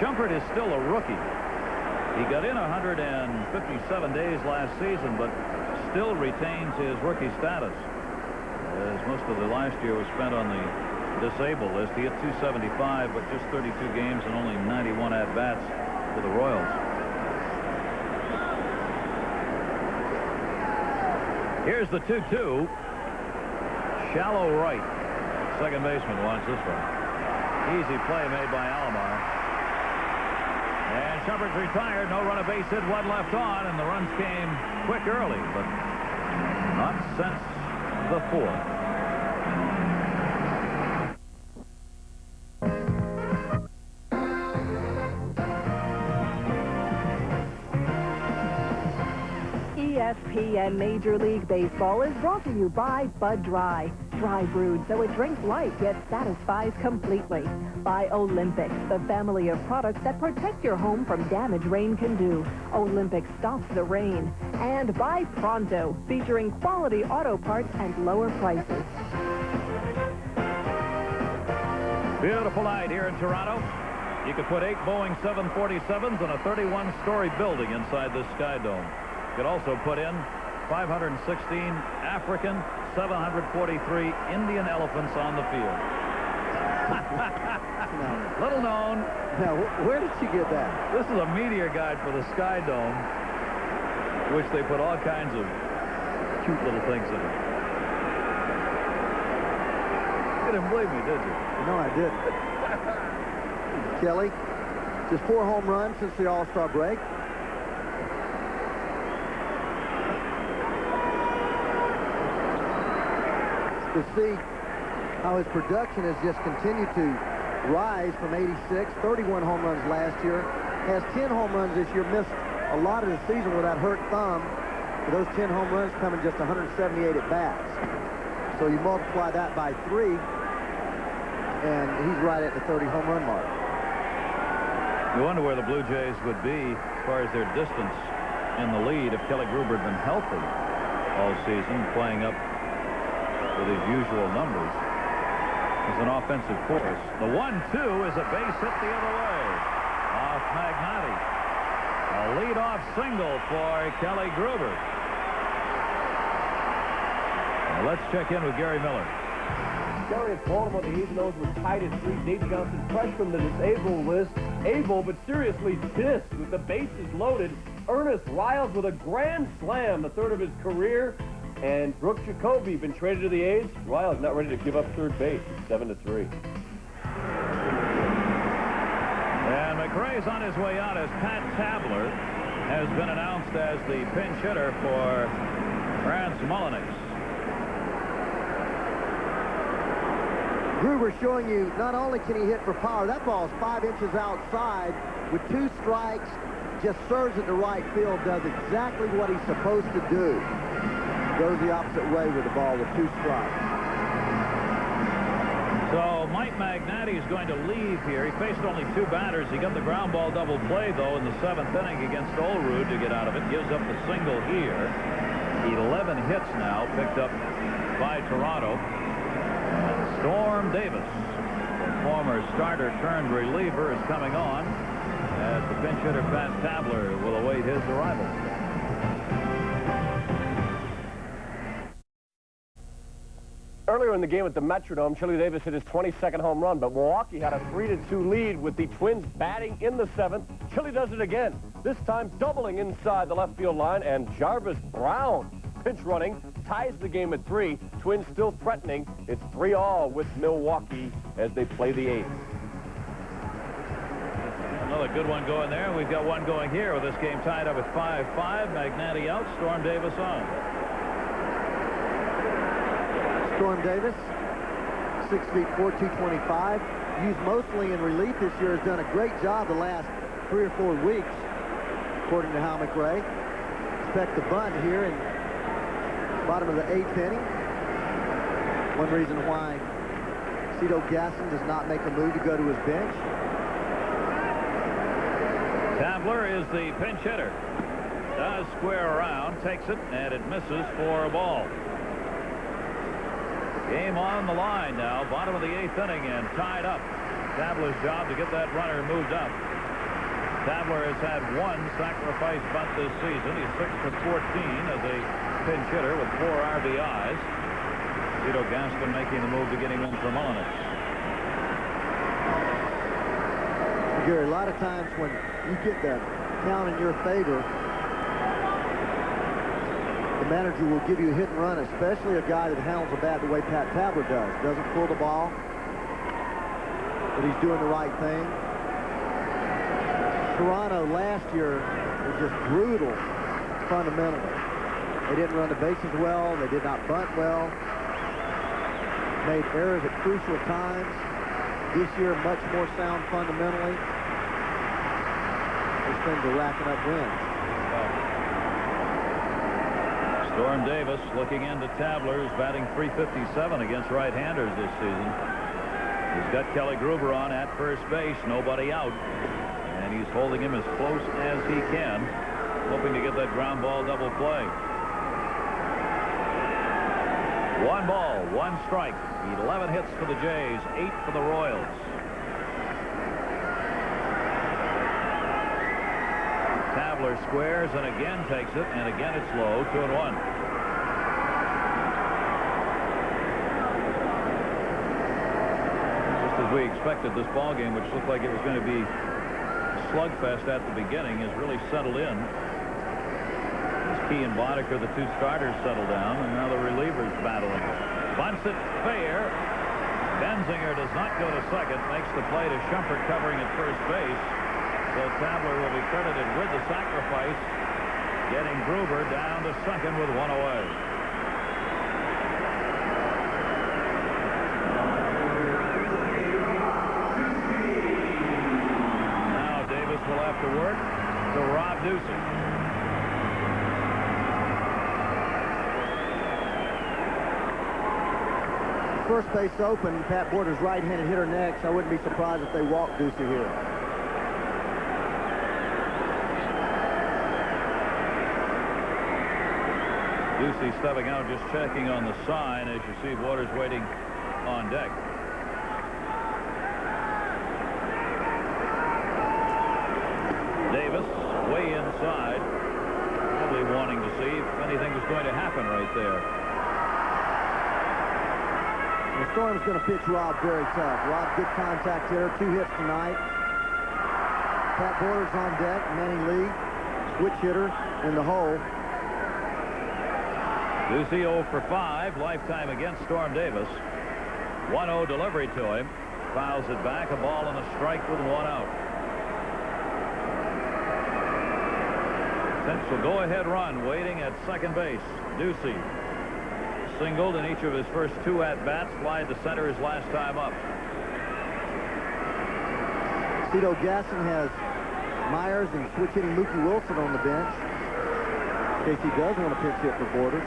Shumpert is still a rookie. He got in 157 days last season, but still retains his rookie status, as most of the last year was spent on the disabled list. He hit .275, but just 32 games and only 91 at-bats for the Royals. Here's the 2-2. Shallow right. Second baseman wants this one. Easy play made by Alomar. And Shumpert's retired. No run, a base hit, one left on, and the runs came quick early, but not since the 4th. ESPN Major League Baseball is brought to you by Bud Dry. Dry brewed so it drinks light yet satisfies completely. By Olympic, the family of products that protect your home from damage rain can do. Olympic stops the rain. And by Pronto, featuring quality auto parts and lower prices. Beautiful night here in Toronto. You could put 8 Boeing 747s and a 31-story building inside this Sky Dome. You could also put in 516 African, 743 Indian elephants on the field. Little known. Now, where did you get that? This is a media guide for the Sky Dome, which they put all kinds of cute little things in it. You didn't believe me, did you? No, I didn't. Kelly, just 4 home runs since the All-Star break. To see how his production has just continued to rise from 86, 31 home runs last year, has 10 home runs this year, missed a lot of the season with that hurt thumb. Those 10 home runs come in just 178 at-bats. So you multiply that by 3, and he's right at the 30 home run mark. You wonder where the Blue Jays would be as far as their distance in the lead if Kelly Gruber had been healthy all season, playing up with his usual numbers. As an offensive force. The 1-2 is a base hit the other way. Off Magnati. A leadoff single for Kelly Gruber. Now let's check in with Gary Miller. Gary, at Baltimore, the A's and O's were tied at 3. Dave Johnson fresh from the disabled list. Able, but seriously pissed with the bases loaded. Ernest Riles with a grand slam, the 3rd of his career. And Brooke Jacoby been traded to the A's. Riles not ready to give up third base. It's 7-3. And McRae's on his way out as Pat Tabler has been announced as the pinch hitter for France Mullinix. Gruber showing you not only can he hit for power, that ball's 5 inches outside with 2 strikes, just serves it to right field, does exactly what he's supposed to do. Goes the opposite way with the ball with 2 strikes. So Mike Magnati is going to leave here. He faced only 2 batters. He got the ground ball double play, though, in the 7th inning against Olerud to get out of it. Gives up the single here. 11 hits now picked up by Toronto. And Storm Davis, the former starter turned reliever, is coming on as the pinch hitter Pat Tabler will await his arrival. Earlier in the game at the Metrodome, Chili Davis hit his 22nd home run, but Milwaukee had a 3-2 lead with the Twins batting in the 7th. Chili does it again, this time doubling inside the left field line, and Jarvis Brown, pinch running, ties the game at 3. Twins still threatening. It's 3-all with Milwaukee as they play the 8th. Another good one going there. We've got one going here with this game tied up at 5-5. Magnati out, Storm Davis on. Storm Davis, 6'4", 225, used mostly in relief this year, has done a great job the last 3 or 4 weeks, according to Hal McRae. Expect the bunt here in bottom of the 8th inning. One reason why Cito Gaston does not make a move to go to his bench. Tabler is the pinch hitter. Does square around, takes it, and it misses for a ball. Game on the line now, bottom of the 8th inning, and tied up. Tabler's job to get that runner moved up. Tabler has had 1 sacrifice bunt this season. He's 6 for 14 as a pinch hitter with 4 RBIs. Cito Gaston making the move to get him in for Mullinix. Gary, a lot of times when you get the count in your favor, the manager will give you a hit and run, especially a guy that handles the bat the way Pat Tabler does. Doesn't pull the ball, but he's doing the right thing. Toronto last year was just brutal fundamentally. They didn't run the bases well. They did not bunt well. Made errors at crucial times. This year, much more sound fundamentally. These things are racking up wins. Storm Davis looking into Tabler, who's batting .357 against right-handers this season. He's got Kelly Gruber on at first base, nobody out. And he's holding him as close as he can, hoping to get that ground ball double play. 1 ball, 1 strike. 11 hits for the Jays, 8 for the Royals. Tabler squares and again takes it, and again it's low. 2-1. Just as we expected, this ball game, which looked like it was going to be a slugfest at the beginning, has really settled in. Key and Boddicker, the two starters, settle down, and now the relievers battling. Bunts it fair. Benzinger does not go to second, makes the play to Shumpert covering at first base. So Tabler will be credited with the sacrifice, getting Gruber down to second with one away. Now Davis will have to work to Rob Ducey. First base open. Pat Borders right-handed hitter next. I wouldn't be surprised if they walk Ducey here. Ducey stepping out, just checking on the sign as you see Borders waiting on deck. Davis way inside, probably wanting to see if anything was going to happen right there. The Storm's going to pitch Rob very tough. Rob, good contact hitter, 2 hits tonight. Pat Borders on deck. Manny Lee, switch hitter in the hole. Ducey 0 for 5, lifetime against Storm Davis. 1-0 delivery to him. Fouls it back, a ball and a strike with 1 out. Potential go-ahead run waiting at second base. Ducey singled in each of his first 2 at-bats, flied to center his last time up. Cito Gasson has Myers and switch hitting Mookie Wilson on the bench in case he does want to pitch hit for Borders.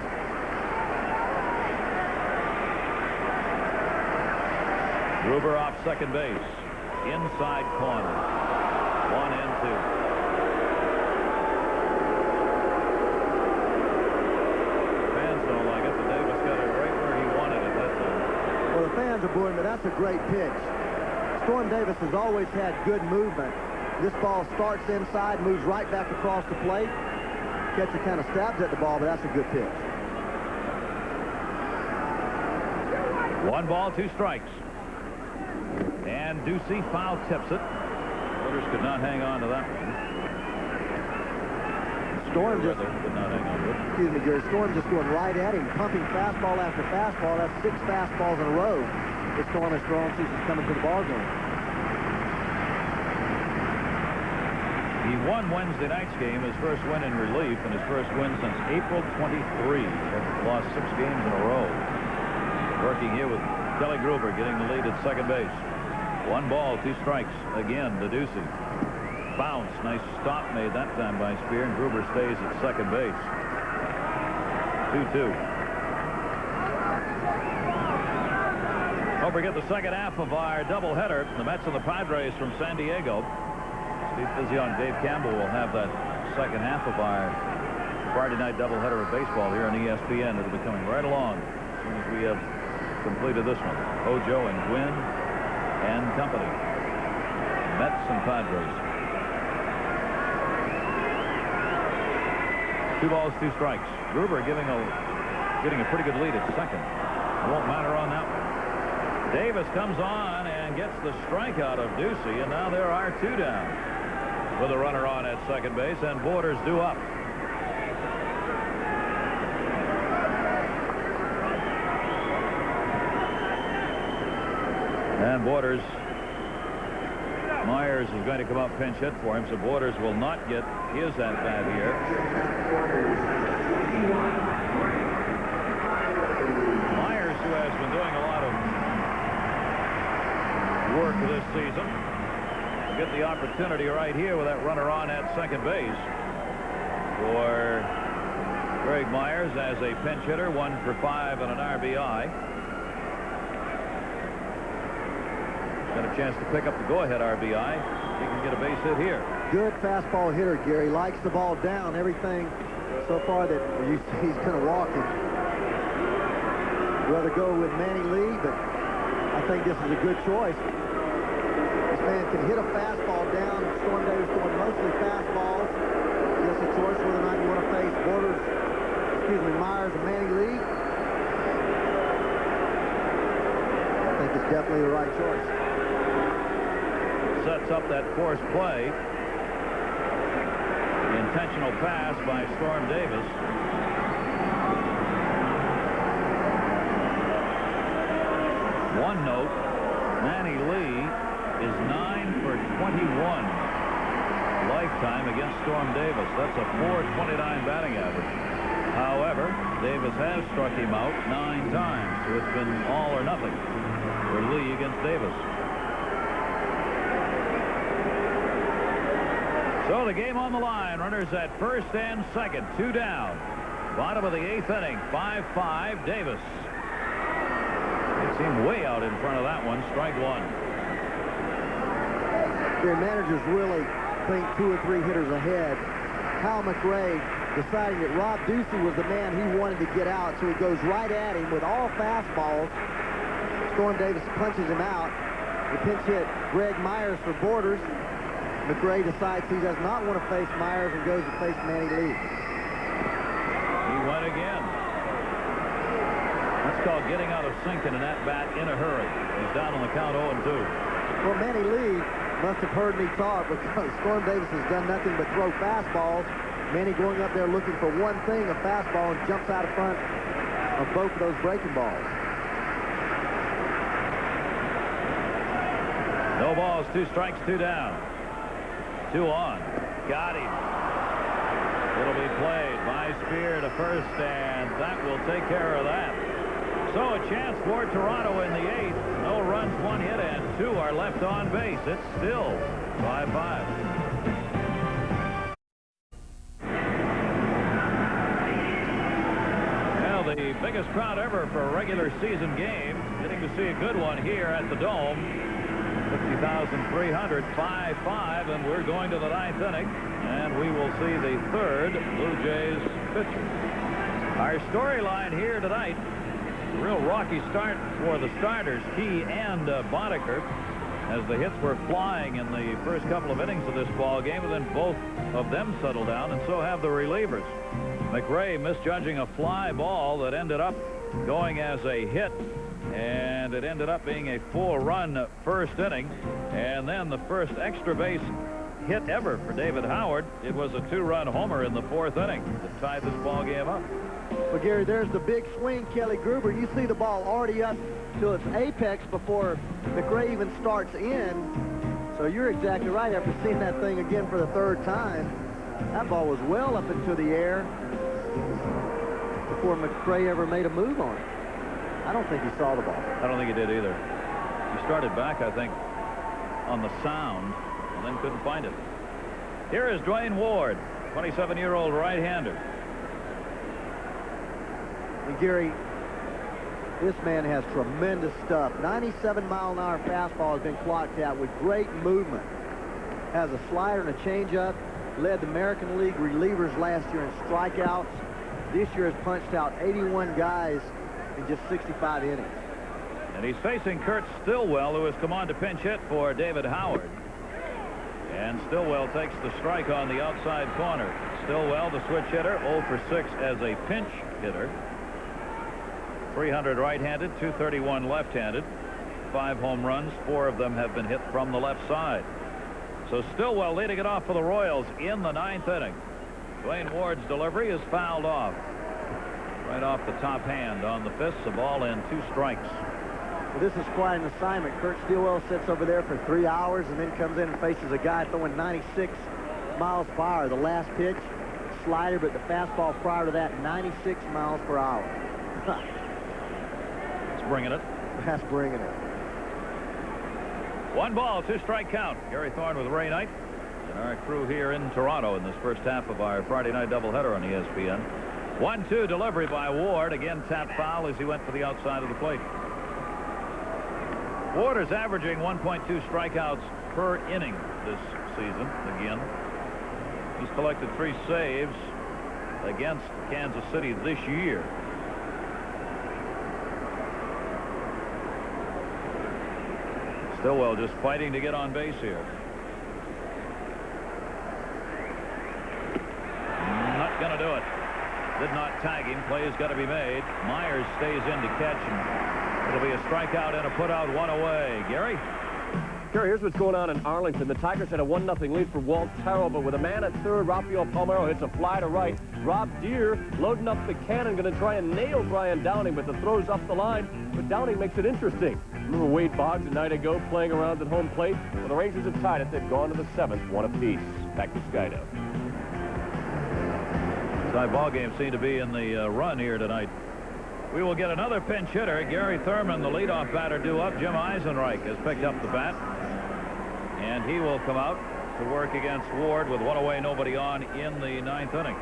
Gruber off second base, inside corner. 1 and 2. Fans are booing, but that's a great pitch. Storm Davis has always had good movement. This ball starts inside, moves right back across the plate. Catcher kind of stabs at the ball, but that's a good pitch. 1 ball, 2 strikes. And Ducey foul tips it. Borders could not hang on to that one. Storm just could not hang on to it. Excuse me, Gary. Storm just going right at him, pumping fastball after fastball. That's 6 fastballs in a row. This Storm has thrown since he's coming to the ball game. He won Wednesday night's game, his first win in relief, and his first win since April 23. Lost 6 games in a row. Working here with Kelly Gruber, getting the lead at second base. 1 ball, 2 strikes again to Ducey. Bounce, nice stop made that time by Spear, and Gruber stays at second base. 2-2. Don't forget the second half of our doubleheader, the Mets and the Padres from San Diego. Steve Pizzion and Dave Campbell will have that second half of our Friday night doubleheader of baseball here on ESPN. It'll be coming right along as soon as we have completed this one. Hojo and Gwynn and company. Mets and Padres. 2 balls, 2 strikes. Gruber getting a pretty good lead at second. It won't matter on that one. Davis comes on and gets the strikeout of Ducey, and now there are 2 down with a runner on at second base, and Borders due up. And Borders, Myers is going to come up pinch hit for him, so Borders will not get his at-bat here. Myers, who has been doing a lot of work this season, will get the opportunity right here with that runner on at second base for Greg Myers as a pinch hitter, 1 for 5 and an RBI. Got a chance to pick up the go-ahead RBI. He can get a base hit here. Good fastball hitter, Gary. Likes the ball down. Everything so far that you see he's kind of walking. Rather go with Manny Lee, but I think this is a good choice. This man can hit a fastball down. Storm Davis going mostly fastballs. Just choice whether or not you want to face Myers and Manny Lee. I think it's definitely the right choice. Sets up that forced play. Intentional pass by Storm Davis. One note, Manny Lee is 9 for 21 lifetime against Storm Davis. That's a .429 batting average. However, Davis has struck him out 9 times, so it's been all or nothing for Lee against Davis. So the game on the line. Runners at first and second. 2 down. Bottom of the 8th inning. 5-5 Davis. It seemed way out in front of that one. Strike one. Their managers really think 2 or 3 hitters ahead. Hal McRae deciding that Rob Ducey was the man he wanted to get out, so he goes right at him with all fastballs. Storm Davis punches him out. The pinch hit Greg Myers for Borders. McRae decides he does not want to face Myers and goes to face Manny Lee. He went again. That's called getting out of sync in an at-bat in a hurry. He's down on the count 0-2. Well, Manny Lee must have heard me talk because Storm Davis has done nothing but throw fastballs. Manny going up there looking for one thing, a fastball, and jumps out in front of both of those breaking balls. No balls, 2 strikes, 2 down. 2 on. Got him. It'll be played by Spear to first, and that will take care of that. So a chance for Toronto in the 8th. No runs, 1 hit, and 2 are left on base. It's still 5-5. Well, the biggest crowd ever for a regular season game. Getting to see a good one here at the Dome. 50,300, 5-5, and we're going to the 9th inning, and we will see the 3rd Blue Jays pitcher. Our storyline here tonight, a real rocky start for the starters, Key and Boddicker, as the hits were flying in the first couple of innings of this ball game, and then both of them settled down, and so have the relievers. McRae misjudging a fly ball that ended up going as a hit, and it ended up being a 4-run first inning, and then the first extra base hit ever for David Howard. It was a 2-run homer in the 4th inning to tie this ball game up. Well, Gary, there's the big swing, Kelly Gruber. You see the ball already up to its apex before McRae even starts in. So you're exactly right. After seeing that thing again for the 3rd time, that ball was well up into the air before McRae ever made a move on it. I don't think he saw the ball. I don't think he did either. He started back, I think, on the sound, and then couldn't find it. Here is Dwayne Ward, 27-year-old right-hander. And Gary, this man has tremendous stuff. 97-mile-an-hour fastball has been clocked out with great movement. Has a slider and a changeup. Led the American League relievers last year in strikeouts. This year has punched out 81 guys in just 65 innings. And he's facing Kurt Stillwell, who has come on to pinch hit for David Howard. And Stillwell takes the strike on the outside corner. Stillwell, the switch hitter, 0 for 6 as a pinch hitter. 300 right-handed, 231 left-handed. 5 home runs, 4 of them have been hit from the left side. So Stillwell leading it off for the Royals in the 9th inning. Dwayne Ward's delivery is fouled off. Right off the top hand on the fist, a ball and 2 strikes. Well, this is quite an assignment. Kurt Stillwell sits over there for 3 hours and then comes in and faces a guy throwing 96 miles per hour. The last pitch, slider, but the fastball prior to that, 96 miles per hour. It's bringing it. That's bringing it. 1 ball, 2 strike count. Gary Thorne with Ray Knight and our crew here in Toronto in this first half of our Friday night doubleheader on ESPN. 1-2 delivery by Ward. Again, tap foul as he went for the outside of the plate. Ward is averaging 1.2 strikeouts per inning this season. Again, he's collected 3 saves against Kansas City this year. Stillwell just fighting to get on base here. going to do it. Did not tag him. Play has got to be made. Myers stays in to catch, and it'll be a strikeout and a putout, one away. Gary? Gary, here's what's going on in Arlington. The Tigers had a 1-0 lead for Walt Terrell, but with a man at third, Rafael Palmeiro hits a fly to right. Rob Deere loading up the cannon, going to try and nail Brian Downing, but the throw's up the line. But Downing makes it interesting. Remember Wade Boggs a night ago playing around at home plate? Well, the Rangers have tied it. They've gone to the 7th, one apiece. Back to Skydo. Tie ball game seemed to be in the run here tonight. We will get another pinch hitter. Gary Thurman, the leadoff batter, due up. Jim Eisenreich has picked up the bat, and he will come out to work against Ward with one away, nobody on in the 9th inning.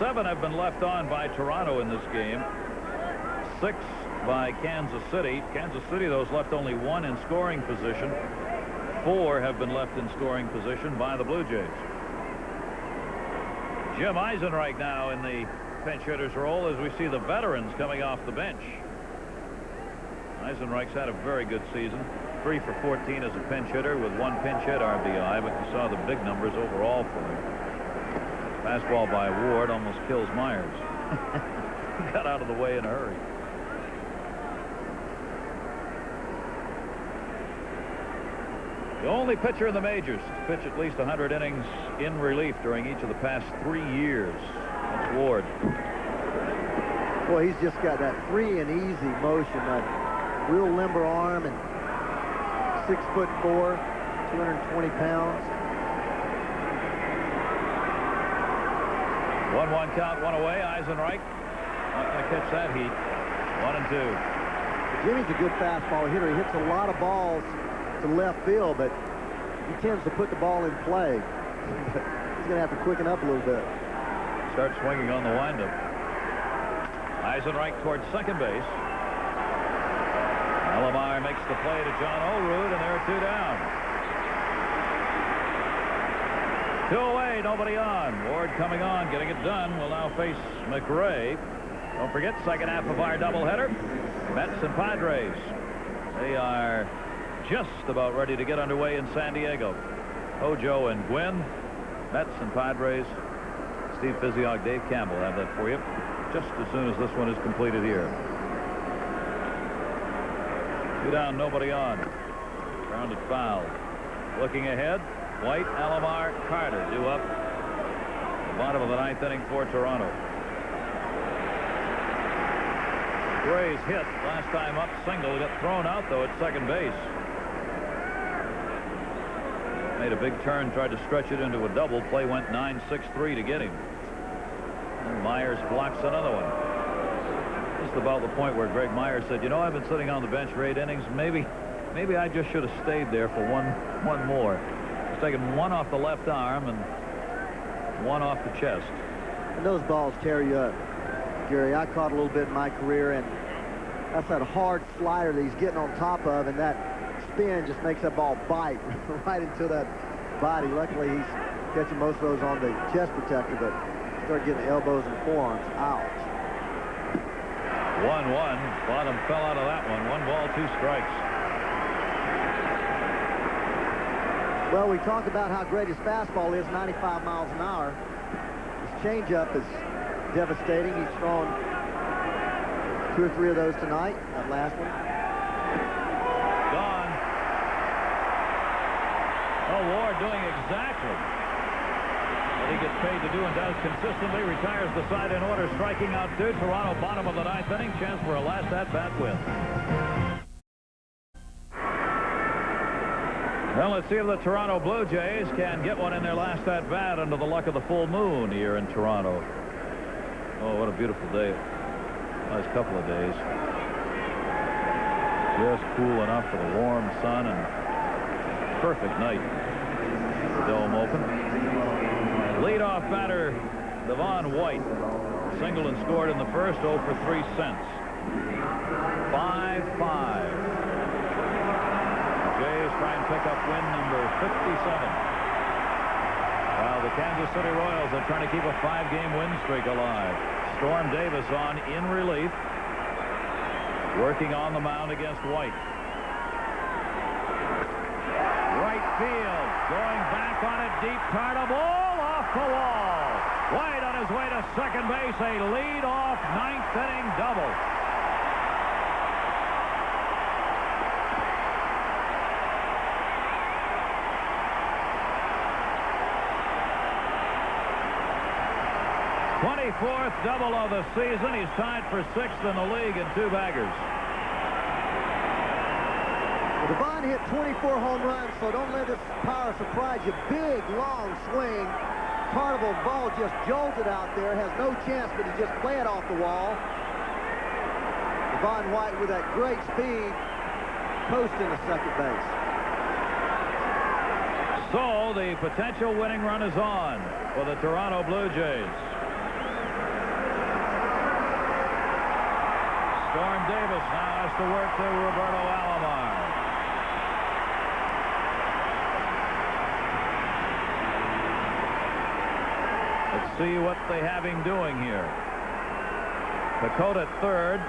7 have been left on by Toronto in this game. 6 by Kansas City. Kansas City, those left only 1 in scoring position. 4 have been left in scoring position by the Blue Jays. Jim Eisenreich now in the pinch hitter's role as we see the veterans coming off the bench. Eisenreich's had a very good season. 3 for 14 as a pinch hitter with 1 pinch hit RBI, but you saw the big numbers overall for him. Fastball by Ward almost kills Myers. Got out of the way in a hurry. The only pitcher in the majors to pitch at least 100 innings in relief during each of the past 3 years. That's Ward. Boy, he's just got that free and easy motion, that real limber arm, and 6'4", 220 pounds. 1-1 count, 1 away. Eisenreich not going to catch that heat. 1-2. Jimmy's a good fastball hitter. He hits a lot of balls to left field, but he tends to put the ball in play. He's going to have to quicken up a little bit. Start swinging on the windup. Eisenreich towards second base. Alomar makes the play to John Olerud, and there are 2 down. 2 away, nobody on. Ward coming on, getting it done. Will now face McRae. Don't forget, second half of our doubleheader. Mets and Padres. They are just about ready to get underway in San Diego. Hojo and Gwynn, Mets and Padres. Steve Physiog, Dave Campbell have that for you just as soon as this one is completed here. 2 down, nobody on. Grounded foul. Looking ahead, White, Alomar, Carter due up. The bottom of the 9th inning for Toronto. Gray's hit last time up, single, got thrown out though at second base. Made a big turn, tried to stretch it into a double. Play went 9-6-3 to get him. And Myers blocks another one. Just about the point where Greg Myers said, you know, I've been sitting on the bench for 8 innings. Maybe I just should have stayed there for one more. He's taking 1 off the left arm and 1 off the chest. And those balls tear you up, Gary. I caught a little bit in my career, and that's that hard slider that he's getting on top of, and that spin just makes that ball bite right into that body. Luckily, he's catching most of those on the chest protector, but start getting elbows and forearms. Ouch. 1-1. Bottom fell out of that one. 1 ball, 2 strikes. Well, we talked about how great his fastball is, 95 miles an hour. His changeup is devastating. He's thrown 2 or 3 of those tonight. That last one. Gone. Oh, Ward doing exactly what he gets paid to do and does consistently. Retires the side in order, striking out 2. Toronto bottom of the 9th inning. Chance for a last at-bat win. Well, let's see if the Toronto Blue Jays can get one in their last at-bat under the luck of the full moon here in Toronto. Oh, what a beautiful day. Last couple of days. Just cool enough for the warm sun and perfect night. Dome open. Leadoff batter, Devon White. Singled and scored in the first, 0 for 3 cents. 5-5. Jays try and pick up win number 57. While the Kansas City Royals are trying to keep a 5-game win streak alive. Storm Davis on in relief. Working on the mound against White. Right field. Going back on it deep. Carter ball off the wall. White on on his way to second base. A lead-off ninth-inning double. Fourth double of the season. He's tied for sixth in the league in 2 baggers. Devon hit 24 home runs, so don't let this power surprise you. Big, long swing. Tartable's ball just jolted out there. Has no chance, but he just play it off the wall. Devon White with that great speed, posting to second base. So the potential winning run is on for the Toronto Blue Jays. Storm Davis now has to work to Roberto Alomar. Let's see what they have him doing here. Dakota at third,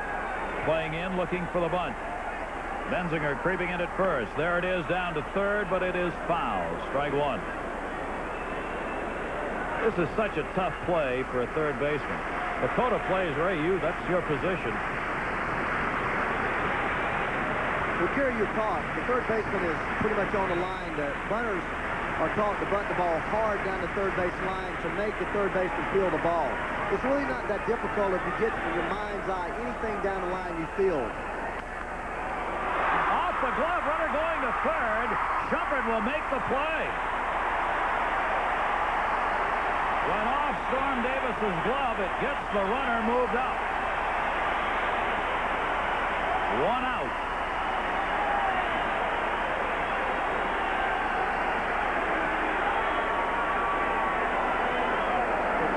playing in, looking for the bunt. Benzinger creeping in at first. There it is, down to third, but it is foul. Strike one. This is such a tough play for a third baseman. Dakota plays, Ray, that's your position. Well, Gary, you're caught. The third baseman is pretty much on the line. The bunters are taught to bunt the ball hard down the third base line to make the third baseman feel the ball. It's really not that difficult if you get in your mind's eye anything down the line you field. Off the glove, runner going to third. Shumpert will make the play. When off Storm Davis's glove, it gets the runner moved up. 1 out.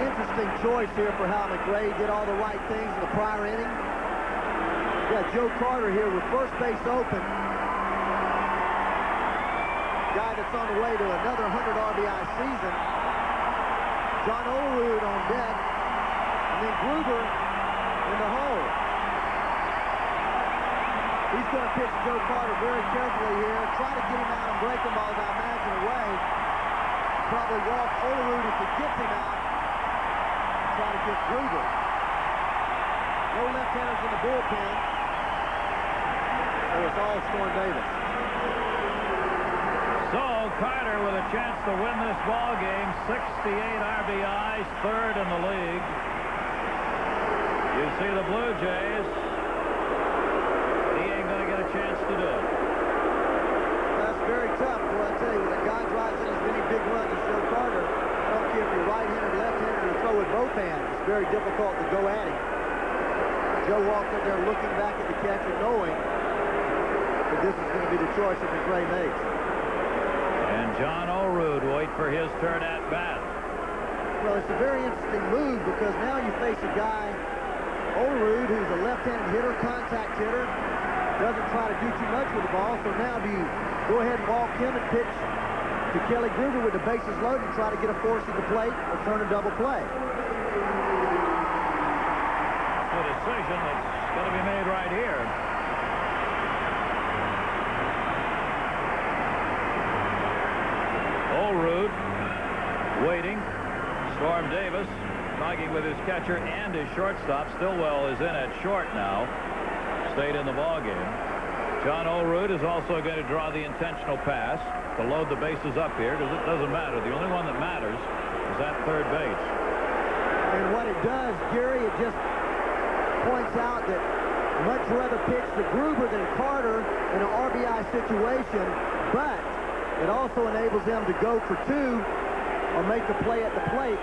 Interesting choice here for Hal McRae. Did all the right things in the prior inning. Yeah, Joe Carter here with first base open. Guy that's on the way to another 100 RBI season. John Olerud on deck. And then Gruber in the hole. He's going to pitch Joe Carter very carefully here. Try to get him out and break him balls, I imagine, away. Probably walk Olerud if he gets him out. Try to get Gruber. No left-handers in the bullpen. So it's all Storm Davis. So Carter with a chance to win this ball game. 68 RBIs, third in the league. You see the Blue Jays. He ain't going to get a chance to do it. That's very tough. Well, I tell you, when a guy drives in as many big runs as Joe Carter, I don't care if you're right-handed, left-handed, or throw with both hands. It's very difficult to go at him. Joe walked up there looking back at the catcher, knowing that this is going to be the choice that McRae makes. And John Olerud wait for his turn at bat. Well, it's a very interesting move because now you face a guy, Olerud, who's a left-handed hitter, contact hitter, doesn't try to do too much with the ball. So now do you go ahead and walk him and pitch to Kelly Gruber with the bases loaded and try to get a force at the plate or turn a double play? The decision that's going to be made right here. Olerud waiting. Storm Davis talking with his catcher and his shortstop. Stillwell is in at short now. Stayed in the ball game. John Olerud is also going to draw the intentional pass to load the bases up here because it doesn't matter. The only one that matters is at third base. And what it does, Gary, it just points out that much rather pitch to Gruber than Carter in an RBI situation, but it also enables them to go for two or make the play at the plate,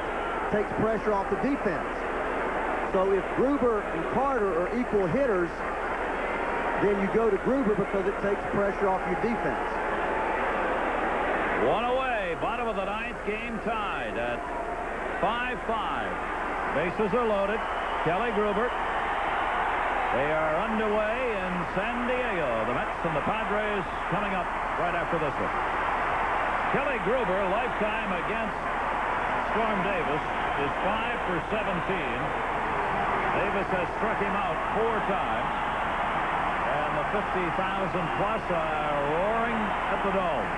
takes pressure off the defense. So if Gruber and Carter are equal hitters, then you go to Gruber because it takes pressure off your defense. One away, bottom of the ninth, game tied at 5-5. Bases are loaded. Kelly Gruber. They are underway in San Diego. The Mets and the Padres coming up right after this one. Kelly Gruber, lifetime against Storm Davis, is 5 for 17. Davis has struck him out 4 times. And the 50,000 plus are roaring at the Dome.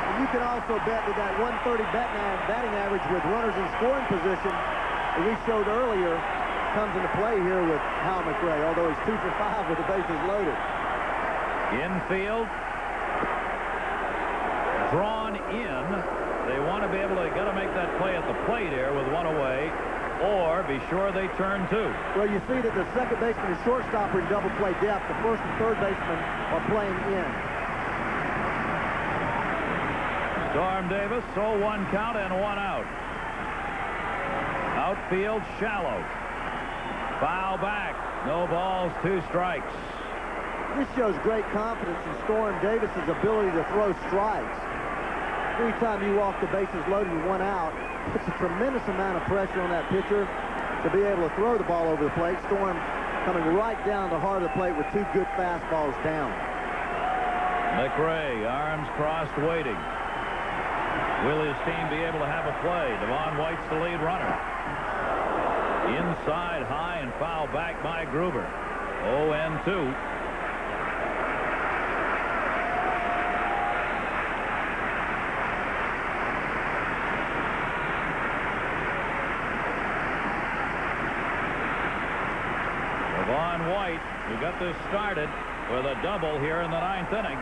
And you can also bet with that 130 batting average with runners in scoring position, that we showed earlier comes into play here with Hal McRae, although he's 2 for 5 with the bases loaded. Infield. Drawn in. They want to be able to make that play at the plate here with one away, or be sure they turn two. Well, you see that the second baseman and shortstop are in double play depth. The first and third baseman are playing in. Storm Davis, 0-1 count and 1 out. Outfield shallow. Foul back. No balls, 2 strikes. This shows great confidence in Storm Davis's ability to throw strikes. Every time you walk the bases loaded with 1 out, it's a tremendous amount of pressure on that pitcher to be able to throw the ball over the plate. Storm coming right down the heart of the plate with 2 good fastballs down. McRae, arms crossed, waiting. Will his team be able to have a play? Devon White's the lead runner. Inside, high, and foul back by Gruber. 0-2. Devon White, who got this started with a double here in the 9th inning.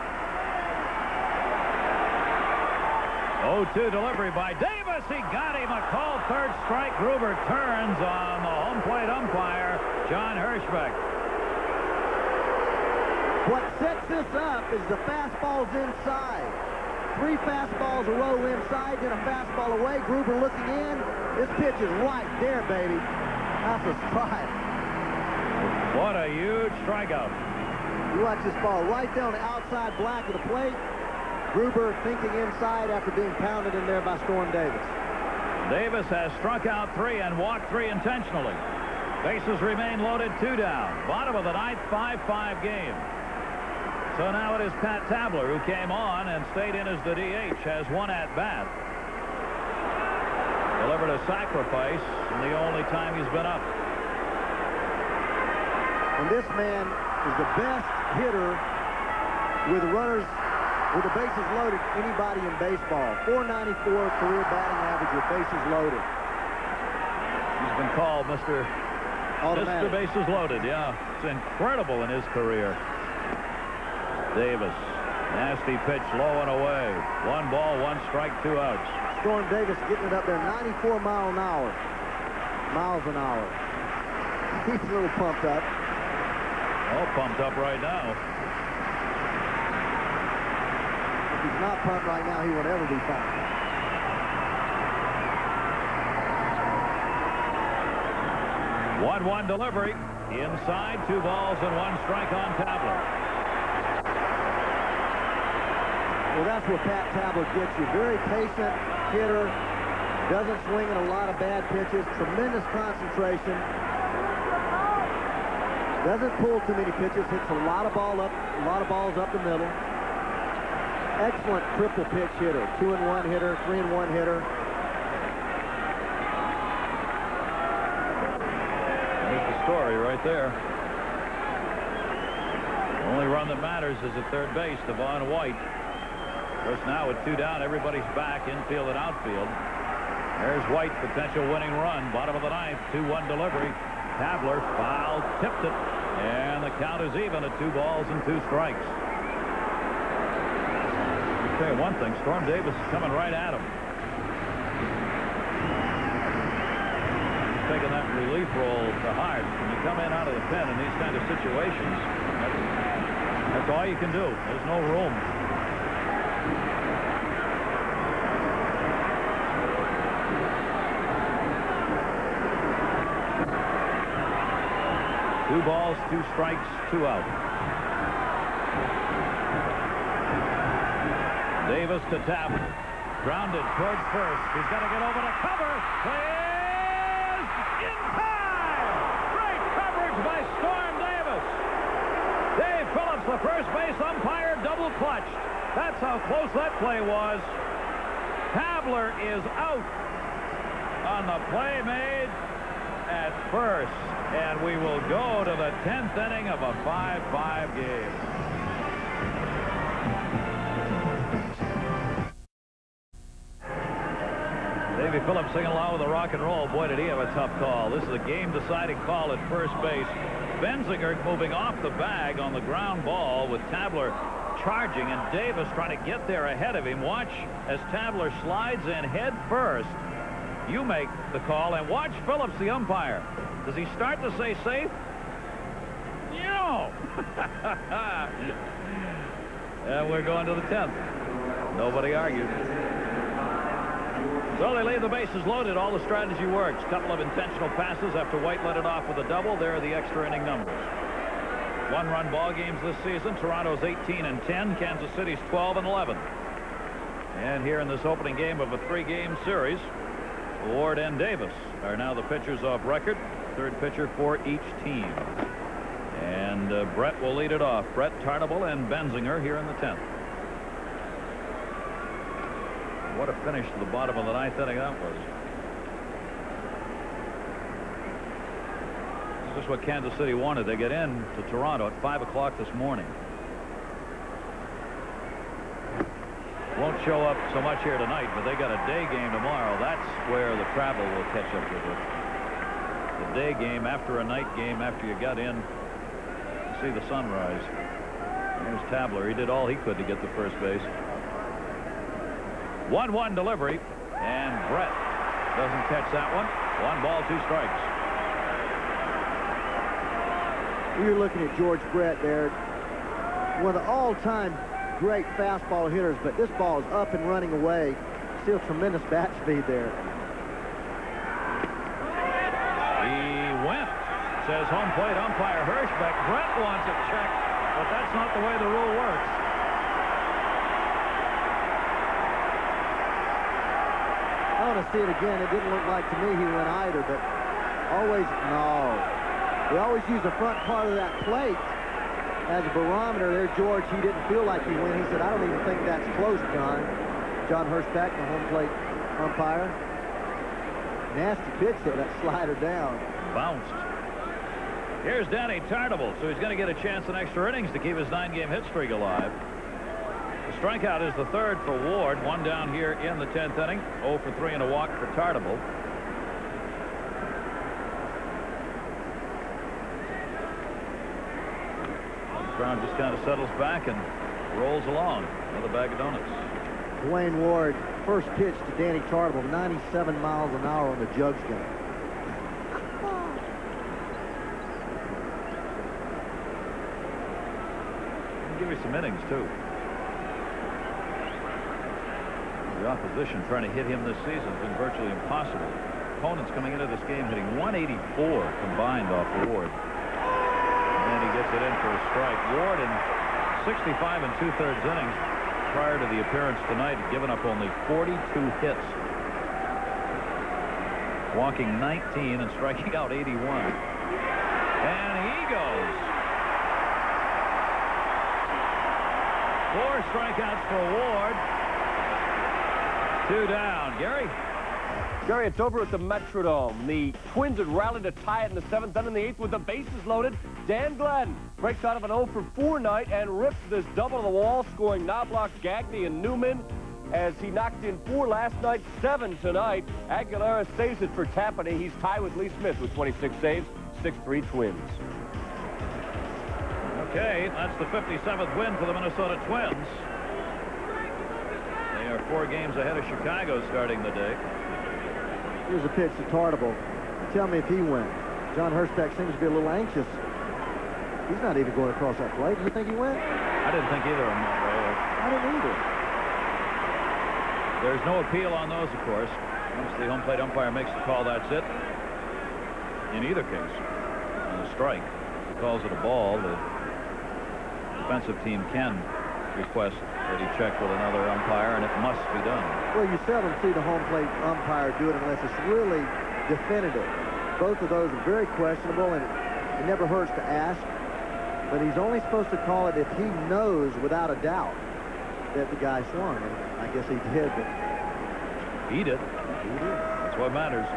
0-2 delivery by Davis. He got him. A called third strike. Gruber turns on the home plate umpire, John Hirschbeck. What sets this up is the fastballs inside. 3 fastballs a row inside, then a fastball away. Gruber looking in. This pitch is right there, baby. That's a strike. What a huge strikeout. You watch this ball right down the outside black of the plate. Gruber thinking inside after being pounded in there by Storm Davis. Davis has struck out 3 and walked 3 intentionally. Bases remain loaded, 2 down. Bottom of the 9th, 5-5 game. So now it is Pat Tabler, who came on and stayed in as the DH, has 1 at-bat. Delivered a sacrifice, and the only time he's been up. And this man is the best hitter with runners with the bases loaded anybody in baseball. 494 career batting average with bases loaded. He's been called Mr. Bases Loaded. Yeah, it's incredible in his career. Davis, nasty pitch, low and away. 1 ball, 1 strike, 2 outs. Storm Davis getting it up there, 94 miles an hour. He's a little pumped up. All pumped up right now. If he's not pumped right now, he will never be pumped. One delivery. Inside, 2 balls and 1 strike on Tabler. Well, that's what Pat Tabler gets you. Very patient hitter. Doesn't swing in a lot of bad pitches. Tremendous concentration. Doesn't pull too many pitches. Hits a lot of balls up the middle. Excellent triple pitch hitter. 2-in-1 hitter, 3-in-1 hitter. There's the story right there. The only run that matters is at third base, Devon White. Of course, now with 2 down, everybody's back, infield and outfield. There's White, potential winning run. Bottom of the 9th, 2-1 delivery. Tabler fouled, tipped it, and the count is even at 2 balls and 2 strikes. I'll tell you one thing, Storm Davis is coming right at him. He's taking that relief role to heart. When you come in out of the pen in these kind of situations, that's all you can do. There's no room. Two balls, 2 strikes, 2 out. Davis to Tabler. Grounded towards first. He's got to get over to cover. Is in time! Great coverage by Storm Davis. Dave Phillips, the first base umpire, double clutched. That's how close that play was. Tabler is out on the play made at first. And we will go to the 10th inning of a 5-5 game. Davey Phillips Phillips singing along with the rock and roll. Boy, did he have a tough call. This is a game-deciding call at first base. Benzinger moving off the bag on the ground ball with Tabler charging, and Davis trying to get there ahead of him. Watch as Tabler slides in head first. You make the call, and watch Phillips, the umpire. Does he start to say safe? No. And we're going to the 10th. Nobody argued. So they leave the bases loaded. All the strategy works. Couple of intentional passes after White let it off with a double. There are the extra inning numbers. One-run ball games this season. Toronto's 18-10. Kansas City's 12-11. And here in this opening game of a three-game series, Ward and Davis are now the pitchers off record. Third pitcher for each team. And Brett will lead it off. Brett, Tarnable, and Benzinger here in the 10th. What a finish to the bottom of the ninth inning that was. This is what Kansas City wanted. They get in to Toronto at 5 o'clock this morning. Won't show up so much here tonight, but they got a day game tomorrow. That's where the travel will catch up with it. The day game after a night game after you got in to see the sunrise. There's Tabler. He did all he could to get to first base. 1-1 delivery, and Brett doesn't catch that one. 1 ball, 2 strikes. You're looking at George Brett there, one of the all-time great fastball hitters, but this ball is up and running away. Still tremendous bat speed there. He went, says home plate umpire Hirschbeck. Brett wants it checked, but that's not the way the rule works. I want to see it again. It didn't look like to me he went either, but always, no. They always use the front part of that plate as a barometer. There, George, he didn't feel like he went. He said, I don't even think that's close, John. John Hirschbeck, the home plate umpire. Nasty pitch there, that slider down. Bounced. Here's Danny Tarnable, so he's going to get a chance in extra innings to keep his 9-game hit streak alive. The strikeout is the third for Ward. 1 down here in the 10th inning. 0 for 3 and a walk for Tarnable. The crowd just kind of settles back and rolls along. Another bag of donuts. Dwayne Ward, first pitch to Danny Tarnable, 97 miles an hour on the Jugs gun. Give you some innings, too. The opposition trying to hit him this season has been virtually impossible. Opponents coming into this game hitting 184 combined off Ward. And he gets it in for a strike. Ward in 65 2/3 innings prior to the appearance tonight had given up only 42 hits. Walking 19 and striking out 81. And he goes. 4 strikeouts for Ward. 2 down. Gary? Gary, it's over at the Metrodome. The Twins had rallied to tie it in the 7th, then in the 8th with the bases loaded. Dan Gladden breaks out of an 0 for 4 night and rips this double to the wall, scoring Knobloch, Gagne, and Newman. As he knocked in 4 last night, 7 tonight. Aguilera saves it for Tapani. He's tied with Lee Smith with 26 saves. 6-3 Twins. Okay, that's the 57th win for the Minnesota Twins. They are 4 games ahead of Chicago starting the day. Here's a pitch to Tarnable. Tell me if he went. John Hirschbeck seems to be a little anxious. He's not even going across that plate. Do you think he went? I didn't think either of them went, Ray. I didn't either. There's no appeal on those, of course. Once the home plate umpire makes the call, that's it. In either case, on a strike, if he calls it a ball, the defensive team can request that he check with another umpire, and it must be done. Well, you seldom see the home plate umpire do it unless it's really definitive. Both of those are very questionable, and it never hurts to ask. But he's only supposed to call it if he knows without a doubt that the guy swung. And I guess he did, but He did. That's what matters.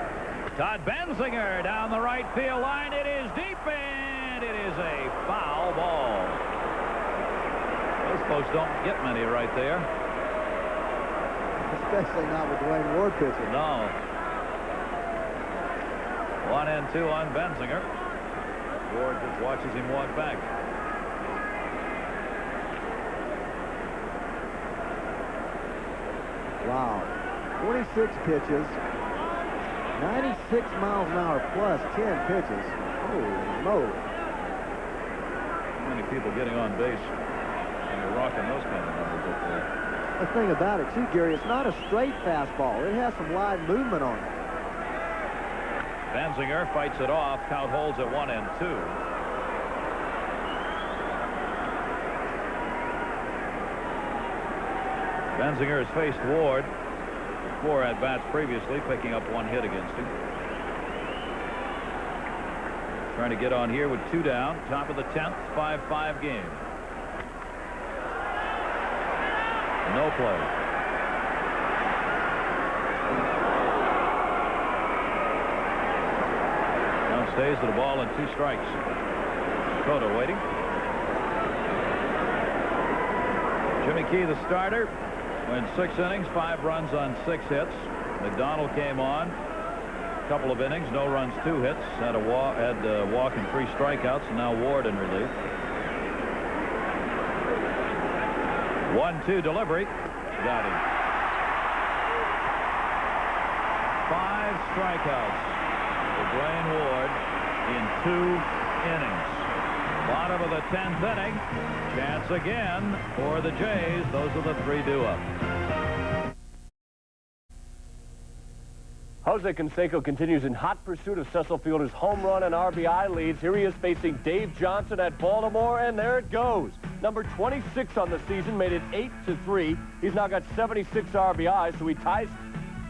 Todd Benzinger down the right field line. It is deep, and it is a foul ball. Those folks don't get many right there. especially not with Dwayne Ward pitching. No. 1-2 on Benzinger. Ward just watches him walk back. Wow. 26 pitches. 96 miles an hour plus 10 pitches. Holy moly. How many people getting on base and you're rocking those kind of numbers up there? The thing about it, too, Gary, it's not a straight fastball. It has some wide movement on it. Benzinger fights it off. Count holds at 1-2. Benzinger has faced Ward 4 at-bats previously, picking up 1 hit against him. Trying to get on here with 2 down. Top of the 10th, 5-5 game. No play. Now stays with the ball and 2 strikes. Cota waiting. Jimmy Key, the starter, went 6 innings, 5 runs on 6 hits. McDonald came on. A couple of innings, no runs, 2 hits. Had a walk and 3 strikeouts, and now Ward in relief. 1-2 delivery. Got him. 5 strikeouts for Dwayne Ward in 2 innings. Bottom of the 10th inning. Chance again for the Jays. Those are the 3 due up. Jose Canseco continues in hot pursuit of Cecil Fielder's home run and RBI leads. Here he is facing Dave Johnson at Baltimore, and there it goes. Number 26 on the season, made it 8-3. He's now got 76 RBIs, so he ties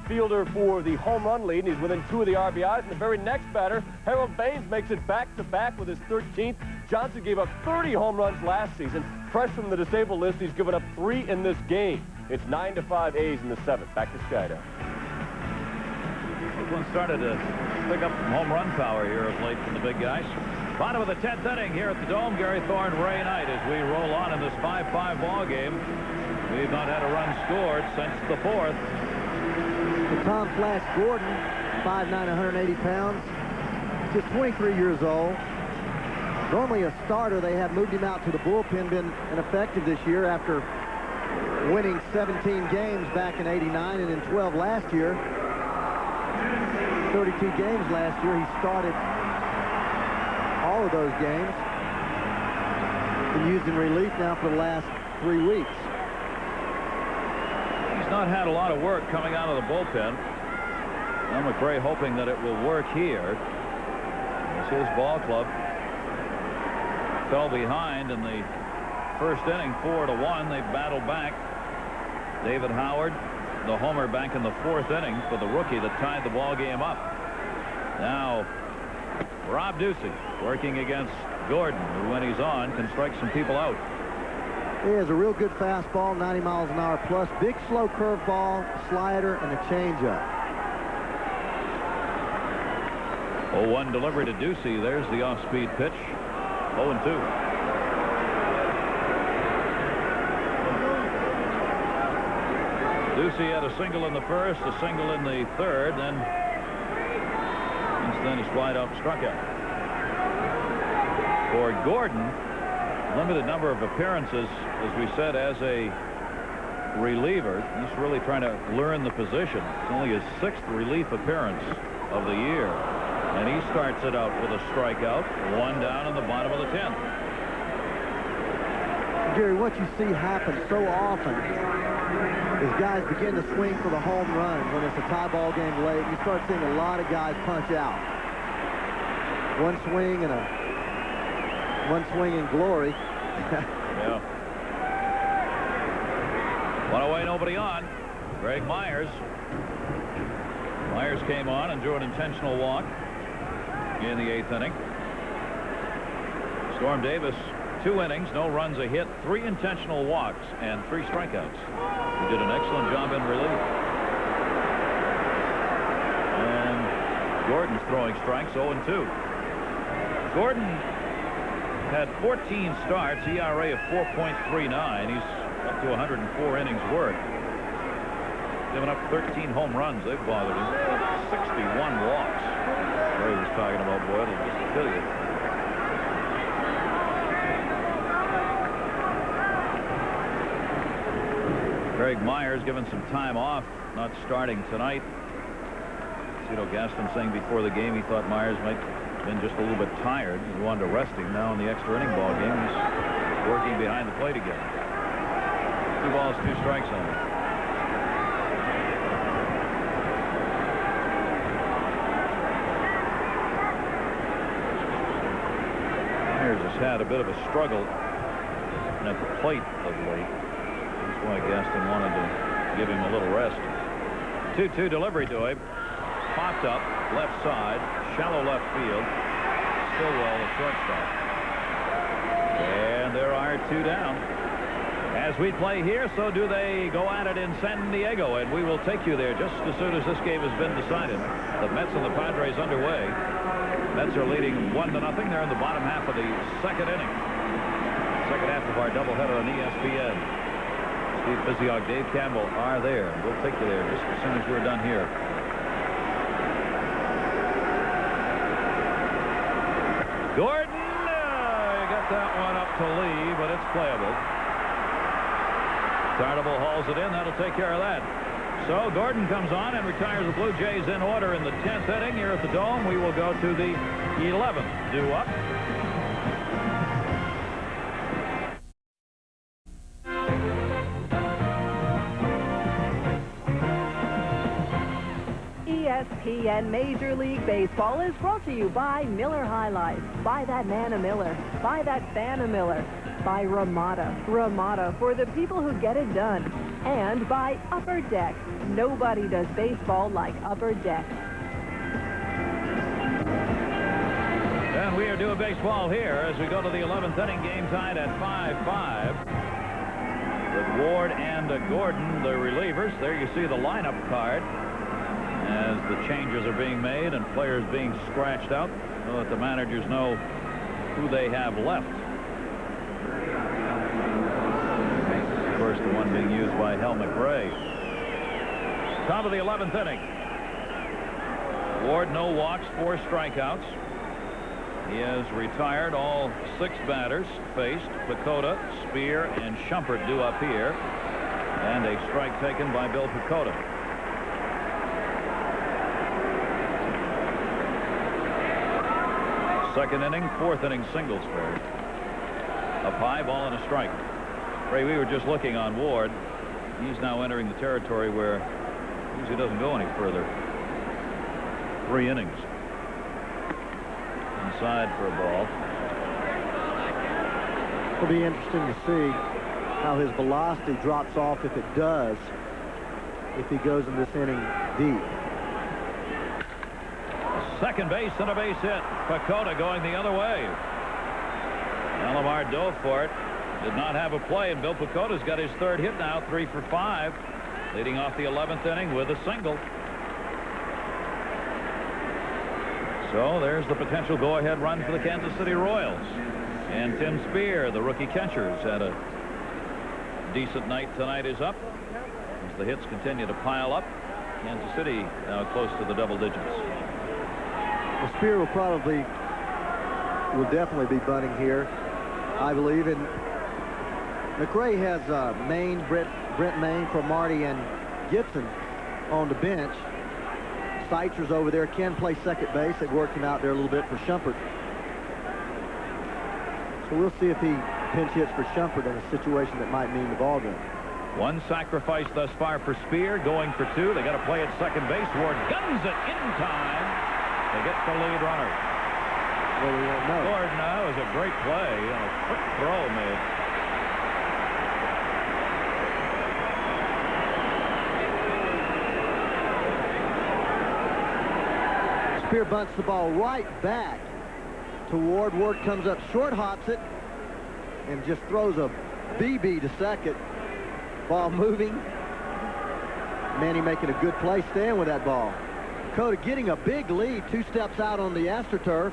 Fielder for the home run lead, and he's within 2 of the RBIs. And the very next batter, Harold Baines, makes it back-to-back with his 13th. Johnson gave up 30 home runs last season. Fresh from the disabled list, he's given up 3 in this game. It's 9-5 A's in the 7th. Back to Skydo. Oakland started to pick up some home run power here of late from the big guys. Bottom of the 10th inning here at the Dome. Gary Thorne, Ray Knight, as we roll on in this 5-5 ball game. We've not had a run scored since the 4th. For Tom Flash Gordon, 5'9", 180 pounds, just 23 years old. Normally a starter, they have moved him out to the bullpen, been ineffective this year after winning 17 games back in '89 and in 12 last year. 32 games last year. He started all of those games. Been used in relief now for the last 3 weeks. He's not had a lot of work coming out of the bullpen. Now McRae hoping that it will work here. It's his ball club. Fell behind in the first inning, 4-1. They battled back. David Howard, the homer back in the 4th inning for the rookie that tied the ball game up. Now Rob Ducey working against Gordon, who when he's on can strike some people out. He has a real good fastball, 90 miles an hour plus, big slow curveball, slider, and a changeup. 0-1 delivery to Ducey. There's the off-speed pitch. 0-2. Ducey had a single in the first, a single in the 3rd, and then he flied up, struck out. For Gordon, limited number of appearances, as we said, as a reliever. He's really trying to learn the position. It's only his 6th relief appearance of the year. And he starts it out with a strikeout, 1 down in the bottom of the 10th. Gary, what you see happen so often is guys begin to swing for the home run when it's a tie ball game late. You start seeing a lot of guys punch out. One swing in glory. Yeah. One away, nobody on. Greg Myers. Myers came on and drew an intentional walk in the 8th inning. Storm Davis, 2 innings, no runs, a hit, 3 intentional walks, and 3 strikeouts. He did an excellent job in relief. And Gordon's throwing strikes, 0-2. Gordon had 14 starts, ERA of 4.39. He's up to 104 innings worth. Given up 13 home runs. They've bothered him. 61 walks. Boy, he was talking about Boyd will just kill you. Greg Myers given some time off, not starting tonight. Cito Gaston saying before the game he thought Myers might have been just a little bit tired. He wanted to rest him. Now in the extra inning ball game, he's working behind the plate again. 2 balls, 2 strikes on him. Myers has had a bit of a struggle at the plate of late. That's why Gaston wanted to give him a little rest. 2-2 delivery to him. Popped up, left side, shallow left field. Stillwell, the shortstop. And there are 2 down. As we play here, so do they go at it in San Diego, and we will take you there just as soon as this game has been decided. The Mets and the Padres underway. Mets are leading 1-0. They're in the bottom half of the second inning. Second half of our doubleheader on ESPN. Steve Physiog, Dave Campbell are there. We'll take you there just as soon as we're done here. Gordon, got that one up to Lee, but it's playable. Tartable hauls it in. That'll take care of that. So Gordon comes on and retires the Blue Jays in order in the 10th inning here at the Dome. We will go to the 11th due up. ESPN Major League Baseball is brought to you by Miller High Life. Buy that man a Miller. Buy that fan a Miller. By Ramada. Ramada for the people who get it done. And by Upper Deck. Nobody does baseball like Upper Deck. And we are doing baseball here as we go to the 11th inning, game tied at 5-5. With Ward and Gordon, the relievers. There you see the lineup card as the changes are being made and players being scratched out so that the managers know who they have left. First, the one being used by Hal McRae. Top of the 11th inning. Ward, no walks, 4 strikeouts. He has retired all 6 batters faced. Pecota, Spear, and Shumpert due up here. And a strike taken by Bill Pecota. Second inning, 4th inning singles for him. Up high, ball and a strike. Ray, we were just looking on Ward. He's now entering the territory where he usually doesn't go any further. 3 innings. Inside for a ball. It'll be interesting to see how his velocity drops off if it does, if he goes in this inning deep. Second base and a base hit. Pecota going the other way. Alomar dove for it. Did not have a play, and Bill Pecota's got his 3rd hit now, 3 for 5, leading off the 11th inning with a single. So there's the potential go-ahead run for the Kansas City Royals. And Tim Spear, the rookie catcher, has had a decent night tonight, is up. As the hits continue to pile up, Kansas City now close to the double digits. The Spear will definitely be bunting here, I believe. And McRae has Maine, Brent Maine, Cromartie, and Gibson on the bench. Seitzer's over there. Can play second base. They worked him out there a little bit for Shumpert. So we'll see if he pinch hits for Shumpert in a situation that might mean the ball game. 1 sacrifice thus far for Spear, going for 2. They got to play at second base. Ward guns it in time to get the lead runner. Well, we won't know. Gordon, that was a great play. A quick throw made. Spear bunts the ball right back to Ward. Ward comes up short, hops it, and just throws a BB to second. Ball moving. Manny making a good play, staying with that ball. Dakota getting a big lead, 2 steps out on the AstroTurf.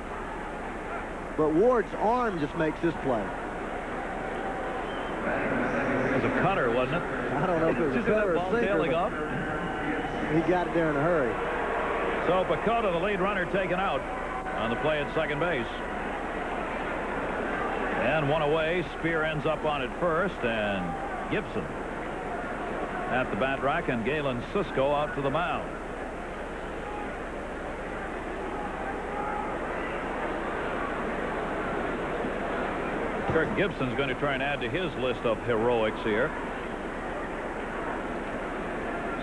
But Ward's arm just makes this play. It was a cutter, wasn't it? I don't know if it was a cutter or tailing up. He got it there in a hurry. So Pecota, the lead runner, taken out. on the play at second base. And one away. Spear ends up on it first, and Gibson at the bat rack, and Galen Cisco out to the mound. Kirk Gibson's going to try and add to his list of heroics here.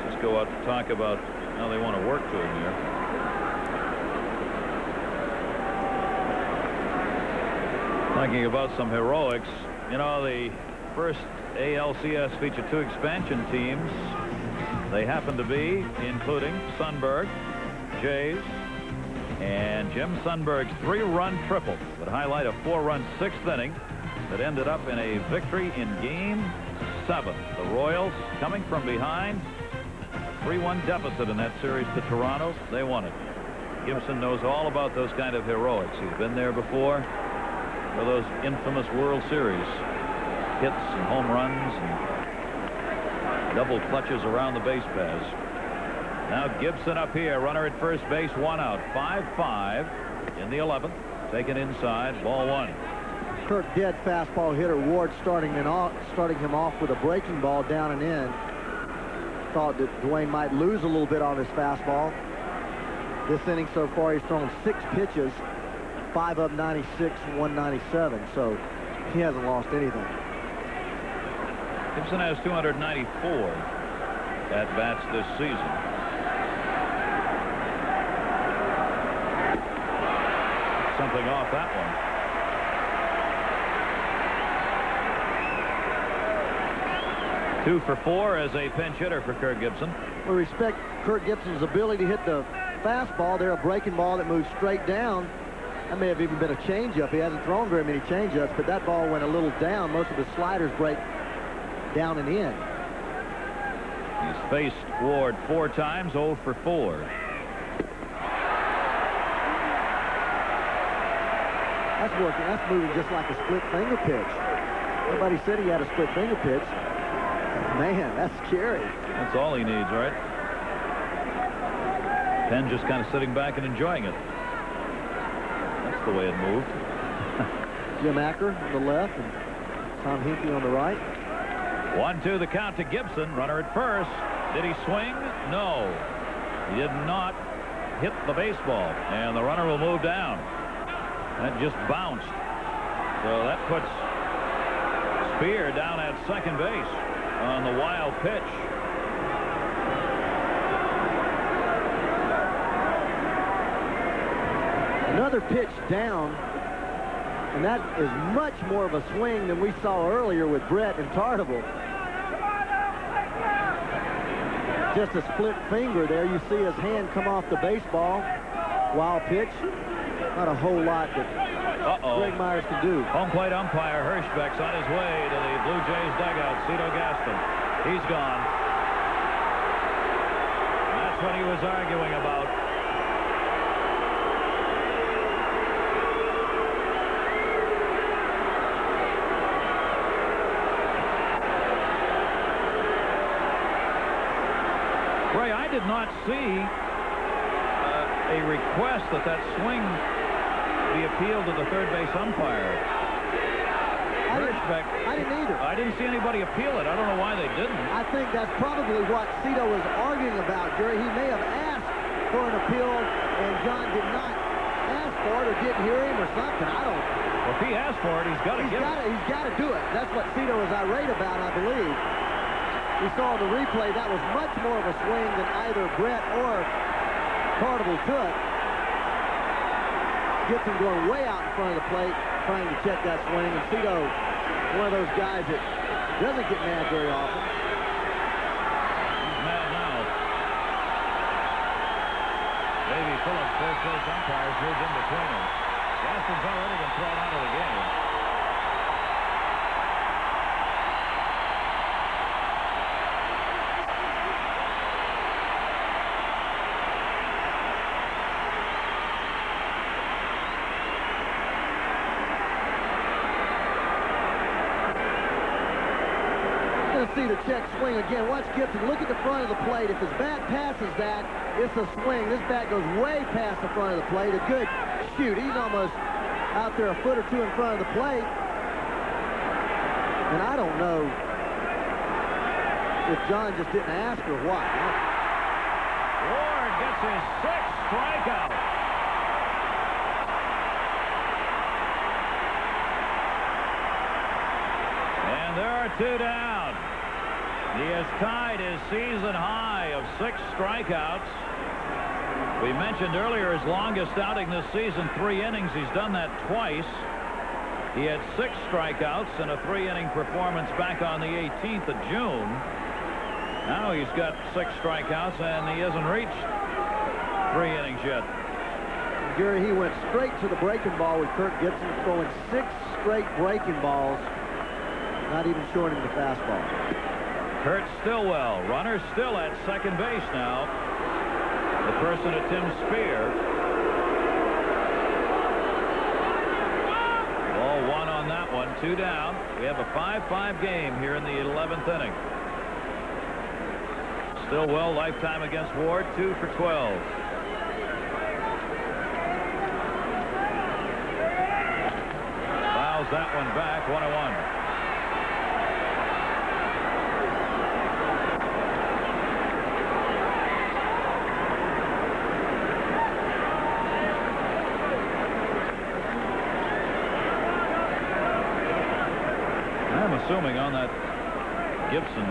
Let's go out to talk about how they want to work to him here. Thinking about some heroics, you know, the first ALCS featured 2 expansion teams. They happen to be including Sundberg, Jays, and Jim Sundberg's 3-run triple would highlight a 4-run 6th inning that ended up in a victory in Game 7. The Royals, coming from behind, a 3-1 deficit in that series to Toronto. They won it. Gibson knows all about those kind of heroics. He's been there before for those infamous World Series hits and home runs and double clutches around the base paths. Now Gibson up here, runner at first base, 1 out. 5-5 in the 11th. Taken inside, ball 1. Kirk dead fastball hitter. Ward starting him off with a breaking ball down and in. Thought that Dwayne might lose a little bit on his fastball. This inning so far, he's thrown 6 pitches, 5 of 96, 197. So he hasn't lost anything. Gibson has 294 at bats this season. Something off that one. 2 for 4 as a pinch hitter for Kirk Gibson. We respect Kirk Gibson's ability to hit the fastball. They're a breaking ball that moves straight down. That may have even been a changeup. He hasn't thrown very many changeups, but that ball went a little down. Most of his sliders break down and in. He's faced Ward 4 times, 0 for 4. That's working. That's moving just like a split finger pitch. Nobody said he had a split finger pitch. Man, that's scary. That's all he needs, right? Penn just kind of sitting back and enjoying it. That's the way it moved. Jim Acker on the left and Tom Hinkie on the right. 1-2 the count to Gibson. Runner at first. Did he swing? No. He did not hit the baseball. And the runner will move down. That just bounced. So that puts Spear down at second base on the wild pitch. Another pitch down, and that is much more of a swing than we saw earlier with Brett and Tartable. Just a split finger there. You see his hand come off the baseball. Wild pitch. Not a whole lot that Greg Myers can do. Home plate umpire Hirschbeck's on his way to the Blue Jays dugout. Cito Gaston. He's gone. That's what he was arguing about. Ray, I did not see a request that swing be appealed to the third base umpire. Hirschbeck. I didn't either. I didn't see anybody appeal it. I don't know why they didn't. I think that's probably what Cito was arguing about, Jerry. He may have asked for an appeal, and John did not ask for it or didn't hear him or something. I don't. Well, if he asked for it, he's got to give it. He's got to do it. That's what Cito was irate about, I believe. We saw the replay. That was much more of a swing than either Brett or Tartable took. Gibson going way out in front of the plate, trying to check that swing. And Cito, one of those guys that doesn't get mad very often. He's mad now. Davey Phillips, first base umpires, moved in between them. Gaston's already been thrown out of the game. See the check swing again. Watch Gibson. Look at the front of the plate. If his bat passes that, it's a swing. This bat goes way past the front of the plate. A good cute. He's almost out there a foot or two in front of the plate. And I don't know if John just didn't ask or what. Ward gets his 6th strikeout. And there are 2 down. He has tied his season high of 6 strikeouts. We mentioned earlier his longest outing this season, 3 innings. He's done that twice. He had 6 strikeouts in a 3-inning performance back on the 18th of June. Now he's got 6 strikeouts, and he hasn't reached 3 innings yet. Gary, he went straight to the breaking ball with Kirk Gibson, throwing 6 straight breaking balls, not even showing him the fastball. Kurt Stillwell, runner still at second base now. The person at Tim Spear. Ball 1 on that one, 2 down. We have a 5-5 game here in the 11th inning. Stillwell, lifetime against Ward, 2 for 12. Fouls that one back, 1-1. Assuming on that Gibson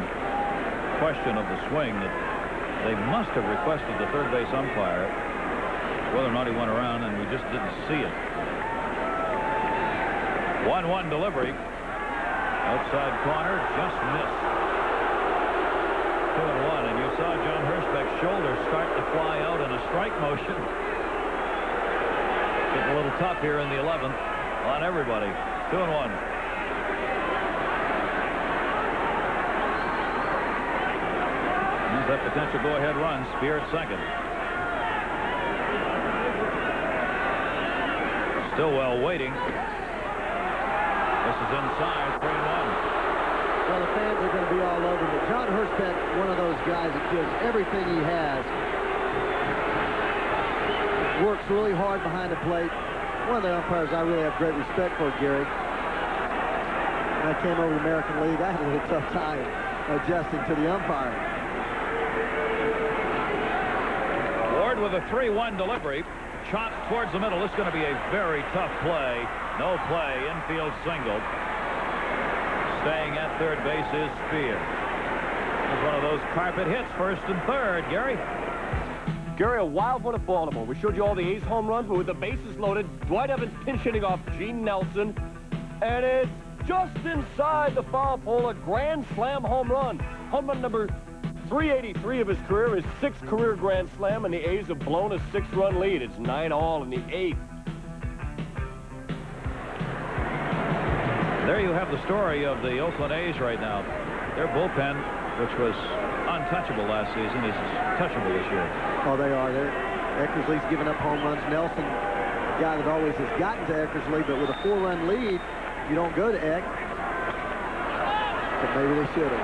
question of the swing that they must have requested the third base umpire, whether or not he went around, and we just didn't see it. 1-1 delivery. Outside corner, just missed. 2-1, and you saw John Hirschbeck's shoulder start to fly out in a strike motion. It's a little tough here in the 11th on everybody. 2-1. That potential go-ahead run. Spear at second. Stillwell waiting. This is inside. 3-1. Well, the fans are going to be all over him. John Hirschbeck, one of those guys that gives everything he has. Works really hard behind the plate. One of the umpires I really have great respect for, Gary. When I came over to the American League, I had a little tough time adjusting to the umpire. Ward with a 3-1 delivery. Chopped towards the middle. This is going to be a very tough play. No play. Infield single. Staying at third base is Spear. It's one of those carpet hits, first and third. Gary? Gary, a wild one at Baltimore. We showed you all the A's home runs, but with the bases loaded, Dwight Evans pinch hitting off Gene Nelson. And it's just inside the foul pole, a grand slam home run. Home run number 383 of his career, his 6th career grand slam, and the A's have blown a 6-run lead. It's 9-all in the 8th. There you have the story of the Oakland A's right now. Their bullpen, which was untouchable last season, is touchable this year. Oh, they are. Eckersley's given up home runs. Nelson, a guy that always has gotten to Eckersley, but with a 4-run lead, you don't go to Eck. But maybe they should have.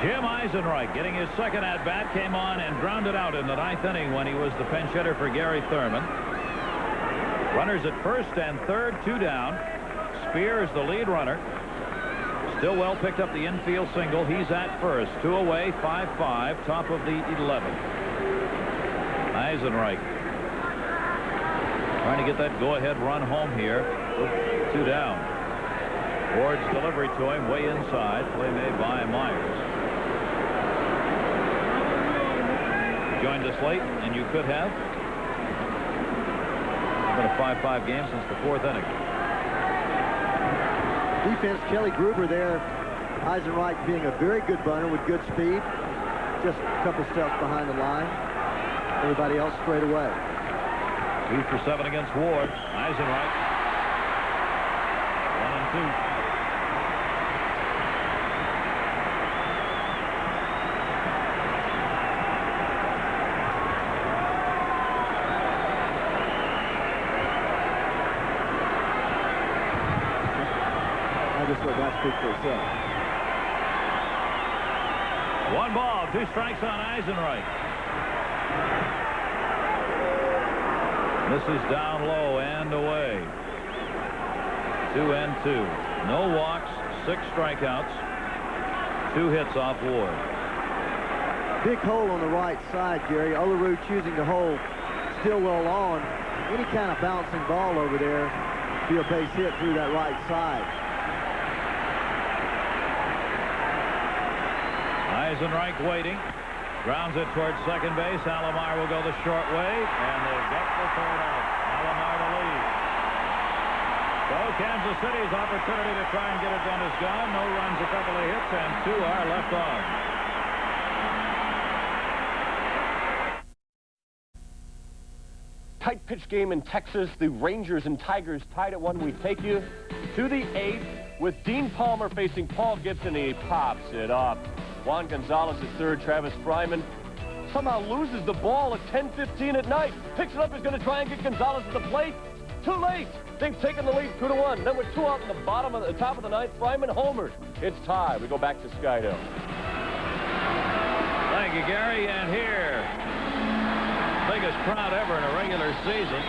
Jim Eisenreich getting his second at-bat, came on and grounded out in the 9th inning when he was the pinch hitter for Gary Thurman. Runners at first and third, 2 down. Spear is the lead runner. Stillwell picked up the infield single. He's at first. 2 away, 5-5, top of the 11th. Eisenreich trying to get that go-ahead run home here. 2 down. Ward's delivery to him way inside. Play made by Myers. Joined us late, and you could have. It's been a 5-5 game since the 4th inning. Defense, Kelly Gruber there. Eisenreich being a very good runner with good speed. Just a couple steps behind the line. Everybody else straight away. 2 for 7 against Ward. Eisenreich. 1-2. For itself. 1 ball, 2 strikes on Eisenreich. This is down low and away. 2-2. No walks, 6 strikeouts, 2 hits off Ward. Big hole on the right side, Gary. Olerud choosing to hold Stillwell on. Any kind of bouncing ball over there, be a base hit through that right side. Eisenreich waiting. Grounds it towards second base. Alomar will go the short way, and they get the third out. Alomar to lead. So Kansas City's opportunity to try and get it done is gone. No runs, a couple of hits, and 2 are left on. Tight pitch game in Texas. The Rangers and Tigers tied at 1. We take you to the 8th with Dean Palmer facing Paul Gibson. He pops it up. Juan Gonzalez at third. Travis Fryman somehow loses the ball at 10:15 at night. Picks it up. He's going to try and get Gonzalez at the plate. Too late. They've taken the lead 2-1. Then with 2 out in the top of the 9th, Fryman homered. It's tied. We go back to Skydo. Thank you, Gary. And here, biggest crowd ever in a regular season.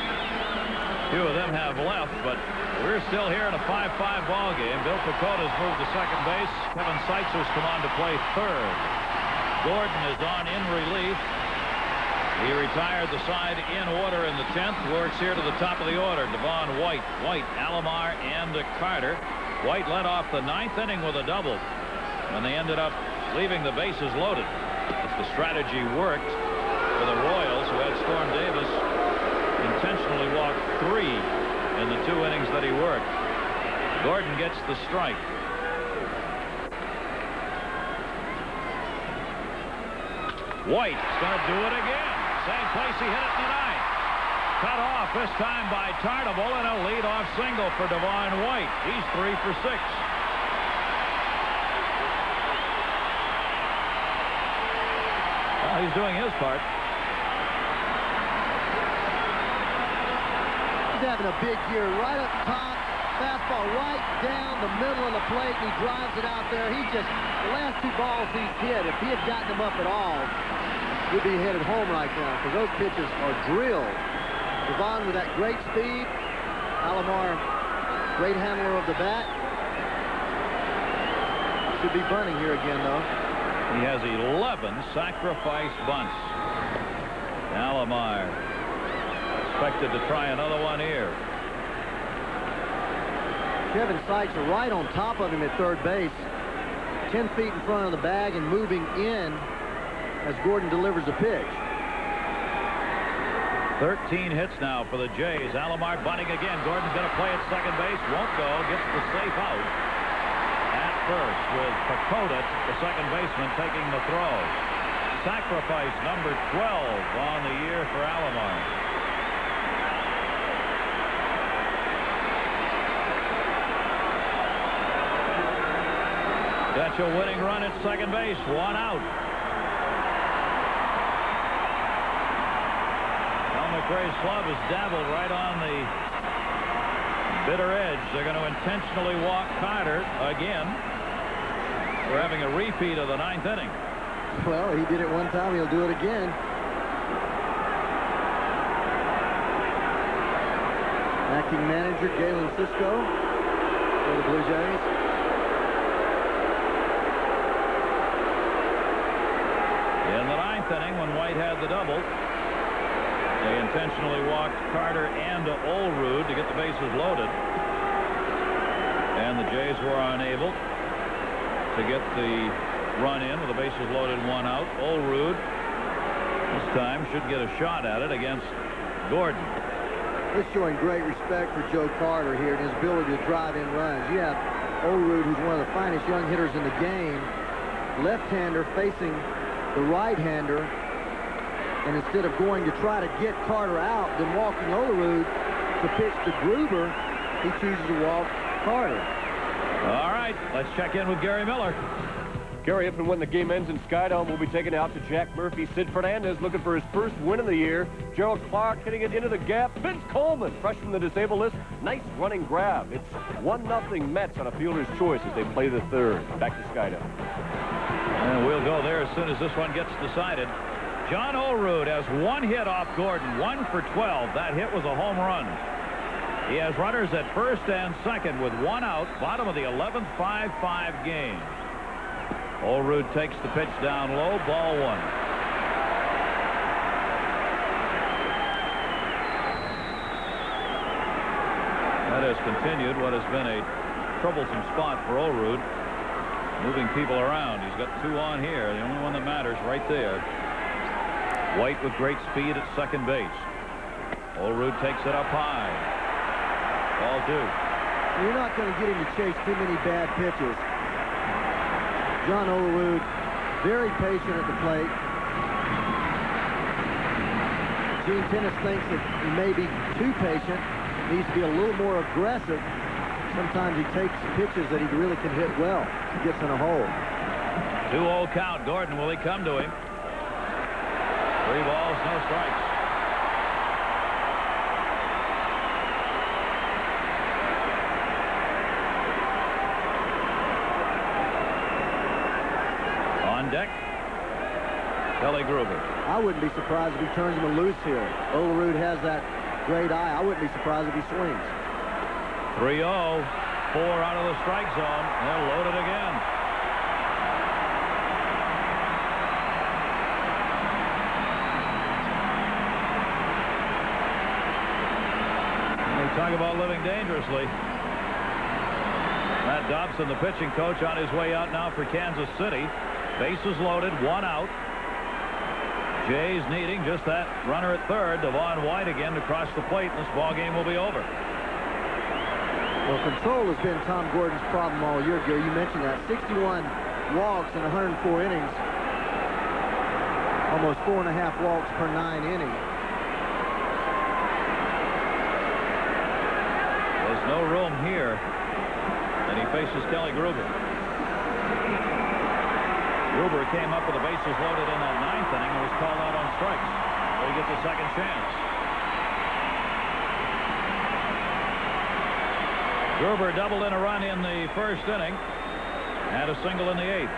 Few of them have left, but we're still here in a 5-5 ball game. Bill Picota's moved to second base. Kevin Seitzer's come on to play third. Gordon is on in relief. He retired the side in order in the 10th. Works here to the top of the order. Devon White, Alomar, and Carter. White led off the 9th inning with a double, and they ended up leaving the bases loaded. As the strategy worked for the Royals, who had Storm Davis intentionally walk 3 in the 2 innings that he worked. Gordon gets the strike. White's going to do it again. Same place he hit it in the 9th. Cut off this time by Tartable, and a leadoff single for Devon White. He's 3 for 6. Well, he's doing his part. He's having a big year right up top. Fastball right down the middle of the plate, and he drives it out there. He just, the last 2 balls he's hit, if he had gotten them up at all, he'd be headed home right now, because those pitches are drilled. Devon with that great speed. Alomar, great handler of the bat. Should be bunting here again, though. He has 11 sacrifice bunts. Alomar expected to try another one here. Kevin Seitzer right on top of him at third base. 10 feet in front of the bag and moving in as Gordon delivers a pitch. 13 hits now for the Jays. Alomar bunting again. Gordon's going to play at second base. Won't go. Gets the safe out at first with Pecota, the second baseman, taking the throw. Sacrifice number 12 on the year for Alomar. That's a winning run at second base. 1 out. McRae's glove is dabbled right on the bitter edge. They're going to intentionally walk Carter again. We're having a repeat of the 9th inning. Well, he did it one time. He'll do it again. Acting manager Galen Cisco for the Blue Jays. In the 9th inning, when White had the double, they intentionally walked Carter and Olerud to get the bases loaded. And the Jays were unable to get the run in with the bases loaded, 1 out. Olerud this time should get a shot at it against Gordon. He's showing great respect for Joe Carter here and his ability to drive in runs. You have Olerud, who's one of the finest young hitters in the game, left-hander facing the right-hander. And instead of going to try to get Carter out, then walking Olerud to pitch to Gruber, he chooses to walk Carter. All right, let's check in with Gary Miller. Gary, if and when the game ends in Skydome, we'll be taking it out to Jack Murphy. Sid Fernandez looking for his first win of the year. Gerald Clark hitting it into the gap. Vince Coleman, fresh from the disabled list. Nice running grab. It's 1-0 Mets on a fielder's choice as they play the 3rd. Back to Skydome. And we'll go there as soon as this one gets decided. John Olerud has one hit off Gordon, 1 for 12. That hit was a home run. He has runners at first and second with one out, bottom of the 11th, 5-5 game. Olerud takes the pitch down low, ball 1. That has continued what has been a troublesome spot for Olerud, moving people around. He's got 2 on here. The only one that matters right there. White with great speed at second base. Olerud takes it up high. Ball 2. You're not going to get him to chase too many bad pitches. John Olerud, very patient at the plate. Gene Tennis thinks that he may be too patient. Needs to be a little more aggressive. Sometimes he takes pitches that he really can hit well. He gets in a hole. 2-0 count. Gordon, will he come to him? 3 balls, no strikes. On deck, Kelly Gruber. I wouldn't be surprised if he turns him loose here. Olerud has that great eye. I wouldn't be surprised if he swings. 3-0. 4 out of the strike zone. They'll load it again. Talk about living dangerously. Matt Dobson, the pitching coach, on his way out now for Kansas City. Bases loaded, 1 out. Jays needing just that runner at third. Devon White again to cross the plate, and this ball game will be over. Well, control has been Tom Gordon's problem all year, Gary. You mentioned that. 61 walks in 104 innings. Almost 4.5 walks per 9 innings. No room here, and he faces Kelly Gruber. Gruber came up with the bases loaded in that 9th inning and was called out on strikes. So he gets a second chance. Gruber doubled in a run in the first inning, had a single in the 8th.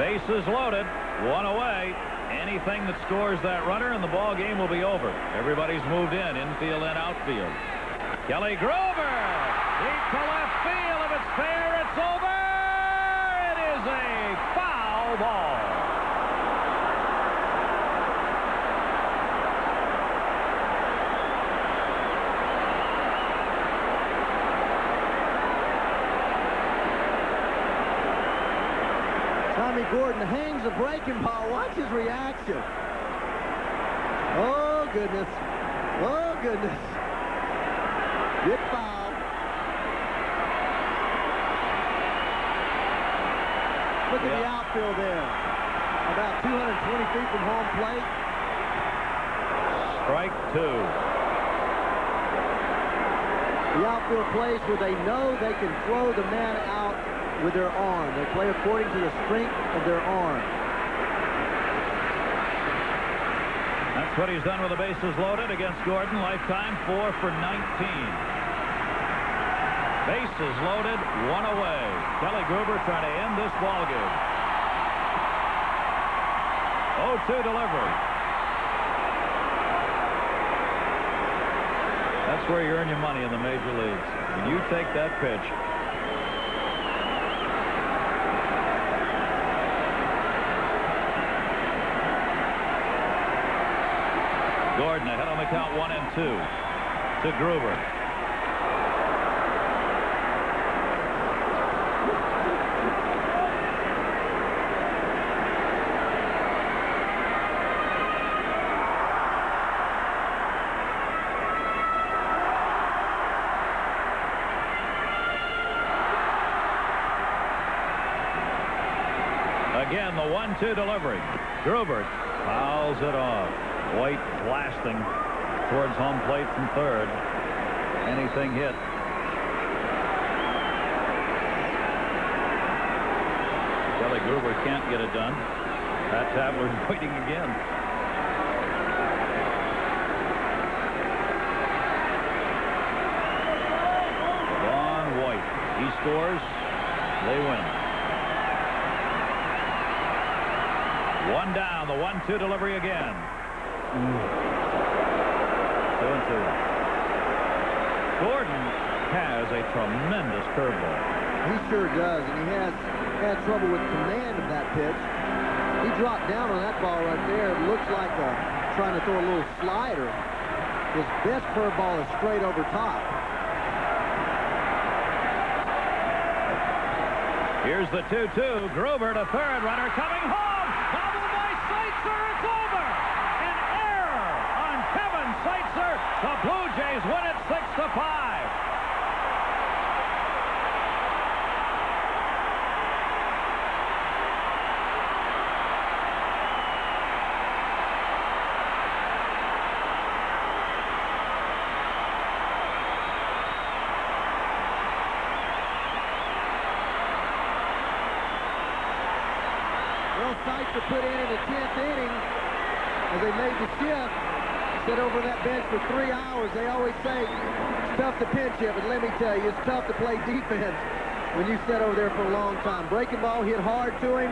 Bases loaded, 1 away. Anything that scores that runner and the ball game will be over. Everybody's moved in, infield and outfield. Kelly Gruber, deep to left field. If it's fair, it's over. It is a foul ball. Tommy Gordon hangs a breaking ball. Watch his reaction. Oh, goodness. Oh, goodness. Good foul. Look at the outfield there. About 220 feet from home plate. Strike 2. The outfield plays where they know they can throw the man out with their arm. They play according to the strength of their arm. That's what he's done with the bases loaded against Gordon. Lifetime 4 for 19. Bases loaded, 1 away. Kelly Gruber trying to end this ball game. 0-2 delivery. That's where you earn your money in the major leagues. When you take that pitch. Gordon ahead on the count, 1-2 to Gruber. Again, the 1-2 delivery. Gruber fouls it off. White blasting towards home plate from third. Anything hit. Kelly Gruber can't get it done. Pat Tabler's waiting again. Devon White. He scores. They win. One down, the 1-2 delivery again. 2-2. Gordon has a tremendous curveball. He sure does, and he has had trouble with command of that pitch. He dropped down on that ball right there. It looks like trying to throw a little slider. His best curveball is straight over top. Here's the 2-2. Gruber to third. Runner coming home. Double by Seitzer. It's over. An error on Kevin Seitzer. The Blue Jays win it 6-5. Seitzer put in the 10th inning as they made the shift. Sit over that bench for 3 hours. They always say it's tough to pinch hit, but let me tell you, it's tough to play defense when you sit over there for a long time. Breaking ball hit hard to him,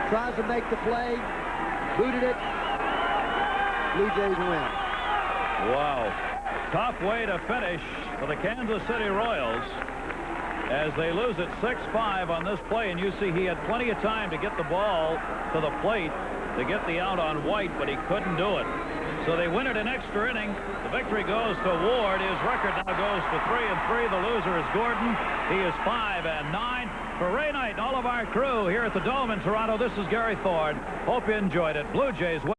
tries to make the play, booted it. Blue Jays win. Wow. Tough way to finish for the Kansas City Royals as they lose it 6-5 on this play. And you see he had plenty of time to get the ball to the plate to get the out on White, but he couldn't do it. So they win it in extra inning. The victory goes to Ward. His record now goes to 3-3. The loser is Gordon. He is 5-9. For Ray Knight and all of our crew here at the Dome in Toronto, this is Gary Thorne. Hope you enjoyed it. Blue Jays win.